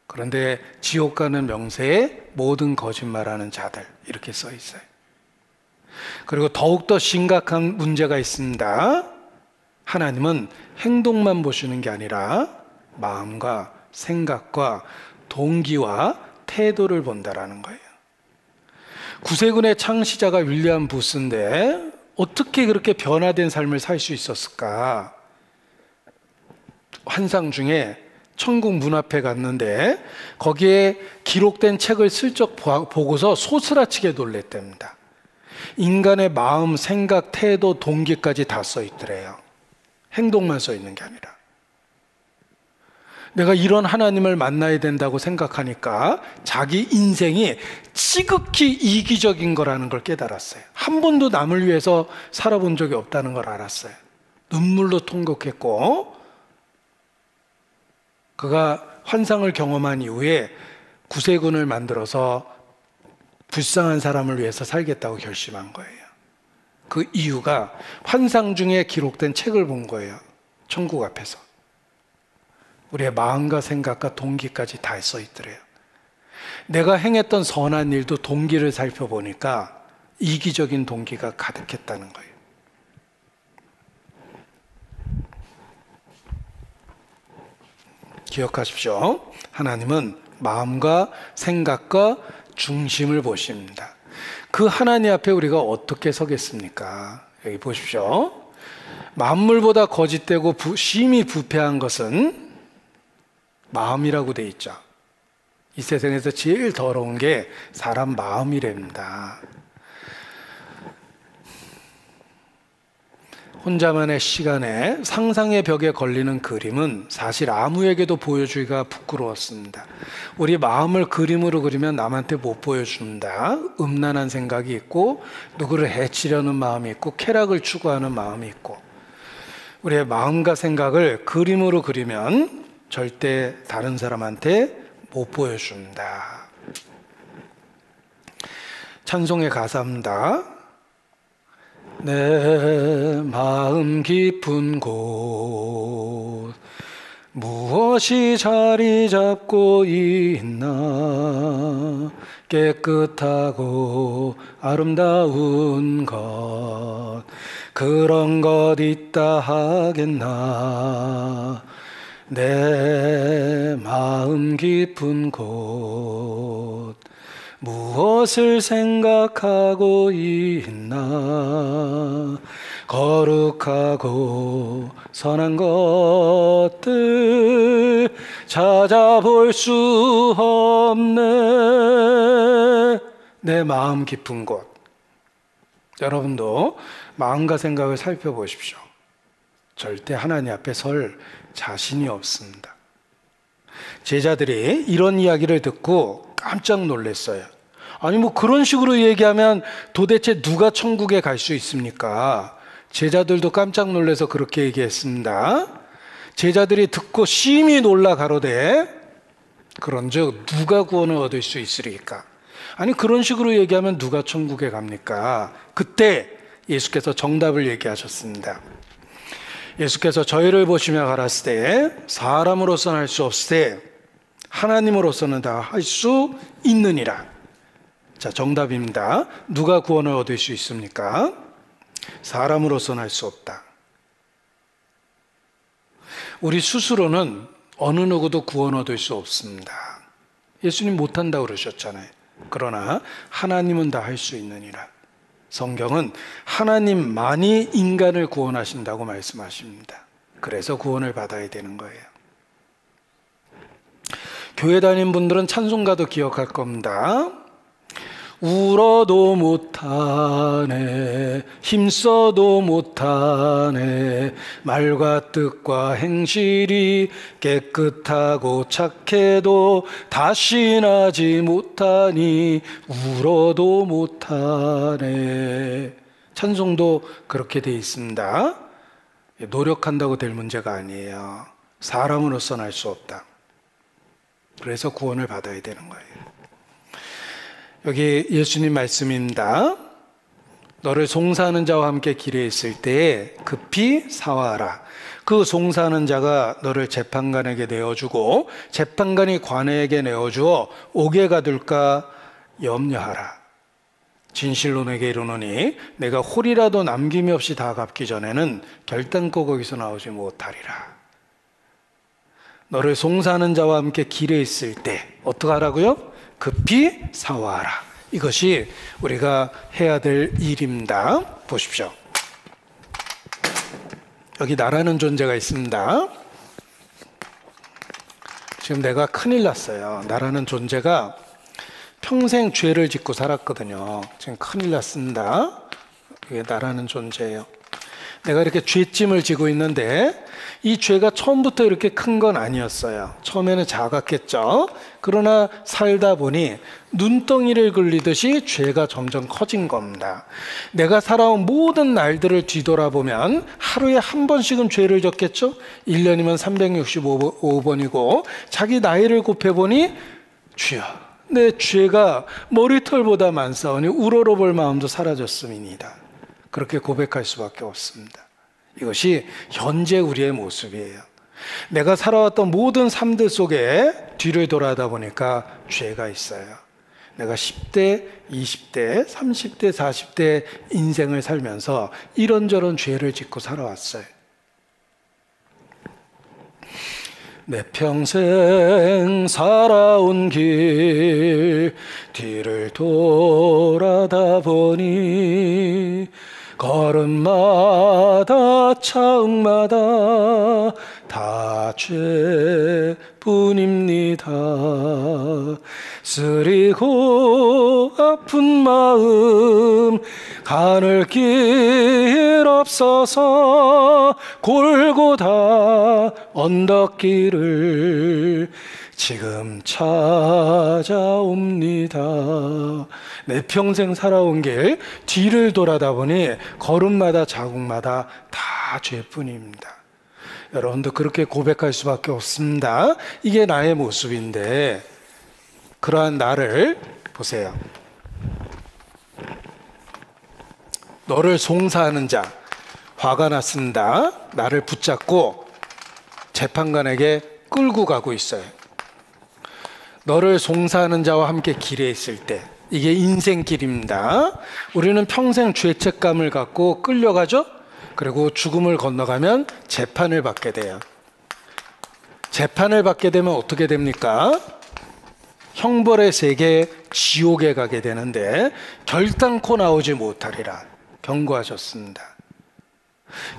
그런데 지옥 가는 명세에 모든 거짓말하는 자들 이렇게 써 있어요. 그리고 더욱더 심각한 문제가 있습니다. 하나님은 행동만 보시는 게 아니라 마음과 생각과 동기와 태도를 본다라는 거예요. 구세군의 창시자가 윌리엄 부스인데 어떻게 그렇게 변화된 삶을 살 수 있었을까? 환상 중에 천국 문 앞에 갔는데 거기에 기록된 책을 슬쩍 보고서 소스라치게 놀랬답니다. 인간의 마음, 생각, 태도, 동기까지 다 써 있더래요. 행동만 써 있는 게 아니라. 내가 이런 하나님을 만나야 된다고 생각하니까 자기 인생이 지극히 이기적인 거라는 걸 깨달았어요. 한 번도 남을 위해서 살아본 적이 없다는 걸 알았어요. 눈물로 통곡했고, 그가 환상을 경험한 이후에 구세군을 만들어서 불쌍한 사람을 위해서 살겠다고 결심한 거예요. 그 이유가 환상 중에 기록된 책을 본 거예요. 천국 앞에서. 우리의 마음과 생각과 동기까지 다 써 있더래요. 내가 행했던 선한 일도 동기를 살펴보니까 이기적인 동기가 가득했다는 거예요. 기억하십시오. 하나님은 마음과 생각과 중심을 보십니다. 그 하나님 앞에 우리가 어떻게 서겠습니까? 여기 보십시오. 만물보다 거짓되고 심히 부패한 것은 마음이라고 돼 있죠. 이 세상에서 제일 더러운 게 사람 마음이랍니다. 혼자만의 시간에 상상의 벽에 걸리는 그림은 사실 아무에게도 보여주기가 부끄러웠습니다. 우리 마음을 그림으로 그리면 남한테 못 보여준다. 음란한 생각이 있고 누구를 해치려는 마음이 있고 쾌락을 추구하는 마음이 있고, 우리의 마음과 생각을 그림으로 그리면 절대 다른 사람한테 못 보여준다. 찬송의 가사입니다. 내 마음 깊은 곳 무엇이 자리 잡고 있나, 깨끗하고 아름다운 것 그런 것 있다 하겠나. 내 마음 깊은 곳 무엇을 생각하고 있나, 거룩하고 선한 것들 찾아볼 수 없네. 내 마음 깊은 곳. 여러분도 마음과 생각을 살펴보십시오. 절대 하나님 앞에 설 자신이 없습니다. 제자들이 이런 이야기를 듣고 깜짝 놀랐어요. 아니 뭐 그런 식으로 얘기하면 도대체 누가 천국에 갈 수 있습니까? 제자들도 깜짝 놀라서 그렇게 얘기했습니다. 제자들이 듣고 심히 놀라 가로되 그런즉 누가 구원을 얻을 수 있으리까? 아니 그런 식으로 얘기하면 누가 천국에 갑니까? 그때 예수께서 정답을 얘기하셨습니다. 예수께서 저희를 보시며 가라사대 사람으로서는 할 수 없으되 하나님으로서는 다 할 수 있느니라. 자, 정답입니다. 누가 구원을 얻을 수 있습니까? 사람으로서는 할 수 없다. 우리 스스로는 어느 누구도 구원 얻을 수 없습니다. 예수님 못한다고 그러셨잖아요. 그러나 하나님은 다 할 수 있느니라. 성경은 하나님만이 인간을 구원하신다고 말씀하십니다. 그래서 구원을 받아야 되는 거예요. 교회 다닌 분들은 찬송가도 기억할 겁니다. 울어도 못하네, 힘써도 못하네, 말과 뜻과 행실이 깨끗하고 착해도 다시 나지 못하니 울어도 못하네. 찬송도 그렇게 돼 있습니다. 노력한다고 될 문제가 아니에요. 사람으로서는 할 수 없다. 그래서 구원을 받아야 되는 거예요. 여기 예수님 말씀입니다. 너를 송사하는 자와 함께 길에 있을 때에 급히 사와하라. 그 송사하는 자가 너를 재판관에게 내어주고 재판관이 관에게 내어주어 옥에 가둘까 염려하라. 진실로 내게 이르노니 내가 홀이라도 남김이 없이 다 갚기 전에는 결단코 거기서 나오지 못하리라. 너를 송사하는 자와 함께 길에 있을 때 어떻게 하라고요? 급히 사와하라. 이것이 우리가 해야 될 일입니다. 보십시오. 여기 나라는 존재가 있습니다. 지금 내가 큰일 났어요. 나라는 존재가 평생 죄를 짓고 살았거든요. 지금 큰일 났습니다. 이게 나라는 존재예요. 내가 이렇게 죄짐을 지고 있는데 이 죄가 처음부터 이렇게 큰 건 아니었어요. 처음에는 작았겠죠. 그러나 살다 보니 눈덩이를 굴리듯이 죄가 점점 커진 겁니다. 내가 살아온 모든 날들을 뒤돌아보면 하루에 한 번씩은 죄를 졌겠죠. 1년이면 365번이고 자기 나이를 곱해보니 주여 내 죄가 머리털보다 많사오니 우러러볼 마음도 사라졌음이니이다. 그렇게 고백할 수밖에 없습니다. 이것이 현재 우리의 모습이에요. 내가 살아왔던 모든 삶들 속에 뒤를 돌아다 보니까 죄가 있어요. 내가 10대, 20대, 30대, 40대 인생을 살면서 이런저런 죄를 짓고 살아왔어요. 내 평생 살아온 길 뒤를 돌아다 보니 걸음마다 차음마다 다 죄뿐입니다. 쓰리고 아픈 마음 가눌 길 없어서 골고다 언덕길을 지금 찾아옵니다. 내 평생 살아온 길 뒤를 돌아다 보니 걸음마다 자국마다 다 죄뿐입니다. 여러분도 그렇게 고백할 수밖에 없습니다. 이게 나의 모습인데 그러한 나를 보세요. 너를 송사하는 자, 화가 났습니다. 나를 붙잡고 재판관에게 끌고 가고 있어요. 너를 송사하는 자와 함께 길에 있을 때, 이게 인생길입니다. 우리는 평생 죄책감을 갖고 끌려가죠. 그리고 죽음을 건너가면 재판을 받게 돼요. 재판을 받게 되면 어떻게 됩니까? 형벌의 세계 지옥에 가게 되는데 결단코 나오지 못하리라 경고하셨습니다.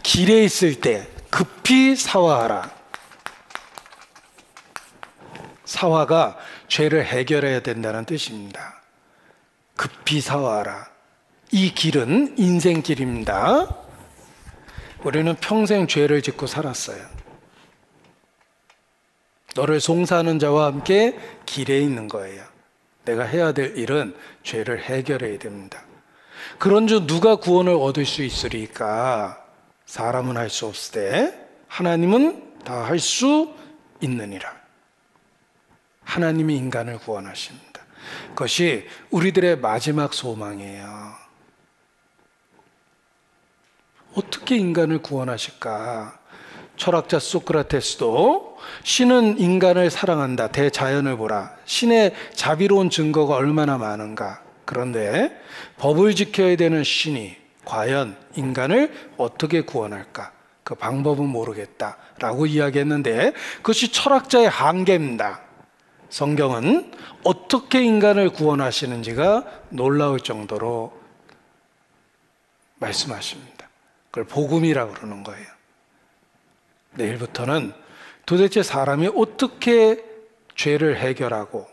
길에 있을 때 급히 사화하라. 사화가 죄를 해결해야 된다는 뜻입니다. 급히 사화하라. 이 길은 인생길입니다. 우리는 평생 죄를 짓고 살았어요. 너를 송사하는 자와 함께 길에 있는 거예요. 내가 해야 될 일은 죄를 해결해야 됩니다. 그런즉 누가 구원을 얻을 수 있으리까? 사람은 할 수 없으되 하나님은 다 할 수 있느니라. 하나님이 인간을 구원하십니다. 그것이 우리들의 마지막 소망이에요. 어떻게 인간을 구원하실까? 철학자 소크라테스도 신은 인간을 사랑한다. 대자연을 보라. 신의 자비로운 증거가 얼마나 많은가. 그런데 법을 지켜야 되는 신이 과연 인간을 어떻게 구원할까? 그 방법은 모르겠다라고 이야기했는데 그것이 철학자의 한계입니다. 성경은 어떻게 인간을 구원하시는지가 놀라울 정도로 말씀하십니다. 그걸 복음이라고 그러는 거예요. 내일부터는 도대체 사람이 어떻게 죄를 해결하고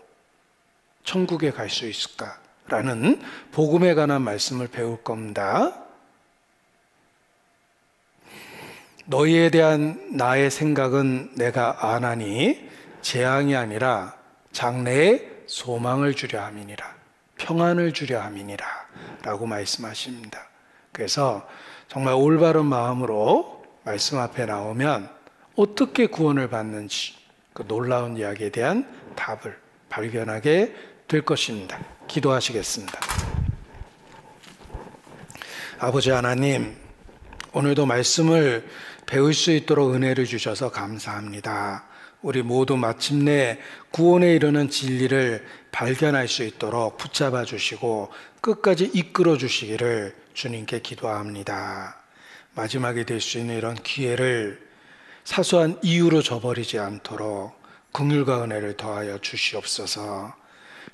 천국에 갈 수 있을까라는 복음에 관한 말씀을 배울 겁니다. 너희에 대한 나의 생각은 내가 아나니 재앙이 아니라 장래에 소망을 주려 함이니라. 평안을 주려 함이니라 라고 말씀하십니다. 그래서 정말 올바른 마음으로 말씀 앞에 나오면 어떻게 구원을 받는지 그 놀라운 이야기에 대한 답을 발견하게 될 것입니다. 기도하시겠습니다. 아버지 하나님, 오늘도 말씀을 배울 수 있도록 은혜를 주셔서 감사합니다. 우리 모두 마침내 구원에 이르는 진리를 발견할 수 있도록 붙잡아 주시고 끝까지 이끌어 주시기를 주님께 기도합니다. 마지막에 될 수 있는 이런 기회를 사소한 이유로 저버리지 않도록 긍휼과 은혜를 더하여 주시옵소서.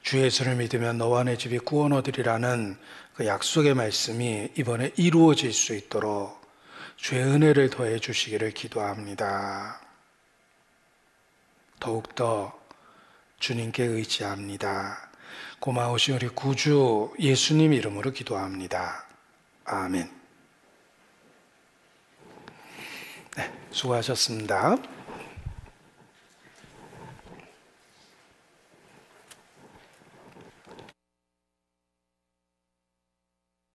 주 예수를 믿으면 너와 내 집이 구원 얻으리라는 그 약속의 말씀이 이번에 이루어질 수 있도록 주의 은혜를 더해 주시기를 기도합니다. 더욱더 주님께 의지합니다. 고마우신 우리 구주 예수님 이름으로 기도합니다. 아멘. 네, 수고하셨습니다.